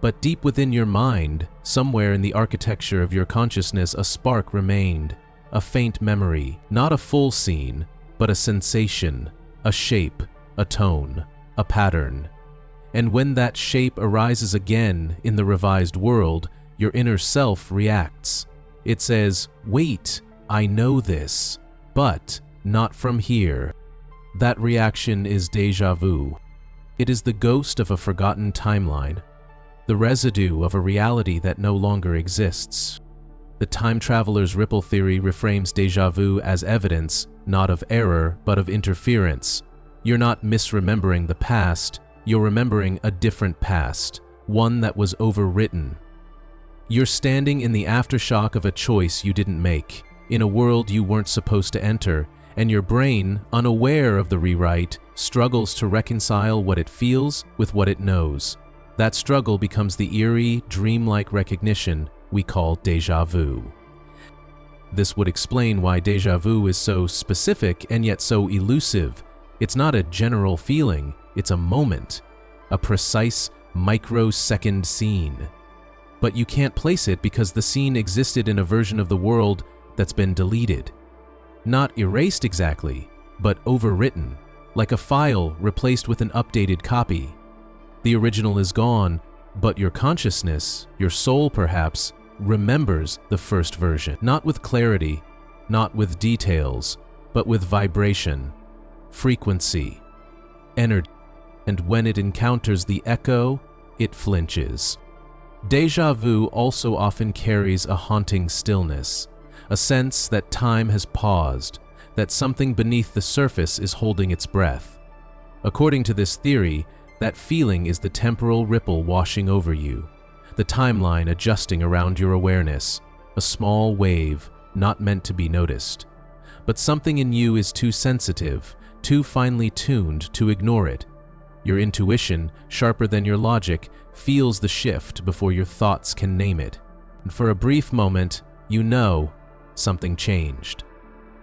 But deep within your mind, somewhere in the architecture of your consciousness, a spark remained, a faint memory, not a full scene, but a sensation, a shape, a tone, a pattern. And when that shape arises again in the revised world, your inner self reacts. It says, "Wait, I know this, but not from here." That reaction is déjà vu. It is the ghost of a forgotten timeline, the residue of a reality that no longer exists. The time traveler's ripple theory reframes déjà vu as evidence, not of error, but of interference. You're not misremembering the past, you're remembering a different past, one that was overwritten. You're standing in the aftershock of a choice you didn't make, in a world you weren't supposed to enter, and your brain, unaware of the rewrite, struggles to reconcile what it feels with what it knows. That struggle becomes the eerie, dreamlike recognition we call déjà vu. This would explain why déjà vu is so specific and yet so elusive. It's not a general feeling, it's a moment, a precise microsecond scene. But you can't place it because the scene existed in a version of the world that's been deleted. Not erased exactly, but overwritten, like a file replaced with an updated copy. The original is gone, but your consciousness, your soul perhaps, remembers the first version. Not with clarity, not with details, but with vibration, frequency, energy. And when it encounters the echo, it flinches. Déjà vu also often carries a haunting stillness, a sense that time has paused, that something beneath the surface is holding its breath. According to this theory, that feeling is the temporal ripple washing over you, the timeline adjusting around your awareness, a small wave not meant to be noticed. But something in you is too sensitive, too finely tuned to ignore it. Your intuition, sharper than your logic, feels the shift before your thoughts can name it. And for a brief moment, you know something changed.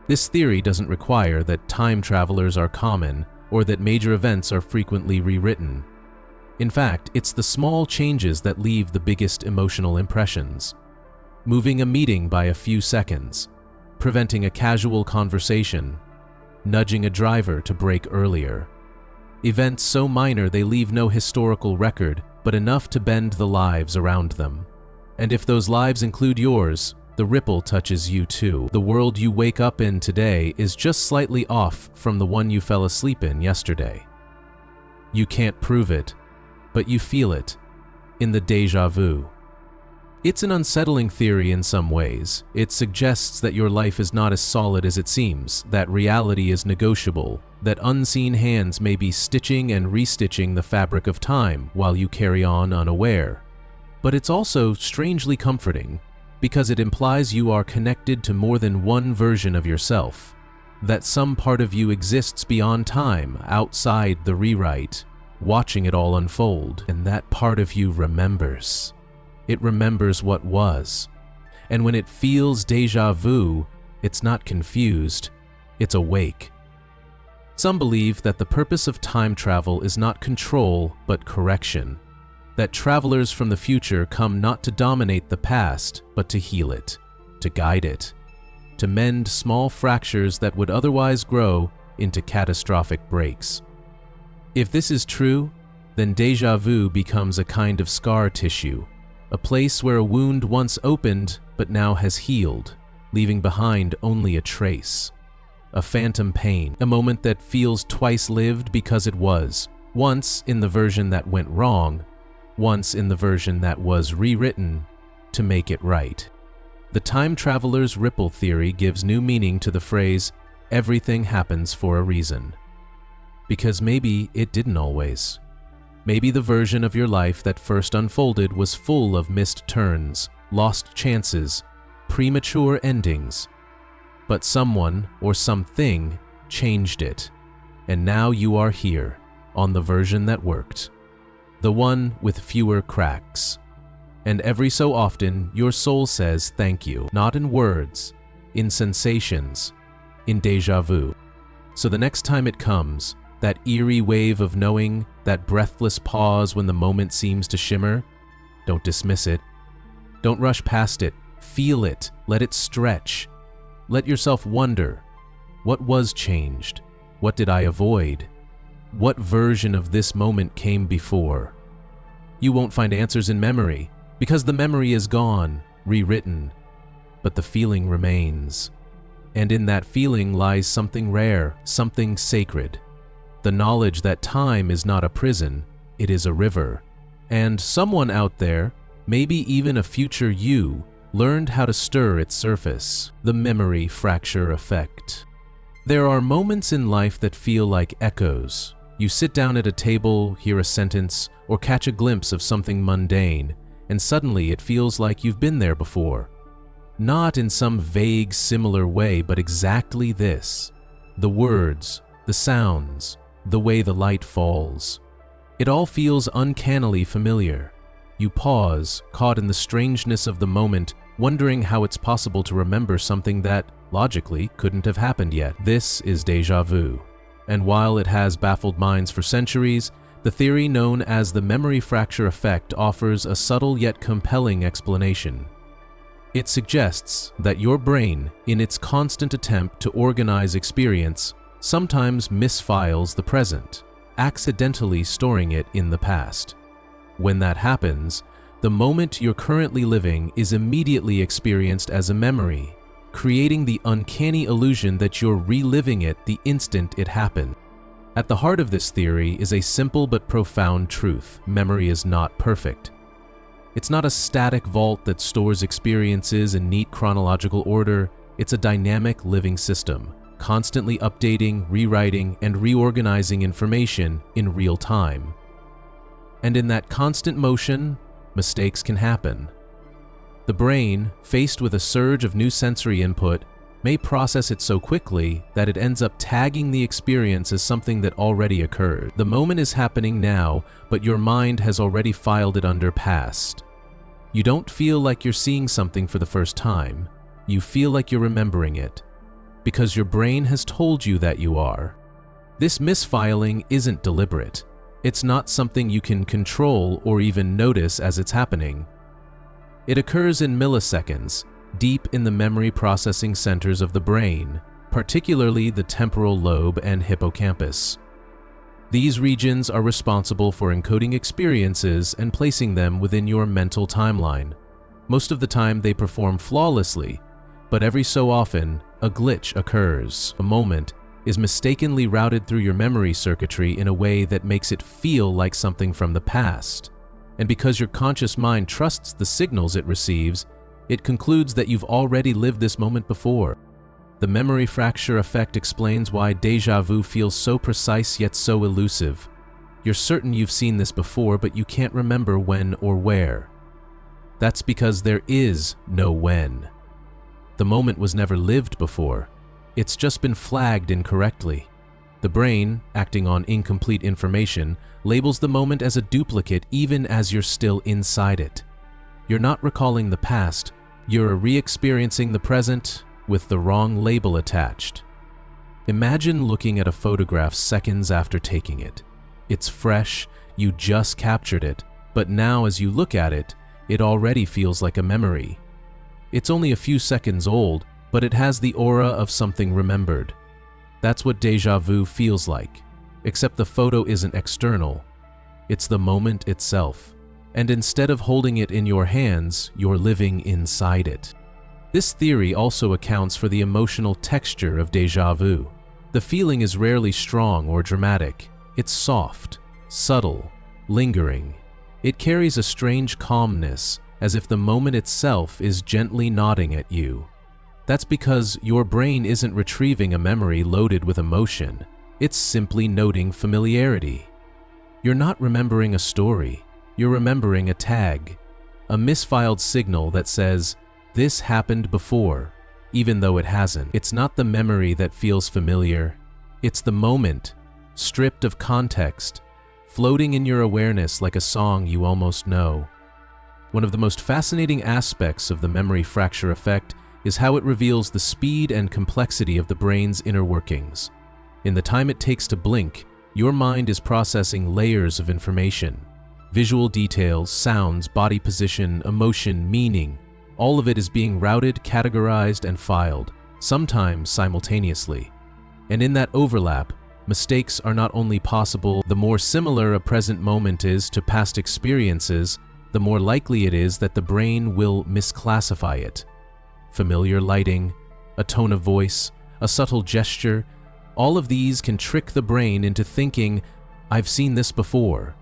This theory doesn't require that time travelers are common or that major events are frequently rewritten. In fact, it's the small changes that leave the biggest emotional impressions. Moving a meeting by a few seconds, preventing a casual conversation, nudging a driver to brake earlier. Events so minor they leave no historical record, but enough to bend the lives around them. And if those lives include yours, the ripple touches you too. The world you wake up in today is just slightly off from the one you fell asleep in yesterday. You can't prove it, but you feel it in the déjà vu. It's an unsettling theory in some ways. It suggests that your life is not as solid as it seems, that reality is negotiable, that unseen hands may be stitching and restitching the fabric of time while you carry on unaware. But it's also strangely comforting, because it implies you are connected to more than one version of yourself, that some part of you exists beyond time, outside the rewrite, watching it all unfold, and that part of you remembers. It remembers what was. And when it feels déjà vu, it's not confused, it's awake. Some believe that the purpose of time travel is not control, but correction. That travelers from the future come not to dominate the past, but to heal it, to guide it, to mend small fractures that would otherwise grow into catastrophic breaks. If this is true, then déjà vu becomes a kind of scar tissue, a place where a wound once opened but now has healed, leaving behind only a trace. A phantom pain, a moment that feels twice lived because it was, once in the version that went wrong, once in the version that was rewritten to make it right. The time traveler's ripple theory gives new meaning to the phrase, "everything happens for a reason." Because maybe it didn't always. Maybe the version of your life that first unfolded was full of missed turns, lost chances, premature endings. But someone or something changed it, and now you are here, on the version that worked. The one with fewer cracks. And every so often, your soul says thank you, not in words, in sensations, in déjà vu. So the next time it comes, that eerie wave of knowing, that breathless pause when the moment seems to shimmer, don't dismiss it. Don't rush past it. Feel it. Let it stretch. Let yourself wonder, what was changed? What did I avoid? What version of this moment came before? You won't find answers in memory, because the memory is gone, rewritten, but the feeling remains. And in that feeling lies something rare, something sacred. The knowledge that time is not a prison, it is a river. And someone out there, maybe even a future you, learned how to stir its surface, the memory fracture effect. There are moments in life that feel like echoes. You sit down at a table, hear a sentence, or catch a glimpse of something mundane, and suddenly it feels like you've been there before. Not in some vague, similar way, but exactly this. The words, the sounds, the way the light falls. It all feels uncannily familiar. You pause, caught in the strangeness of the moment, wondering how it's possible to remember something that, logically, couldn't have happened yet. This is déjà vu. And while it has baffled minds for centuries, the theory known as the memory fracture effect offers a subtle yet compelling explanation. It suggests that your brain, in its constant attempt to organize experience, sometimes misfiles the present, accidentally storing it in the past. When that happens, the moment you're currently living is immediately experienced as a memory, creating the uncanny illusion that you're reliving it the instant it happened. At the heart of this theory is a simple but profound truth: memory is not perfect. It's not a static vault that stores experiences in neat chronological order. It's a dynamic living system, constantly updating, rewriting, and reorganizing information in real time. And in that constant motion, mistakes can happen. The brain, faced with a surge of new sensory input, may process it so quickly that it ends up tagging the experience as something that already occurred. The moment is happening now, but your mind has already filed it under past. You don't feel like you're seeing something for the first time. You feel like you're remembering it, because your brain has told you that you are. This misfiling isn't deliberate. It's not something you can control or even notice as it's happening. It occurs in milliseconds, deep in the memory processing centers of the brain, particularly the temporal lobe and hippocampus. These regions are responsible for encoding experiences and placing them within your mental timeline. Most of the time they perform flawlessly, but every so often, a glitch occurs. A moment is mistakenly routed through your memory circuitry in a way that makes it feel like something from the past. And because your conscious mind trusts the signals it receives, it concludes that you've already lived this moment before. The memory fracture effect explains why déjà vu feels so precise yet so elusive. You're certain you've seen this before, but you can't remember when or where. That's because there is no when. The moment was never lived before. It's just been flagged incorrectly. The brain, acting on incomplete information, labels the moment as a duplicate even as you're still inside it. You're not recalling the past, you're re-experiencing the present with the wrong label attached. Imagine looking at a photograph seconds after taking it. It's fresh, you just captured it, but now as you look at it, it already feels like a memory. It's only a few seconds old, but it has the aura of something remembered. That's what déjà vu feels like, except the photo isn't external. It's the moment itself. And instead of holding it in your hands, you're living inside it. This theory also accounts for the emotional texture of déjà vu. The feeling is rarely strong or dramatic. It's soft, subtle, lingering. It carries a strange calmness, as if the moment itself is gently nodding at you. That's because your brain isn't retrieving a memory loaded with emotion. It's simply noting familiarity. You're not remembering a story. You're remembering a tag, a misfiled signal that says, "This happened before," even though it hasn't. It's not the memory that feels familiar. It's the moment, stripped of context, floating in your awareness like a song you almost know. One of the most fascinating aspects of the memory fracture effect is how it reveals the speed and complexity of the brain's inner workings. In the time it takes to blink, your mind is processing layers of information. Visual details, sounds, body position, emotion, meaning, all of it is being routed, categorized, and filed, sometimes simultaneously. And in that overlap, mistakes are not only possible. The more similar a present moment is to past experiences, the more likely it is that the brain will misclassify it. Familiar lighting, a tone of voice, a subtle gesture, all of these can trick the brain into thinking, "I've seen this before."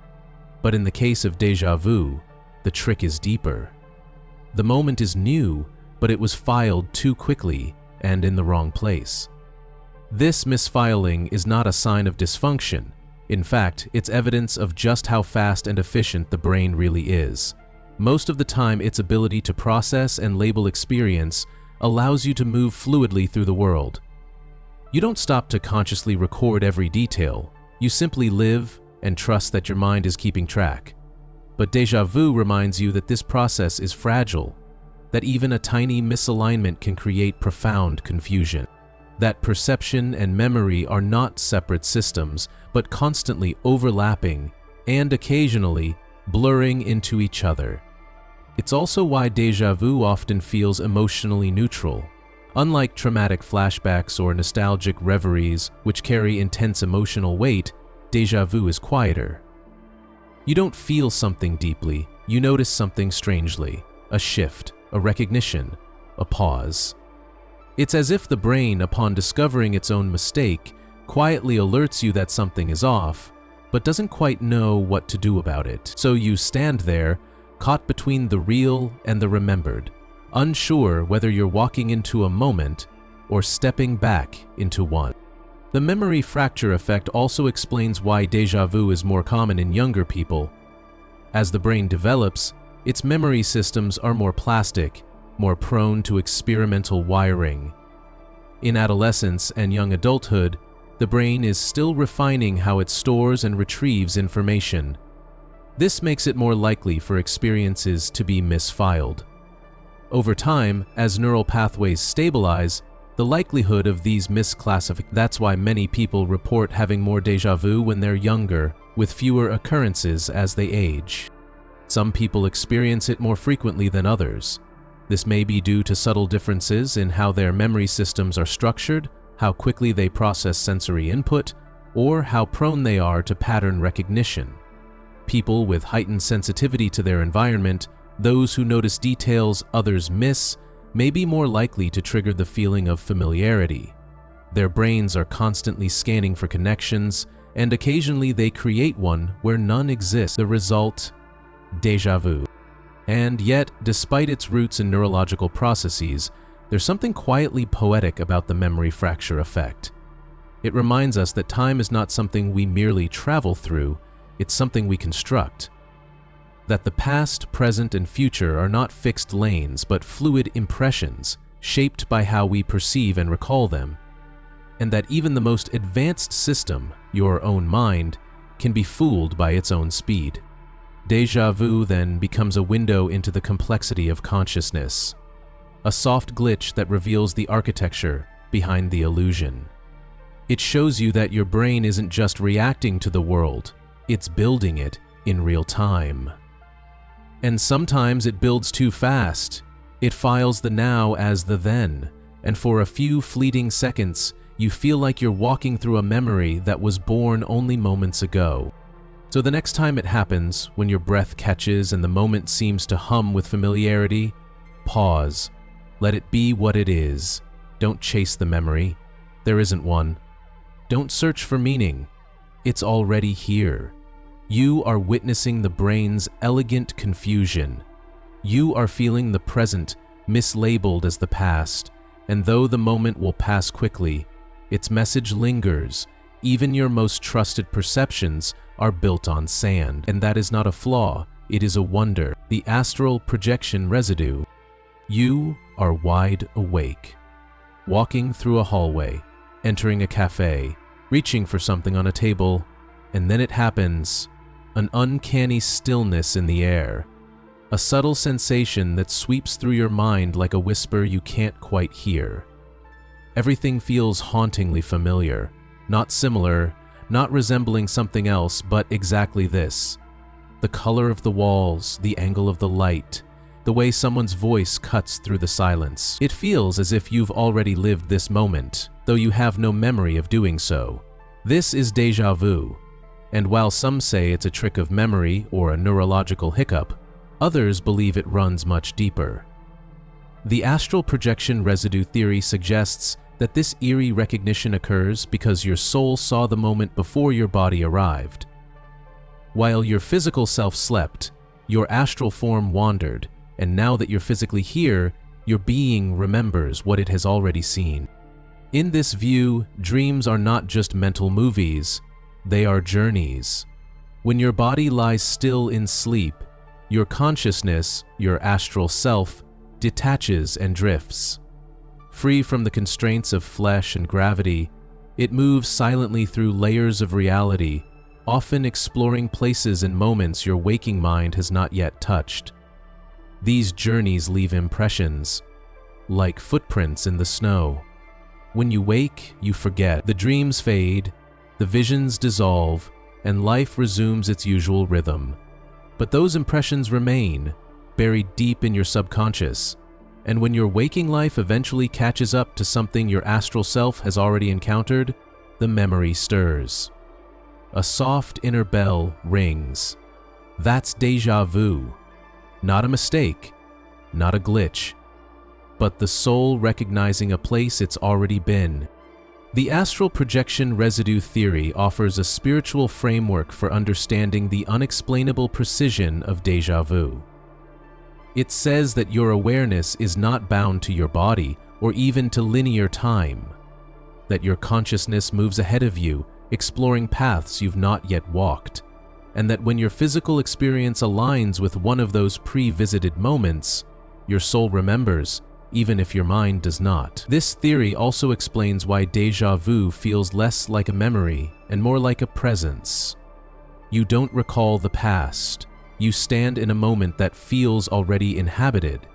But in the case of déjà vu, the trick is deeper. The moment is new, but it was filed too quickly and in the wrong place. This misfiling is not a sign of dysfunction. In fact, it's evidence of just how fast and efficient the brain really is. Most of the time, its ability to process and label experience allows you to move fluidly through the world. You don't stop to consciously record every detail. You simply live and trust that your mind is keeping track. But déjà vu reminds you that this process is fragile, that even a tiny misalignment can create profound confusion, that perception and memory are not separate systems, but constantly overlapping and occasionally blurring into each other. It's also why déjà vu often feels emotionally neutral. Unlike traumatic flashbacks or nostalgic reveries, which carry intense emotional weight, déjà vu is quieter. You don't feel something deeply, you notice something strangely, a shift, a recognition, a pause. It's as if the brain, upon discovering its own mistake, quietly alerts you that something is off, but doesn't quite know what to do about it. So you stand there, caught between the real and the remembered, unsure whether you're walking into a moment or stepping back into one. The memory fracture effect also explains why déjà vu is more common in younger people. As the brain develops, its memory systems are more plastic, more prone to experimental wiring. In adolescence and young adulthood, the brain is still refining how it stores and retrieves information. This makes it more likely for experiences to be misfiled. Over time, as neural pathways stabilize, the likelihood of these misclassifications. That's why many people report having more déjà vu when they're younger, with fewer occurrences as they age. Some people experience it more frequently than others. This may be due to subtle differences in how their memory systems are structured, how quickly they process sensory input, or how prone they are to pattern recognition. People with heightened sensitivity to their environment, those who notice details others miss, may be more likely to trigger the feeling of familiarity. Their brains are constantly scanning for connections, and occasionally they create one where none exists. The result? Déjà vu. And yet, despite its roots in neurological processes, there's something quietly poetic about the memory fracture effect. It reminds us that time is not something we merely travel through, it's something we construct. That the past, present, and future are not fixed lanes, but fluid impressions, shaped by how we perceive and recall them. And that even the most advanced system, your own mind, can be fooled by its own speed. Déjà vu then becomes a window into the complexity of consciousness, a soft glitch that reveals the architecture behind the illusion. It shows you that your brain isn't just reacting to the world, it's building it in real time. And sometimes it builds too fast. It files the now as the then, and for a few fleeting seconds, you feel like you're walking through a memory that was born only moments ago. So the next time it happens, when your breath catches and the moment seems to hum with familiarity, pause. Let it be what it is. Don't chase the memory. There isn't one. Don't search for meaning. It's already here. You are witnessing the brain's elegant confusion. You are feeling the present, mislabeled as the past, and though the moment will pass quickly, its message lingers. Even your most trusted perceptions are built on sand, and that is not a flaw, it is a wonder. The astral projection residue. You are wide awake, walking through a hallway, entering a cafe, reaching for something on a table, and then it happens. An uncanny stillness in the air. A subtle sensation that sweeps through your mind like a whisper you can't quite hear. Everything feels hauntingly familiar, not similar, not resembling something else, but exactly this. The color of the walls, the angle of the light, the way someone's voice cuts through the silence. It feels as if you've already lived this moment, though you have no memory of doing so. This is déjà vu, and while some say it's a trick of memory or a neurological hiccup, others believe it runs much deeper. The astral projection residue theory suggests that this eerie recognition occurs because your soul saw the moment before your body arrived. While your physical self slept, your astral form wandered, and now that you're physically here, your being remembers what it has already seen. In this view, dreams are not just mental movies, they are journeys. When your body lies still in sleep, your consciousness, your astral self, detaches and drifts. Free from the constraints of flesh and gravity, it moves silently through layers of reality, often exploring places and moments your waking mind has not yet touched. These journeys leave impressions, like footprints in the snow. When you wake, you forget. The dreams fade, the visions dissolve, and life resumes its usual rhythm. But those impressions remain, buried deep in your subconscious, and when your waking life eventually catches up to something your astral self has already encountered, the memory stirs. A soft inner bell rings. That's déjà vu. Not a mistake, not a glitch, but the soul recognizing a place it's already been. The astral projection residue theory offers a spiritual framework for understanding the unexplainable precision of déjà vu. It says that your awareness is not bound to your body or even to linear time, that your consciousness moves ahead of you, exploring paths you've not yet walked, and that when your physical experience aligns with one of those pre-visited moments, your soul remembers, even if your mind does not. This theory also explains why déjà vu feels less like a memory and more like a presence. You don't recall the past. You stand in a moment that feels already inhabited,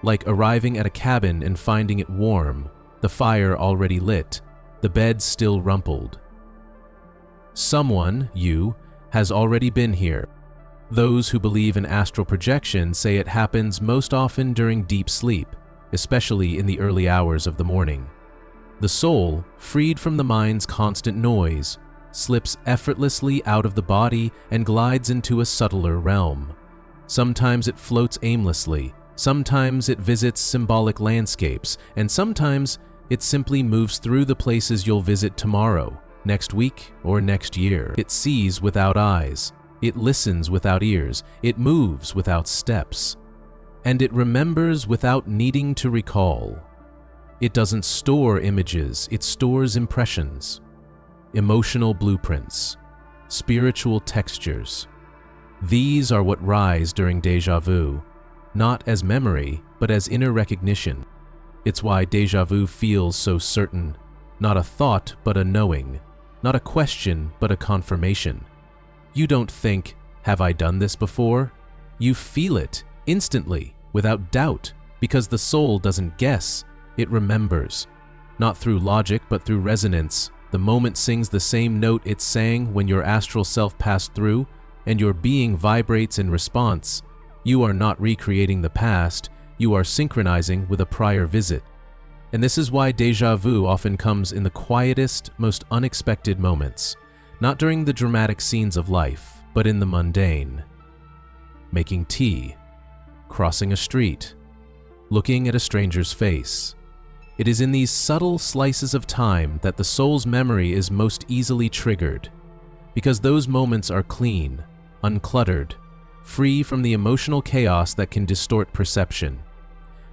like arriving at a cabin and finding it warm, the fire already lit, the bed still rumpled. Someone, you, has already been here. Those who believe in astral projection say it happens most often during deep sleep, especially in the early hours of the morning. The soul, freed from the mind's constant noise, slips effortlessly out of the body and glides into a subtler realm. Sometimes it floats aimlessly, sometimes it visits symbolic landscapes, and sometimes it simply moves through the places you'll visit tomorrow, next week, or next year. It sees without eyes, it listens without ears, it moves without steps, and it remembers without needing to recall. It doesn't store images, it stores impressions, emotional blueprints, spiritual textures. These are what rise during déjà vu, not as memory, but as inner recognition. It's why déjà vu feels so certain, not a thought, but a knowing, not a question, but a confirmation. You don't think, "Have I done this before?" You feel it instantly, without doubt, because the soul doesn't guess, it remembers. Not through logic, but through resonance. The moment sings the same note it sang when your astral self passed through, and your being vibrates in response. You are not recreating the past, you are synchronizing with a prior visit. And this is why déjà vu often comes in the quietest, most unexpected moments, not during the dramatic scenes of life, but in the mundane. Making tea, crossing a street, looking at a stranger's face. It is in these subtle slices of time that the soul's memory is most easily triggered, because those moments are clean, uncluttered, free from the emotional chaos that can distort perception.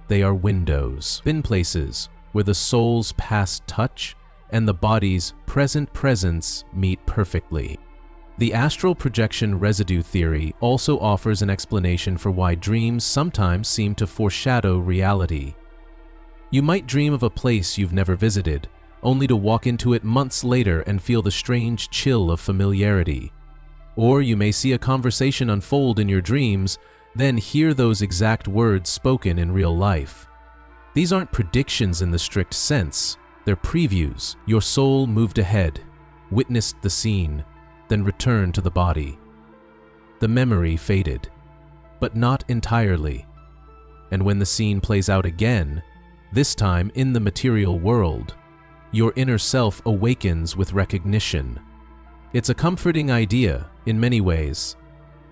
They are windows, thin places where the soul's past touch and the body's present presence meet perfectly. The astral projection residue theory also offers an explanation for why dreams sometimes seem to foreshadow reality. You might dream of a place you've never visited, only to walk into it months later and feel the strange chill of familiarity. Or you may see a conversation unfold in your dreams, then hear those exact words spoken in real life. These aren't predictions in the strict sense, they're previews. Your soul moved ahead, witnessed the scene, then returned to the body. The memory faded, but not entirely. And when the scene plays out again, this time in the material world, your inner self awakens with recognition. It's a comforting idea in many ways.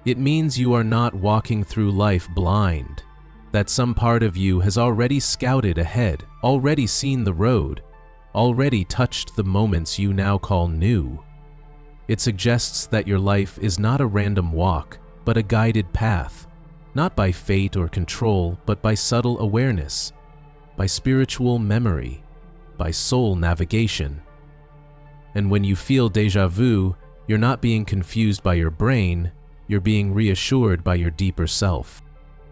It means you are not walking through life blind, that some part of you has already scouted ahead, already seen the road, already touched the moments you now call new. It suggests that your life is not a random walk, but a guided path, not by fate or control, but by subtle awareness, by spiritual memory, by soul navigation. And when you feel déjà vu, you're not being confused by your brain, you're being reassured by your deeper self.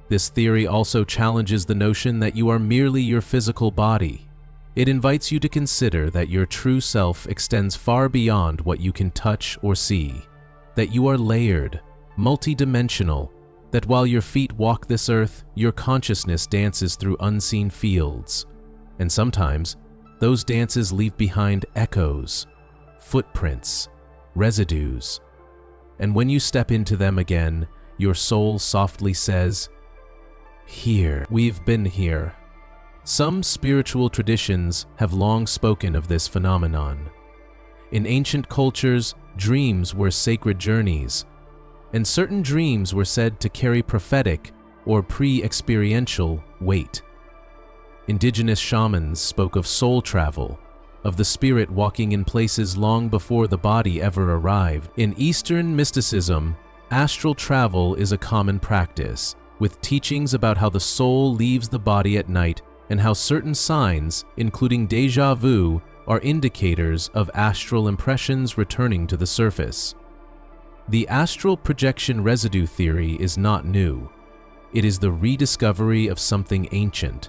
This theory also challenges the notion that you are merely your physical body. It invites you to consider that your true self extends far beyond what you can touch or see, that you are layered, multidimensional, that while your feet walk this earth, your consciousness dances through unseen fields, and sometimes those dances leave behind echoes, footprints, residues, and when you step into them again, your soul softly says, "Here, we've been here." Some spiritual traditions have long spoken of this phenomenon. In ancient cultures, dreams were sacred journeys, and certain dreams were said to carry prophetic or pre-experiential weight. Indigenous shamans spoke of soul travel, of the spirit walking in places long before the body ever arrived. In Eastern mysticism, astral travel is a common practice, with teachings about how the soul leaves the body at night and how certain signs, including déjà vu, are indicators of astral impressions returning to the surface. The astral projection residue theory is not new. It is the rediscovery of something ancient,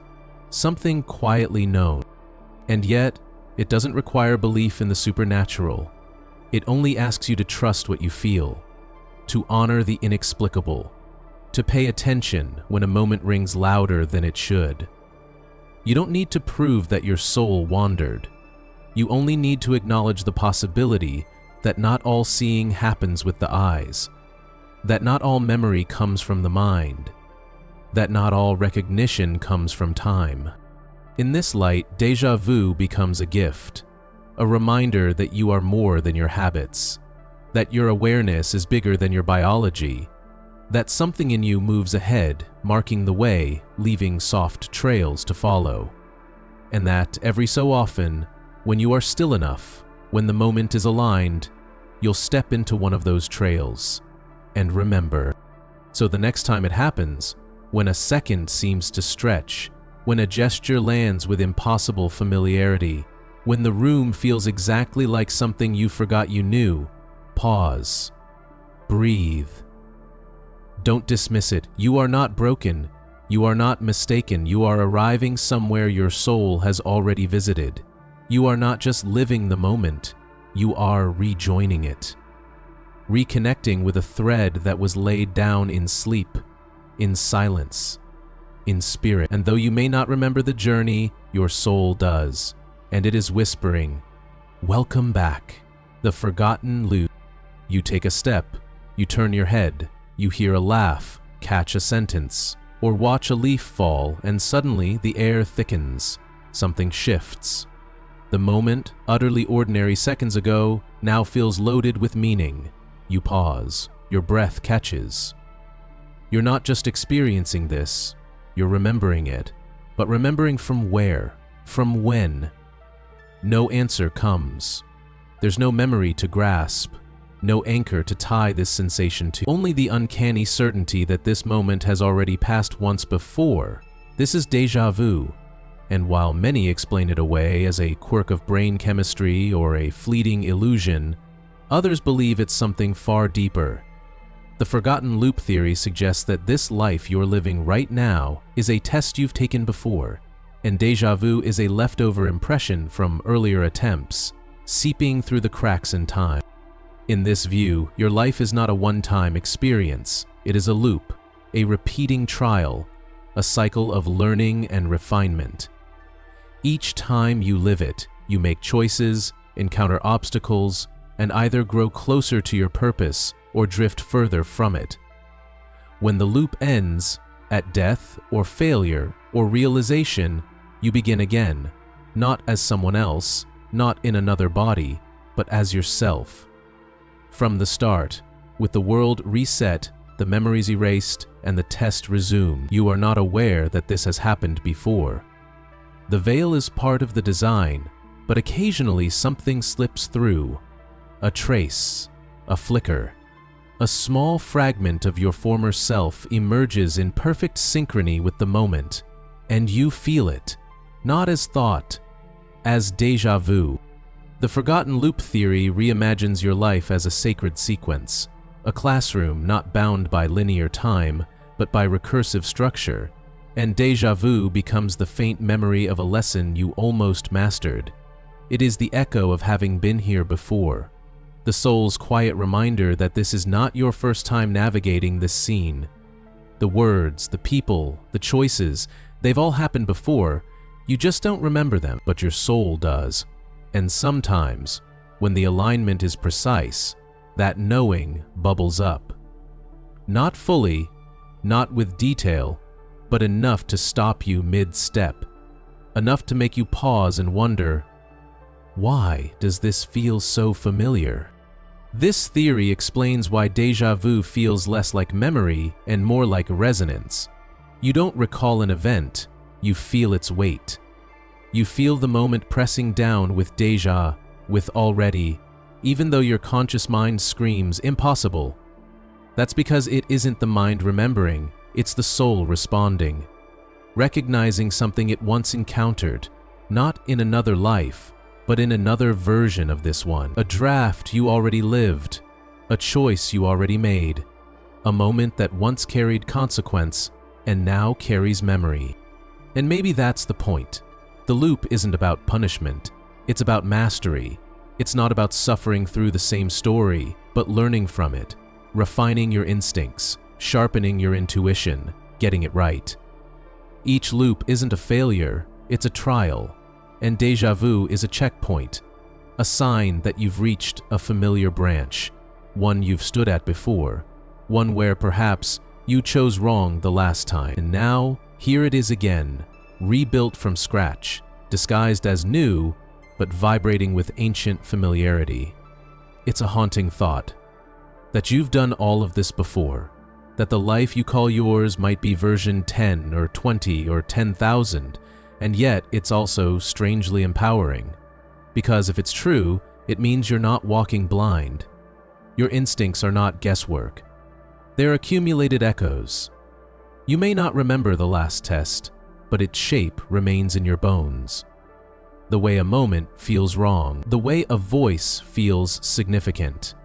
something quietly known. And yet, it doesn't require belief in the supernatural. It only asks you to trust what you feel, to honor the inexplicable, to pay attention when a moment rings louder than it should. You don't need to prove that your soul wandered. You only need to acknowledge the possibility that not all seeing happens with the eyes, that not all memory comes from the mind, that not all recognition comes from time. In this light, déjà vu becomes a gift, a reminder that you are more than your habits, that your awareness is bigger than your biology, that something in you moves ahead, marking the way, leaving soft trails to follow, and that every so often, when you are still enough, when the moment is aligned, you'll step into one of those trails and remember. So the next time it happens, when a second seems to stretch, when a gesture lands with impossible familiarity, when the room feels exactly like something you forgot you knew, pause, breathe. Don't dismiss it. You are not broken. You are not mistaken. You are arriving somewhere your soul has already visited. You are not just living the moment. You are rejoining it. Reconnecting with a thread that was laid down in sleep, in silence, in spirit. And though you may not remember the journey, your soul does. And it is whispering, "Welcome back." The forgotten loop. You take a step. You turn your head. You hear a laugh, catch a sentence, or watch a leaf fall, and suddenly the air thickens. Something shifts. The moment, utterly ordinary seconds ago, now feels loaded with meaning. You pause. Your breath catches. You're not just experiencing this, you're remembering it. But remembering from where? From when? No answer comes. There's no memory to grasp. no anchor to tie this sensation to, only the uncanny certainty that this moment has already passed once before. This is déjà vu, and while many explain it away as a quirk of brain chemistry or a fleeting illusion, others believe it's something far deeper. The forgotten loop theory suggests that this life you're living right now is a test you've taken before, and déjà vu is a leftover impression from earlier attempts, seeping through the cracks in time. In this view, your life is not a one-time experience. It is a loop, a repeating trial, a cycle of learning and refinement. Each time you live it, you make choices, encounter obstacles, and either grow closer to your purpose or drift further from it. When the loop ends, at death or failure or realization, you begin again, not as someone else, not in another body, but as yourself. From the start, with the world reset, the memories erased, and the test resumed, you are not aware that this has happened before. The veil is part of the design, but occasionally something slips through. A trace, a flicker. A small fragment of your former self emerges in perfect synchrony with the moment, and you feel it, not as thought, as déjà vu. The forgotten loop theory reimagines your life as a sacred sequence, a classroom not bound by linear time, but by recursive structure, and déjà vu becomes the faint memory of a lesson you almost mastered. It is the echo of having been here before, the soul's quiet reminder that this is not your first time navigating this scene. The words, the people, the choices, they've all happened before. You just don't remember them, but your soul does. And sometimes, when the alignment is precise, that knowing bubbles up. Not fully, not with detail, but enough to stop you mid-step. Enough to make you pause and wonder, why does this feel so familiar? This theory explains why déjà vu feels less like memory and more like resonance. You don't recall an event, you feel its weight. You feel the moment pressing down with déjà, with already, even though your conscious mind screams, impossible. That's because it isn't the mind remembering, it's the soul responding, recognizing something it once encountered, not in another life, but in another version of this one. A draft you already lived, a choice you already made, a moment that once carried consequence and now carries memory. And maybe that's the point. The loop isn't about punishment, it's about mastery. It's not about suffering through the same story, but learning from it, refining your instincts, sharpening your intuition, getting it right. Each loop isn't a failure, it's a trial, and déjà vu is a checkpoint, a sign that you've reached a familiar branch, one you've stood at before, one where perhaps you chose wrong the last time. And now, here it is again, rebuilt from scratch, disguised as new, but vibrating with ancient familiarity. It's a haunting thought, that you've done all of this before, that the life you call yours might be version 10 or 20 or 10,000, and yet it's also strangely empowering. Because if it's true, it means you're not walking blind. Your instincts are not guesswork. They're accumulated echoes. You may not remember the last test, but its shape remains in your bones. The way a moment feels wrong, the way a voice feels significant,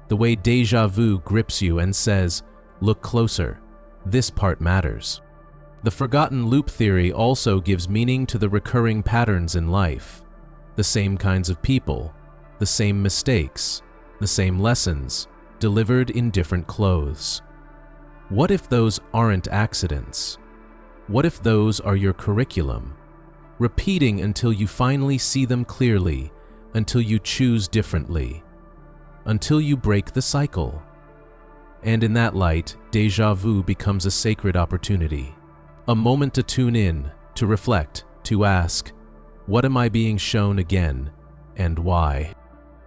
the way déjà vu grips you and says, look closer, this part matters. The forgotten loop theory also gives meaning to the recurring patterns in life, the same kinds of people, the same mistakes, the same lessons, delivered in different clothes. What if those aren't accidents? What if those are your curriculum? Repeating until you finally see them clearly, until you choose differently, until you break the cycle. And in that light, déjà vu becomes a sacred opportunity, a moment to tune in, to reflect, to ask, what am I being shown again, and why?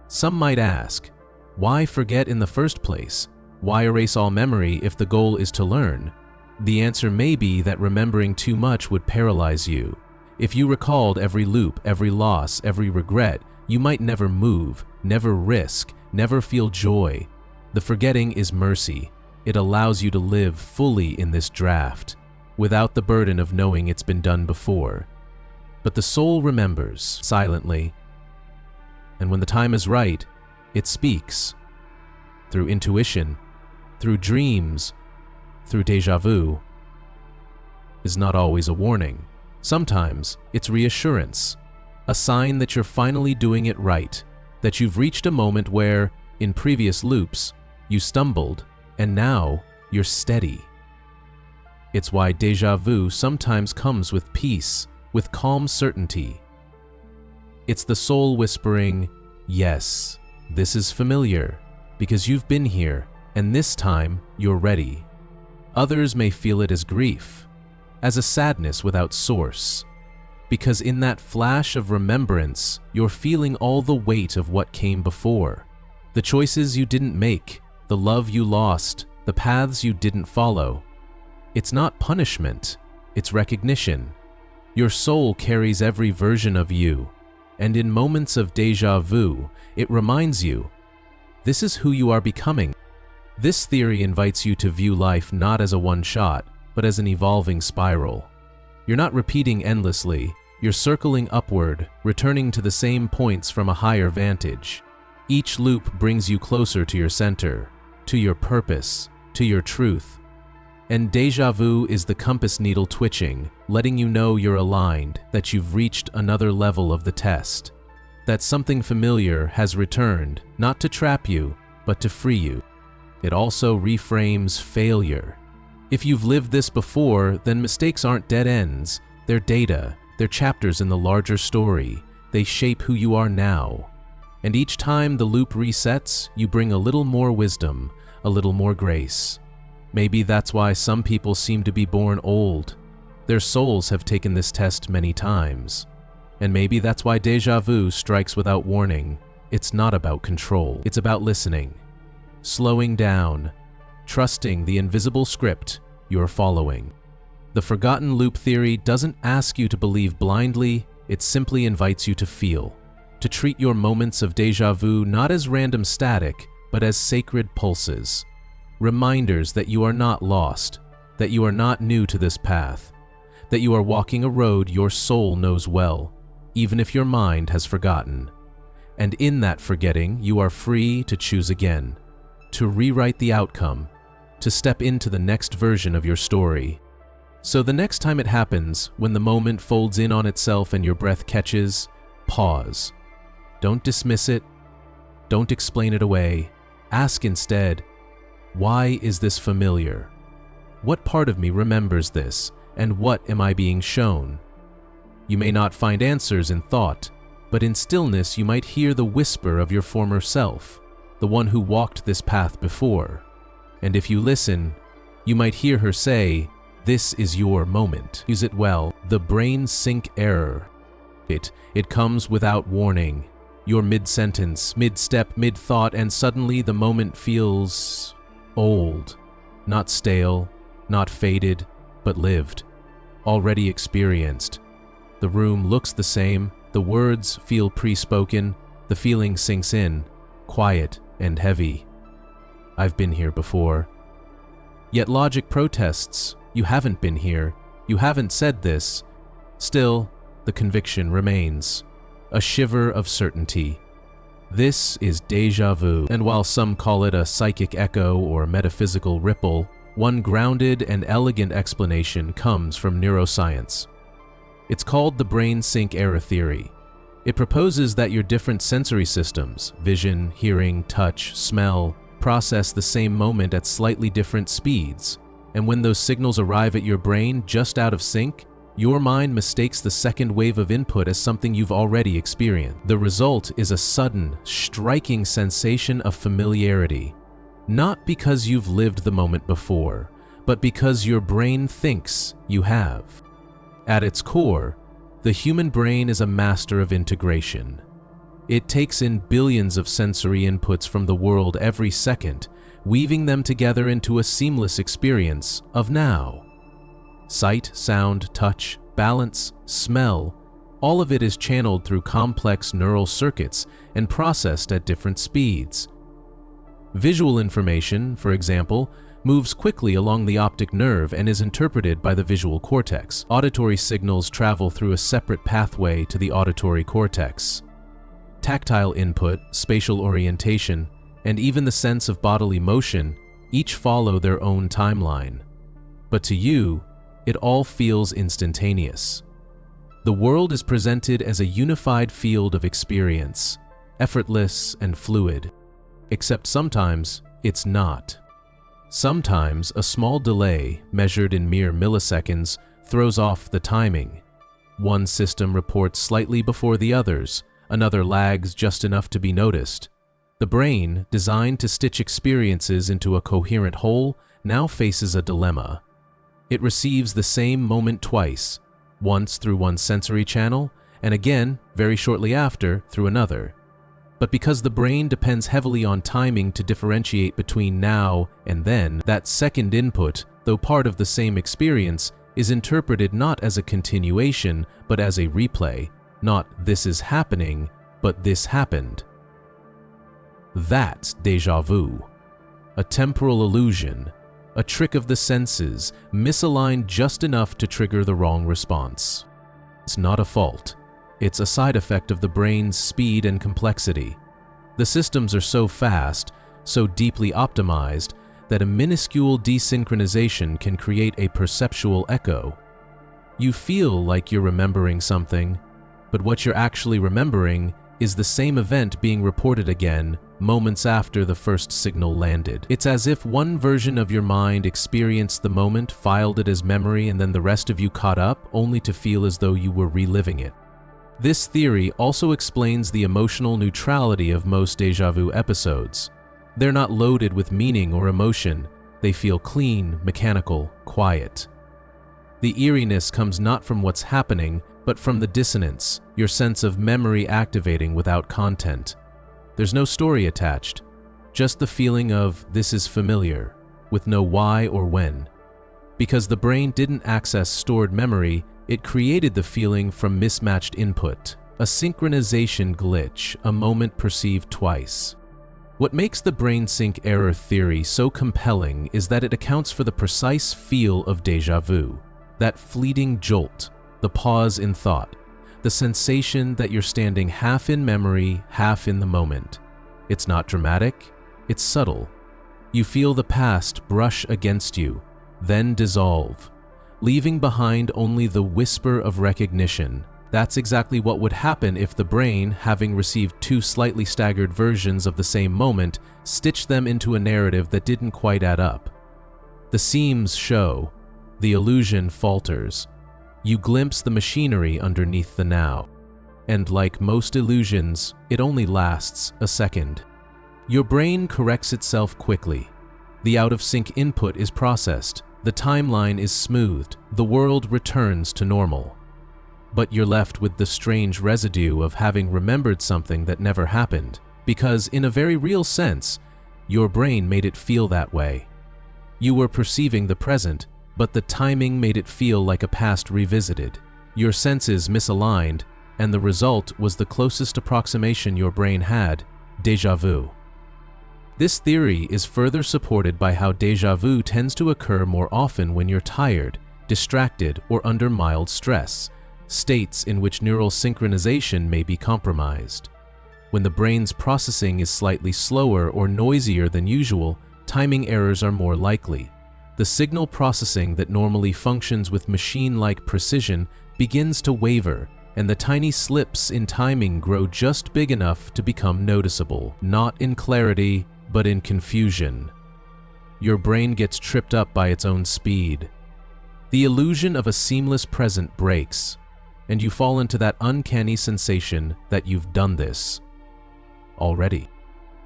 Some might ask, why forget in the first place? Why erase all memory if the goal is to learn? The answer may be that remembering too much would paralyze you. If you recalled every loop, every loss, every regret, You might never move, never risk, never feel joy. The forgetting is mercy. It allows you to live fully in this draft, without the burden of knowing it's been done before. But the soul remembers, silently, and when the time is right, it speaks. Through intuition, through dreams, through déjà vu. Is not always a warning. Sometimes it's reassurance, a sign that you're finally doing it right, that you've reached a moment where, in previous loops, you stumbled, and now you're steady. It's why déjà vu sometimes comes with peace, with calm certainty. It's the soul whispering, yes, this is familiar, because you've been here, and this time you're ready. Others may feel it as grief, as a sadness without source, because in that flash of remembrance, you're feeling all the weight of what came before, the choices you didn't make, the love you lost, the paths you didn't follow. It's not punishment, it's recognition. Your soul carries every version of you, and in moments of déjà vu, it reminds you, this is who you are becoming. This theory invites you to view life not as a one-shot, but as an evolving spiral. You're not repeating endlessly, you're circling upward, returning to the same points from a higher vantage. Each loop brings you closer to your center, to your purpose, to your truth. And déjà vu is the compass needle twitching, letting you know you're aligned, that you've reached another level of the test. That something familiar has returned, not to trap you, but to free you. It also reframes failure. If you've lived this before, then mistakes aren't dead ends. They're data, they're chapters in the larger story. They shape who you are now. And each time the loop resets, you bring a little more wisdom, a little more grace. Maybe that's why some people seem to be born old. Their souls have taken this test many times. And maybe that's why déjà vu strikes without warning. It's not about control, it's about listening, slowing down, trusting the invisible script you're following. The forgotten loop theory doesn't ask you to believe blindly, it simply invites you to feel, to treat your moments of déjà vu not as random static, but as sacred pulses. Reminders that you are not lost, that you are not new to this path, that you are walking a road your soul knows well, even if your mind has forgotten. And in that forgetting, you are free to choose again, to rewrite the outcome, to step into the next version of your story. So the next time it happens, when the moment folds in on itself and your breath catches, pause. Don't dismiss it. Don't explain it away. Ask instead, why is this familiar? What part of me remembers this, and what am I being shown? You may not find answers in thought, but in stillness you might hear the whisper of your former self, the one who walked this path before. And if you listen, you might hear her say, this is your moment. Use it well. The brain sync error. It comes without warning. You're mid-sentence, mid-step, mid-thought, and suddenly the moment feels old, not stale, not faded, but lived, already experienced. The room looks the same, the words feel pre-spoken, the feeling sinks in, quiet and heavy. I've been here before. Yet logic protests, you haven't been here, you haven't said this. Still, the conviction remains, a shiver of certainty. This is déjà vu, and while some call it a psychic echo or metaphysical ripple, one grounded and elegant explanation comes from neuroscience. It's called the brain sync error theory. It proposes that your different sensory systems, vision, hearing, touch, smell, process the same moment at slightly different speeds, and when those signals arrive at your brain just out of sync, your mind mistakes the second wave of input as something you've already experienced. The result is a sudden, striking sensation of familiarity, not because you've lived the moment before, but because your brain thinks you have. At its core, the human brain is a master of integration. It takes in billions of sensory inputs from the world every second, weaving them together into a seamless experience of now. Sight, sound, touch, balance, smell, All of it is channeled through complex neural circuits and processed at different speeds. Visual information, for example, moves quickly along the optic nerve and is interpreted by the visual cortex. Auditory signals travel through a separate pathway to the auditory cortex. Tactile input, spatial orientation, and even the sense of bodily motion each follow their own timeline. But to you, it all feels instantaneous. The world is presented as a unified field of experience, effortless and fluid. Except sometimes it's not. Sometimes a small delay, measured in mere milliseconds, throws off the timing. One system reports slightly before the others, another lags just enough to be noticed. The brain, designed to stitch experiences into a coherent whole, now faces a dilemma. It receives the same moment twice, once through one sensory channel, and again, very shortly after, through another. But because the brain depends heavily on timing to differentiate between now and then, that second input, though part of the same experience, is interpreted not as a continuation, but as a replay. Not "this is happening," but "this happened." That's déjà vu. A temporal illusion, a trick of the senses, misaligned just enough to trigger the wrong response. It's not a fault. It's a side effect of the brain's speed and complexity. The systems are so fast, so deeply optimized, that a minuscule desynchronization can create a perceptual echo. You feel like you're remembering something, but what you're actually remembering is the same event being reported again moments after the first signal landed. It's as if one version of your mind experienced the moment, filed it as memory, and then the rest of you caught up, only to feel as though you were reliving it. This theory also explains the emotional neutrality of most déjà vu episodes. They're not loaded with meaning or emotion. They feel clean, mechanical, quiet. The eeriness comes not from what's happening, but from the dissonance, your sense of memory activating without content. There's no story attached, just the feeling of "this is familiar," with no why or when. Because the brain didn't access stored memory, it created the feeling from mismatched input, a synchronization glitch, a moment perceived twice. What makes the brain sync error theory so compelling is that it accounts for the precise feel of déjà vu, that fleeting jolt, the pause in thought, the sensation that you're standing half in memory, half in the moment. It's not dramatic, it's subtle. You feel the past brush against you, then dissolve, leaving behind only the whisper of recognition. That's exactly what would happen if the brain, having received two slightly staggered versions of the same moment, stitched them into a narrative that didn't quite add up. The seams show, the illusion falters. You glimpse the machinery underneath the now. And like most illusions, it only lasts a second. Your brain corrects itself quickly. The out-of-sync input is processed, the timeline is smoothed, the world returns to normal. But you're left with the strange residue of having remembered something that never happened, because in a very real sense, your brain made it feel that way. You were perceiving the present, but the timing made it feel like a past revisited. Your senses misaligned, and the result was the closest approximation your brain had, déjà vu. This theory is further supported by how déjà vu tends to occur more often when you're tired, distracted, or under mild stress, states in which neural synchronization may be compromised. When the brain's processing is slightly slower or noisier than usual, timing errors are more likely. The signal processing that normally functions with machine-like precision begins to waver, and the tiny slips in timing grow just big enough to become noticeable, not in clarity, but in confusion. Your brain gets tripped up by its own speed. The illusion of a seamless present breaks, and you fall into that uncanny sensation that you've done this already.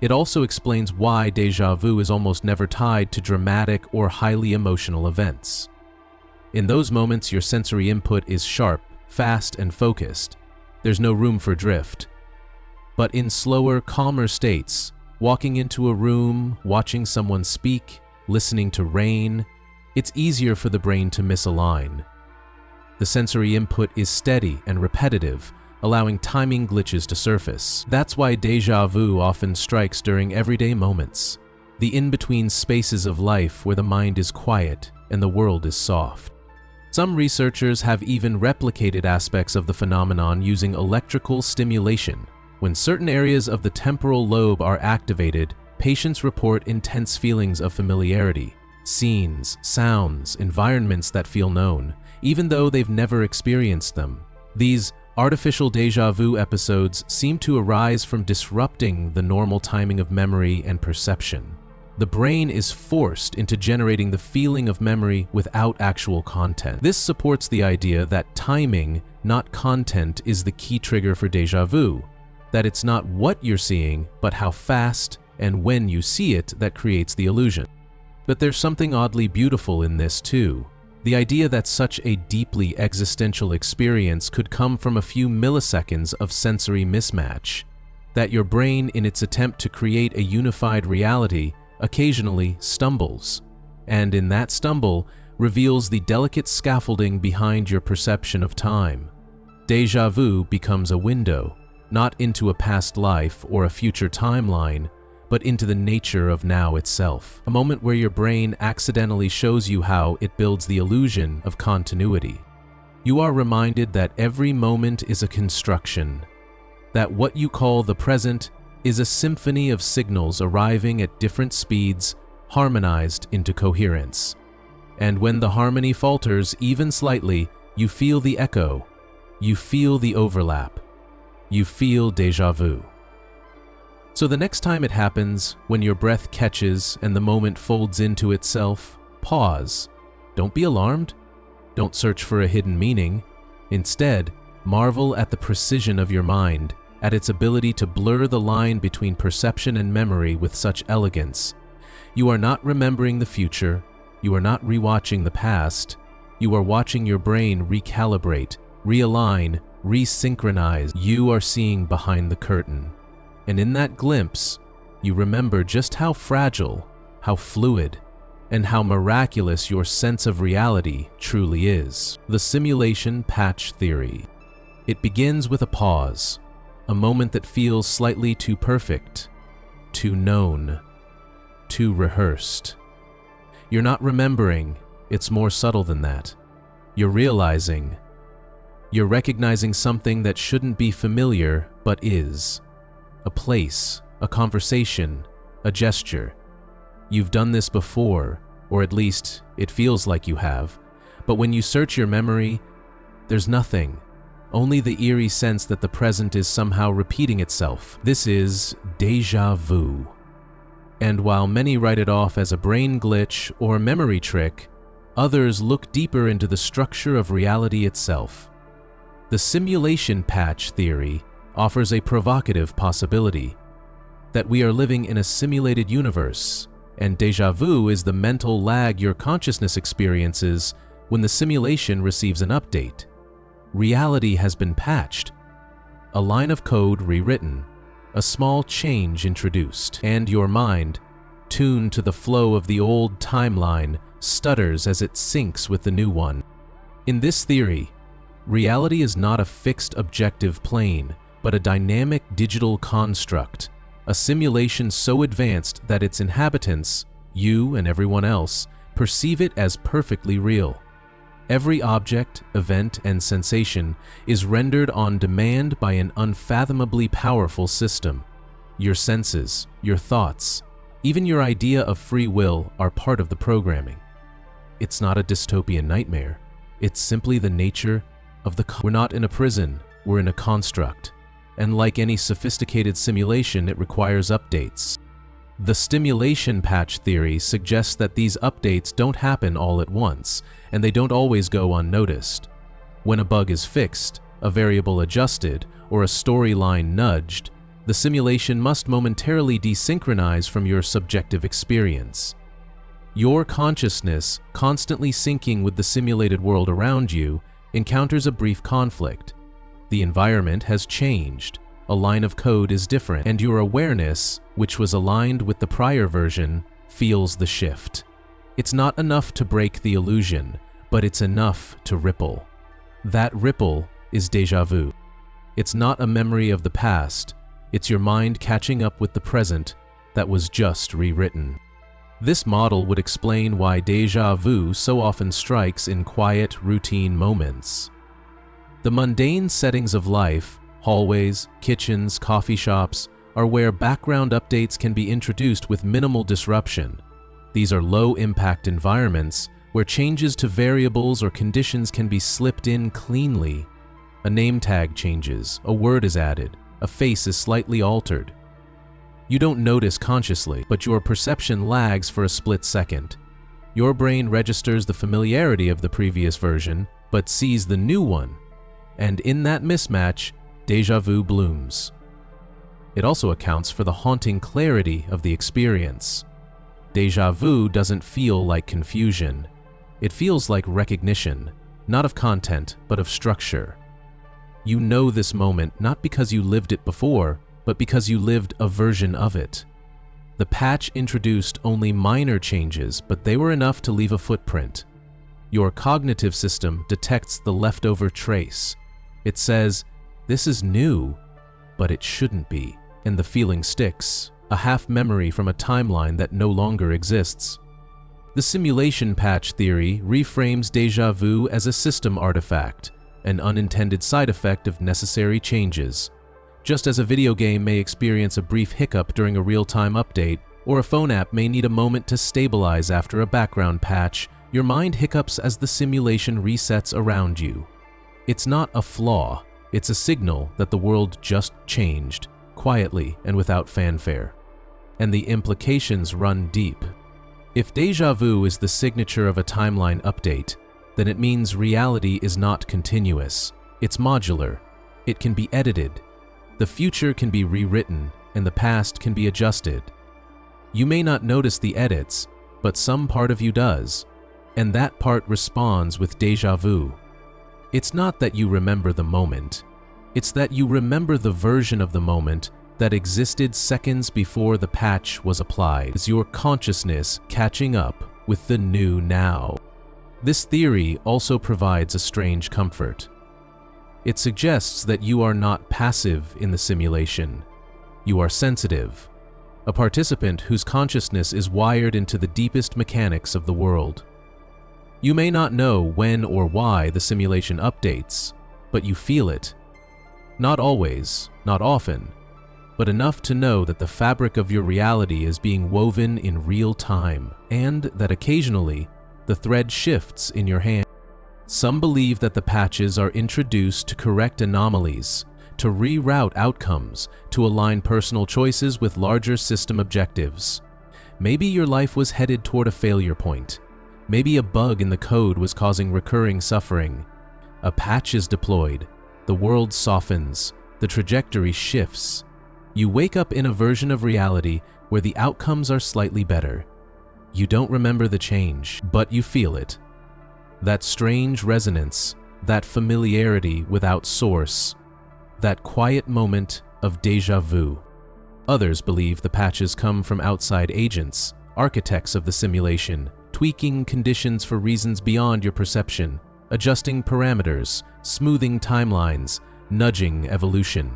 It also explains why déjà vu is almost never tied to dramatic or highly emotional events. In those moments, your sensory input is sharp, fast, and focused. There's no room for drift. But in slower, calmer states, walking into a room, watching someone speak, listening to rain, it's easier for the brain to misalign. The sensory input is steady and repetitive, allowing timing glitches to surface. That's why déjà vu often strikes during everyday moments, the in-between spaces of life where the mind is quiet and the world is soft. Some researchers have even replicated aspects of the phenomenon using electrical stimulation. When certain areas of the temporal lobe are activated, patients report intense feelings of familiarity, scenes, sounds, environments that feel known, even though they've never experienced them. These artificial déjà vu episodes seem to arise from disrupting the normal timing of memory and perception. The brain is forced into generating the feeling of memory without actual content. This supports the idea that timing, not content, is the key trigger for déjà vu, that it's not what you're seeing, but how fast and when you see it that creates the illusion. But there's something oddly beautiful in this too. The idea that such a deeply existential experience could come from a few milliseconds of sensory mismatch, that your brain, in its attempt to create a unified reality, occasionally stumbles, and in that stumble reveals the delicate scaffolding behind your perception of time. Déjà vu becomes a window, not into a past life or a future timeline, but into the nature of now itself, a moment where your brain accidentally shows you how it builds the illusion of continuity. You are reminded that every moment is a construction, that what you call the present is a symphony of signals arriving at different speeds, harmonized into coherence. And when the harmony falters even slightly, you feel the echo, you feel the overlap, you feel déjà vu. So the next time it happens, when your breath catches and the moment folds into itself, pause. Don't be alarmed. Don't search for a hidden meaning. Instead, marvel at the precision of your mind, at its ability to blur the line between perception and memory with such elegance. You are not remembering the future, you are not rewatching the past, you are watching your brain recalibrate, realign, resynchronize. You are seeing behind the curtain. And in that glimpse, you remember just how fragile, how fluid, and how miraculous your sense of reality truly is. The simulation patch theory. It begins with a pause, a moment that feels slightly too perfect, too known, too rehearsed. You're not remembering, it's more subtle than that. You're realizing. You're recognizing something that shouldn't be familiar, but is. A place, a conversation, a gesture. You've done this before, or at least it feels like you have, but when you search your memory, there's nothing. Only the eerie sense that the present is somehow repeating itself. This is déjà vu. And while many write it off as a brain glitch or memory trick, others look deeper into the structure of reality itself. The simulation patch theory offers a provocative possibility, that we are living in a simulated universe, and déjà vu is the mental lag your consciousness experiences when the simulation receives an update. Reality has been patched, a line of code rewritten, a small change introduced, and your mind, tuned to the flow of the old timeline, stutters as it syncs with the new one. In this theory, reality is not a fixed objective plane, but a dynamic digital construct, a simulation so advanced that its inhabitants, you and everyone else, perceive it as perfectly real. Every object, event, and sensation is rendered on demand by an unfathomably powerful system. Your senses, your thoughts, even your idea of free will are part of the programming. It's not a dystopian nightmare. It's simply the nature of the We're not in a prison, we're in a construct. And like any sophisticated simulation, it requires updates. The stimulation patch theory suggests that these updates don't happen all at once, and they don't always go unnoticed. When a bug is fixed, a variable adjusted, or a storyline nudged, the simulation must momentarily desynchronize from your subjective experience. Your consciousness, constantly syncing with the simulated world around you, encounters a brief conflict. The environment has changed, a line of code is different, and your awareness, which was aligned with the prior version, feels the shift. It's not enough to break the illusion, but it's enough to ripple. That ripple is déjà vu. It's not a memory of the past, it's your mind catching up with the present that was just rewritten. This model would explain why déjà vu so often strikes in quiet, routine moments. The mundane settings of life, hallways, kitchens, coffee shops, are where background updates can be introduced with minimal disruption. These are low-impact environments where changes to variables or conditions can be slipped in cleanly. A name tag changes, a word is added, a face is slightly altered. You don't notice consciously, but your perception lags for a split second. Your brain registers the familiarity of the previous version, but sees the new one. And in that mismatch, déjà vu blooms. It also accounts for the haunting clarity of the experience. Déjà vu doesn't feel like confusion. It feels like recognition, not of content, but of structure. You know this moment not because you lived it before, but because you lived a version of it. The patch introduced only minor changes, but they were enough to leave a footprint. Your cognitive system detects the leftover trace. It says, "This is new, but it shouldn't be," and the feeling sticks, a half-memory from a timeline that no longer exists. The simulation patch theory reframes déjà vu as a system artifact, an unintended side effect of necessary changes. Just as a video game may experience a brief hiccup during a real-time update, or a phone app may need a moment to stabilize after a background patch, your mind hiccups as the simulation resets around you. It's not a flaw, it's a signal that the world just changed, quietly and without fanfare. And the implications run deep. If déjà vu is the signature of a timeline update, then it means reality is not continuous. It's modular. It can be edited. The future can be rewritten, and the past can be adjusted. You may not notice the edits, but some part of you does, and that part responds with déjà vu. It's not that you remember the moment. It's that you remember the version of the moment that existed seconds before the patch was applied. It's your consciousness catching up with the new now. This theory also provides a strange comfort. It suggests that you are not passive in the simulation. You are sensitive, a participant whose consciousness is wired into the deepest mechanics of the world. You may not know when or why the simulation updates, but you feel it. Not always, not often, but enough to know that the fabric of your reality is being woven in real time, and that occasionally the thread shifts in your hand. Some believe that the patches are introduced to correct anomalies, to reroute outcomes, to align personal choices with larger system objectives. Maybe your life was headed toward a failure point. Maybe a bug in the code was causing recurring suffering. A patch is deployed, the world softens, the trajectory shifts. You wake up in a version of reality where the outcomes are slightly better. You don't remember the change, but you feel it. That strange resonance, that familiarity without source, that quiet moment of déjà vu. Others believe the patches come from outside agents, architects of the simulation, tweaking conditions for reasons beyond your perception, adjusting parameters, smoothing timelines, nudging evolution.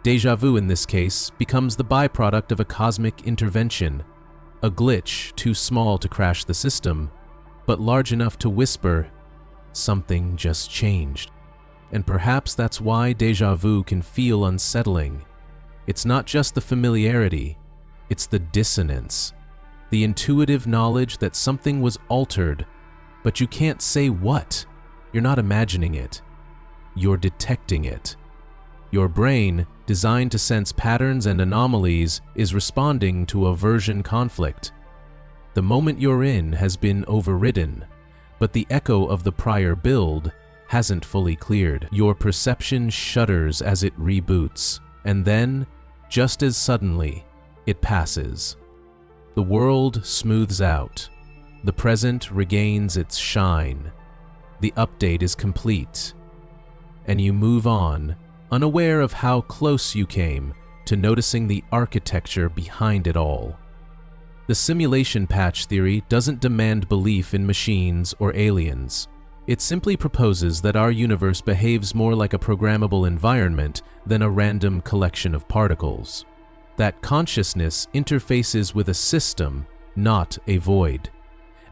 Déjà vu in this case becomes the byproduct of a cosmic intervention, a glitch too small to crash the system, but large enough to whisper, something just changed. And perhaps that's why déjà vu can feel unsettling. It's not just the familiarity, it's the dissonance, the intuitive knowledge that something was altered, but you can't say what. You're not imagining it. You're detecting it. Your brain, designed to sense patterns and anomalies, is responding to a version conflict. The moment you're in has been overridden, but the echo of the prior build hasn't fully cleared. Your perception shudders as it reboots, and then, just as suddenly, it passes. The world smooths out. The present regains its shine. The update is complete, and you move on, unaware of how close you came to noticing the architecture behind it all. The simulation patch theory doesn't demand belief in machines or aliens. It simply proposes that our universe behaves more like a programmable environment than a random collection of particles. That consciousness interfaces with a system, not a void,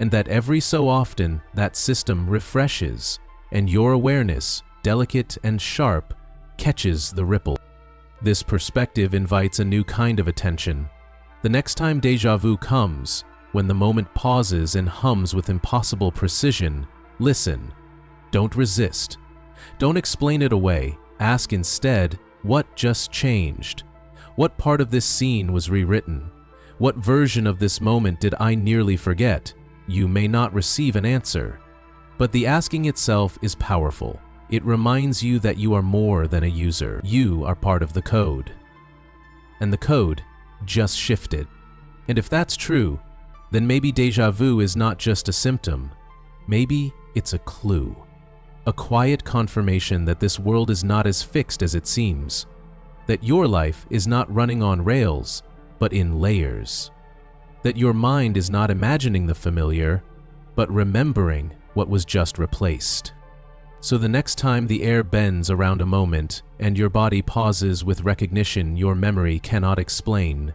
and that every so often that system refreshes, and your awareness, delicate and sharp, catches the ripple. This perspective invites a new kind of attention. The next time déjà vu comes, when the moment pauses and hums with impossible precision, listen. Don't resist. Don't explain it away. Ask instead, what just changed? What part of this scene was rewritten? What version of this moment did I nearly forget? You may not receive an answer, but the asking itself is powerful. It reminds you that you are more than a user. You are part of the code. And the code just shifted. And if that's true, then maybe déjà vu is not just a symptom. Maybe it's a clue. A quiet confirmation that this world is not as fixed as it seems. That your life is not running on rails, but in layers. That your mind is not imagining the familiar, but remembering what was just replaced. So the next time the air bends around a moment and your body pauses with recognition your memory cannot explain,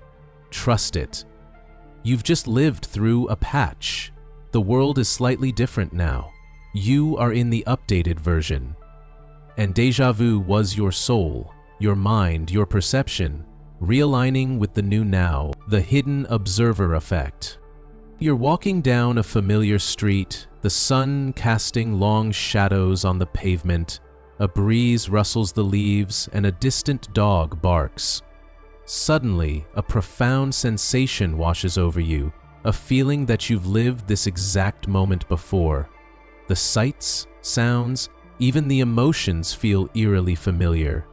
trust it. You've just lived through a patch. The world is slightly different now. You are in the updated version. And déjà vu was your soul, your mind, your perception, realigning with the new now, the hidden observer effect. You're walking down a familiar street, the sun casting long shadows on the pavement, a breeze rustles the leaves, and a distant dog barks. Suddenly, a profound sensation washes over you, a feeling that you've lived this exact moment before. The sights, sounds, even the emotions feel eerily familiar.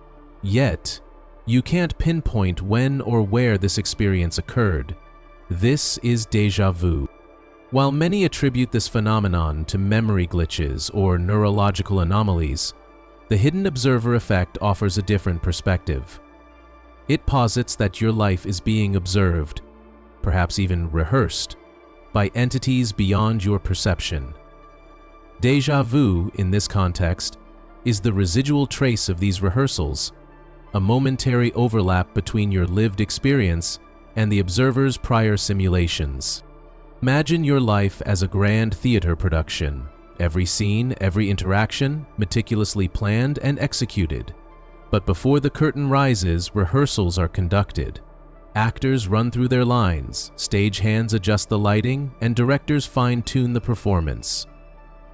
Yet, you can't pinpoint when or where this experience occurred. This is déjà vu. While many attribute this phenomenon to memory glitches or neurological anomalies, the hidden observer effect offers a different perspective. It posits that your life is being observed, perhaps even rehearsed, by entities beyond your perception. Déjà vu, in this context, is the residual trace of these rehearsals, a momentary overlap between your lived experience and the observer's prior simulations. Imagine your life as a grand theater production, every scene, every interaction, meticulously planned and executed. But before the curtain rises, rehearsals are conducted. Actors run through their lines, stagehands adjust the lighting, and directors fine-tune the performance.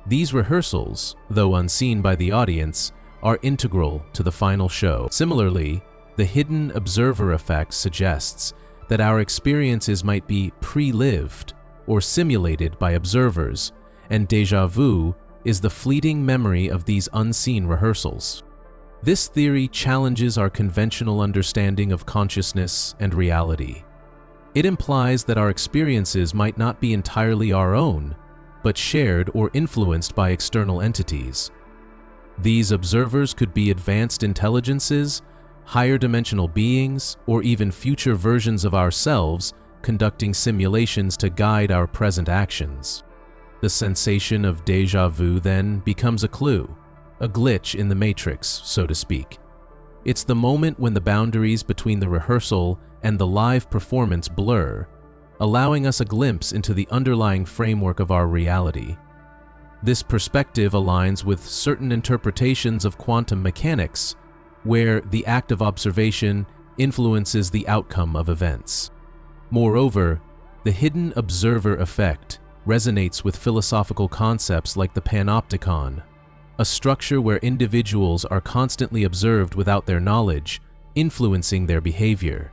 These rehearsals, though unseen by the audience, are integral to the final show. Similarly, the hidden observer effect suggests that our experiences might be pre-lived or simulated by observers, and déjà vu is the fleeting memory of these unseen rehearsals. This theory challenges our conventional understanding of consciousness and reality. It implies that our experiences might not be entirely our own, but shared or influenced by external entities. These observers could be advanced intelligences, higher dimensional beings, or even future versions of ourselves conducting simulations to guide our present actions. The sensation of déjà vu then becomes a clue, a glitch in the matrix, so to speak. It's the moment when the boundaries between the rehearsal and the live performance blur, allowing us a glimpse into the underlying framework of our reality. This perspective aligns with certain interpretations of quantum mechanics, where the act of observation influences the outcome of events. Moreover, the hidden observer effect resonates with philosophical concepts like the panopticon, a structure where individuals are constantly observed without their knowledge, influencing their behavior.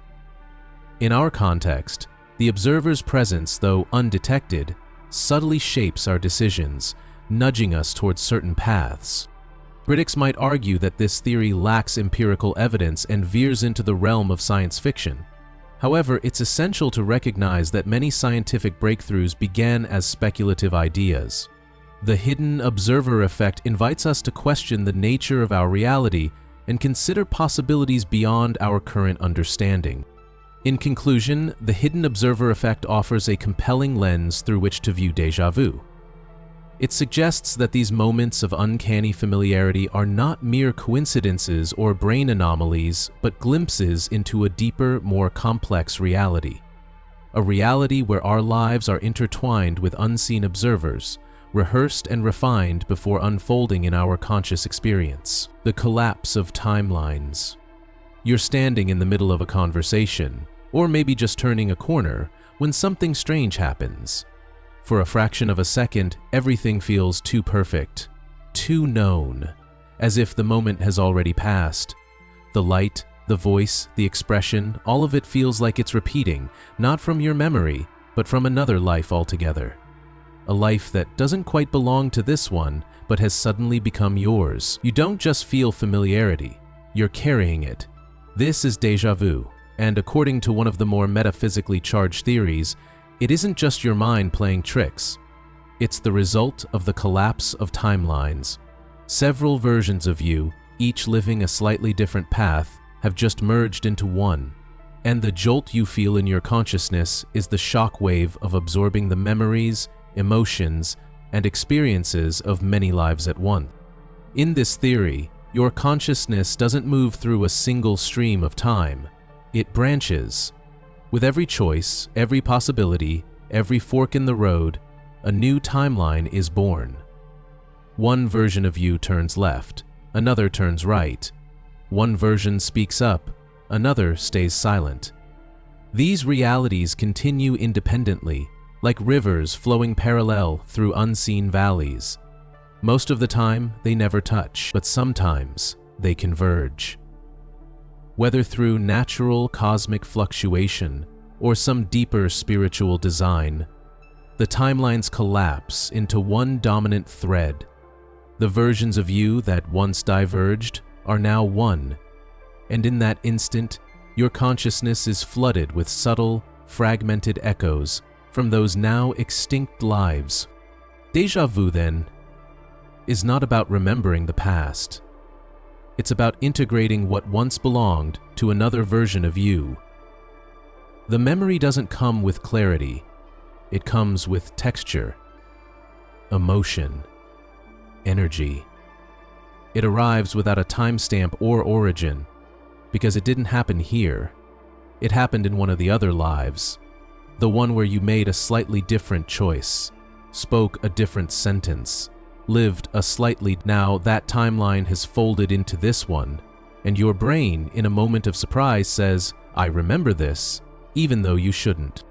In our context, the observer's presence, though undetected, subtly shapes our decisions, nudging us towards certain paths. Critics might argue that this theory lacks empirical evidence and veers into the realm of science fiction. However, it's essential to recognize that many scientific breakthroughs began as speculative ideas. The hidden observer effect invites us to question the nature of our reality and consider possibilities beyond our current understanding. In conclusion, the hidden observer effect offers a compelling lens through which to view déjà vu. It suggests that these moments of uncanny familiarity are not mere coincidences or brain anomalies, but glimpses into a deeper, more complex reality. A reality where our lives are intertwined with unseen observers, rehearsed and refined before unfolding in our conscious experience. The collapse of timelines. You're standing in the middle of a conversation, or maybe just turning a corner, when something strange happens. For a fraction of a second, everything feels too perfect, too known, as if the moment has already passed. The light, the voice, the expression, all of it feels like it's repeating, not from your memory, but from another life altogether. A life that doesn't quite belong to this one, but has suddenly become yours. You don't just feel familiarity, you're carrying it. This is déjà vu, and according to one of the more metaphysically charged theories, it isn't just your mind playing tricks. It's the result of the collapse of timelines. Several versions of you, each living a slightly different path, have just merged into one. And the jolt you feel in your consciousness is the shock wave of absorbing the memories, emotions, and experiences of many lives at once. In this theory, your consciousness doesn't move through a single stream of time. It branches. With every choice, every possibility, every fork in the road, a new timeline is born. One version of you turns left, another turns right. One version speaks up, another stays silent. These realities continue independently, like rivers flowing parallel through unseen valleys. Most of the time, they never touch, but sometimes they converge. Whether through natural cosmic fluctuation or some deeper spiritual design, the timelines collapse into one dominant thread. The versions of you that once diverged are now one, and in that instant, your consciousness is flooded with subtle, fragmented echoes from those now extinct lives. Déjà vu, then, is not about remembering the past. It's about integrating what once belonged to another version of you. The memory doesn't come with clarity. It comes with texture, emotion, energy. It arrives without a timestamp or origin, because it didn't happen here. It happened in one of the other lives, the one where you made a slightly different choice, spoke a different sentence, lived a slightly. Now that timeline has folded into this one, and your brain, in a moment of surprise, says, "I remember this," even though you shouldn't.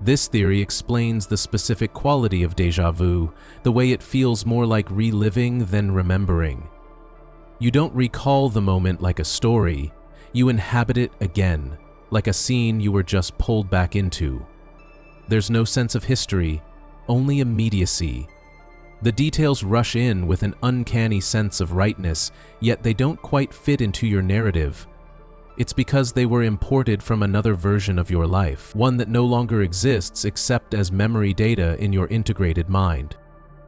This theory explains the specific quality of déjà vu, the way it feels more like reliving than remembering. You don't recall the moment like a story, you inhabit it again, like a scene you were just pulled back into. There's no sense of history, only immediacy. The details rush in with an uncanny sense of rightness, yet they don't quite fit into your narrative. It's because they were imported from another version of your life, one that no longer exists except as memory data in your integrated mind.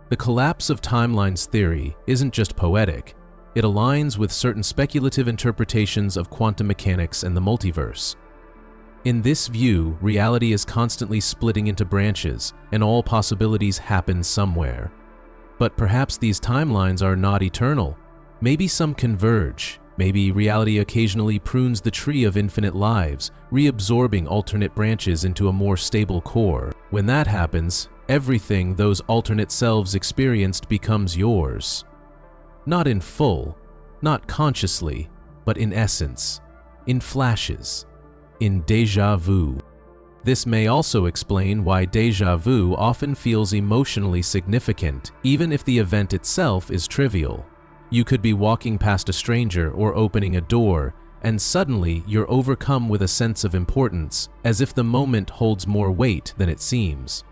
The collapse of timelines theory isn't just poetic, it aligns with certain speculative interpretations of quantum mechanics and the multiverse. In this view, reality is constantly splitting into branches, and all possibilities happen somewhere. But perhaps these timelines are not eternal. Maybe some converge. Maybe reality occasionally prunes the tree of infinite lives, reabsorbing alternate branches into a more stable core. When that happens, everything those alternate selves experienced becomes yours. Not in full, not consciously, but in essence, in flashes, in déjà vu. This may also explain why déjà vu often feels emotionally significant, even if the event itself is trivial. You could be walking past a stranger or opening a door, and suddenly you're overcome with a sense of importance, as if the moment holds more weight than it seems.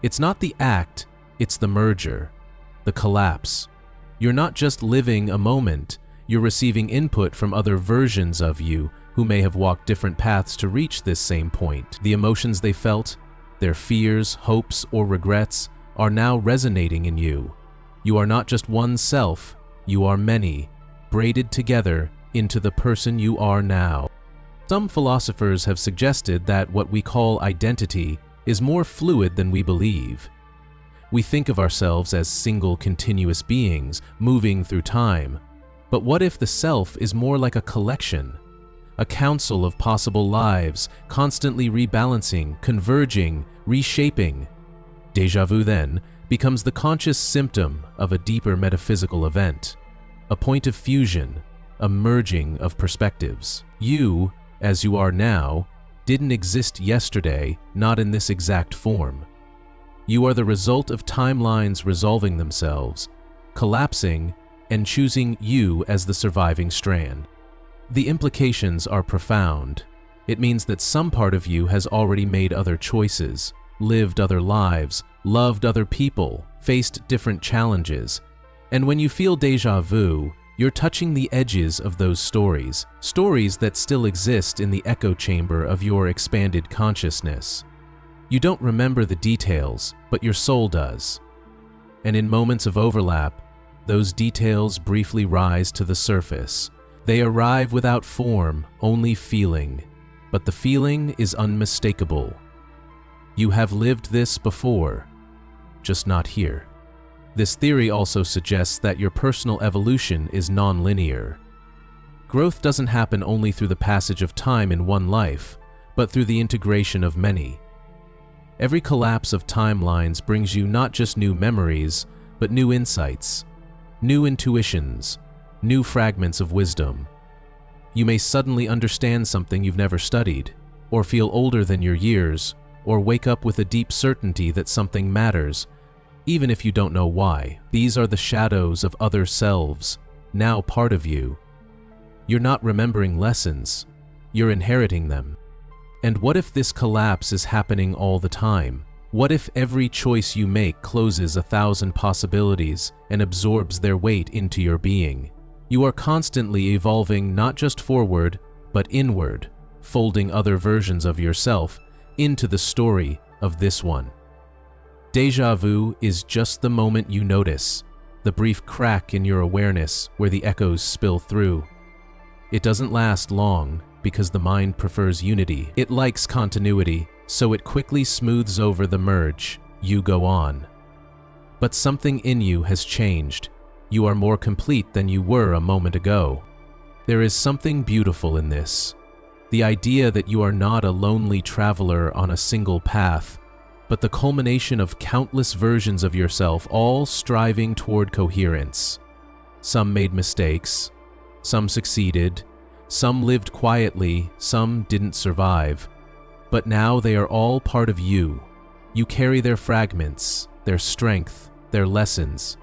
It's not the act, it's the merger, the collapse. You're not just living a moment, you're receiving input from other versions of you who may have walked different paths to reach this same point. The emotions they felt, their fears, hopes, or regrets, are now resonating in you. You are not just one self, you are many, braided together into the person you are now. Some philosophers have suggested that what we call identity is more fluid than we believe. We think of ourselves as single continuous beings moving through time. But what if the self is more like a collection? A council of possible lives, constantly rebalancing, converging, reshaping. Déjà vu, then, becomes the conscious symptom of a deeper metaphysical event, a point of fusion, a merging of perspectives. You, as you are now, didn't exist yesterday, not in this exact form. You are the result of timelines resolving themselves, collapsing, and choosing you as the surviving strand. The implications are profound. It means that some part of you has already made other choices, lived other lives, loved other people, faced different challenges. And when you feel déjà vu, you're touching the edges of those stories, stories that still exist in the echo chamber of your expanded consciousness. You don't remember the details, but your soul does. And in moments of overlap, those details briefly rise to the surface. They arrive without form, only feeling, but the feeling is unmistakable. You have lived this before, just not here. This theory also suggests that your personal evolution is non-linear. Growth doesn't happen only through the passage of time in one life, but through the integration of many. Every collapse of timelines brings you not just new memories, but new insights, new intuitions, new fragments of wisdom. You may suddenly understand something you've never studied, or feel older than your years, or wake up with a deep certainty that something matters, even if you don't know why. These are the shadows of other selves, now part of you. You're not remembering lessons, you're inheriting them. And what if this collapse is happening all the time? What if every choice you make closes 1,000 possibilities and absorbs their weight into your being? You are constantly evolving not just forward, but inward, folding other versions of yourself into the story of this one. Déjà vu is just the moment you notice, the brief crack in your awareness where the echoes spill through. It doesn't last long because the mind prefers unity. It likes continuity, so it quickly smooths over the merge. You go on. But something in you has changed. You are more complete than you were a moment ago. There is something beautiful in this. The idea that you are not a lonely traveler on a single path, but the culmination of countless versions of yourself all striving toward coherence. Some made mistakes, some succeeded, some lived quietly, some didn't survive. But now they are all part of you. You carry their fragments, their strength, their lessons.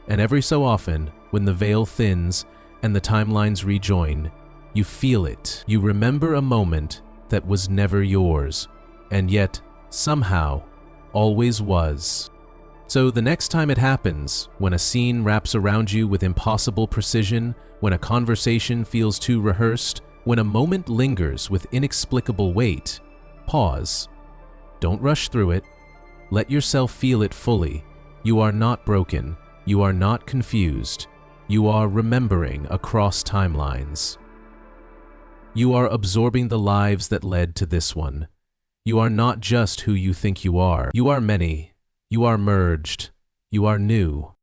And every so often, when the veil thins and the timelines rejoin, you feel it. You remember a moment that was never yours, and yet, somehow, always was. So the next time it happens, when a scene wraps around you with impossible precision, when a conversation feels too rehearsed, when a moment lingers with inexplicable weight, pause. Don't rush through it. Let yourself feel it fully. You are not broken. You are not confused. You are remembering across timelines. You are absorbing the lives that led to this one. You are not just who you think you are. You are many. You are merged. You are new.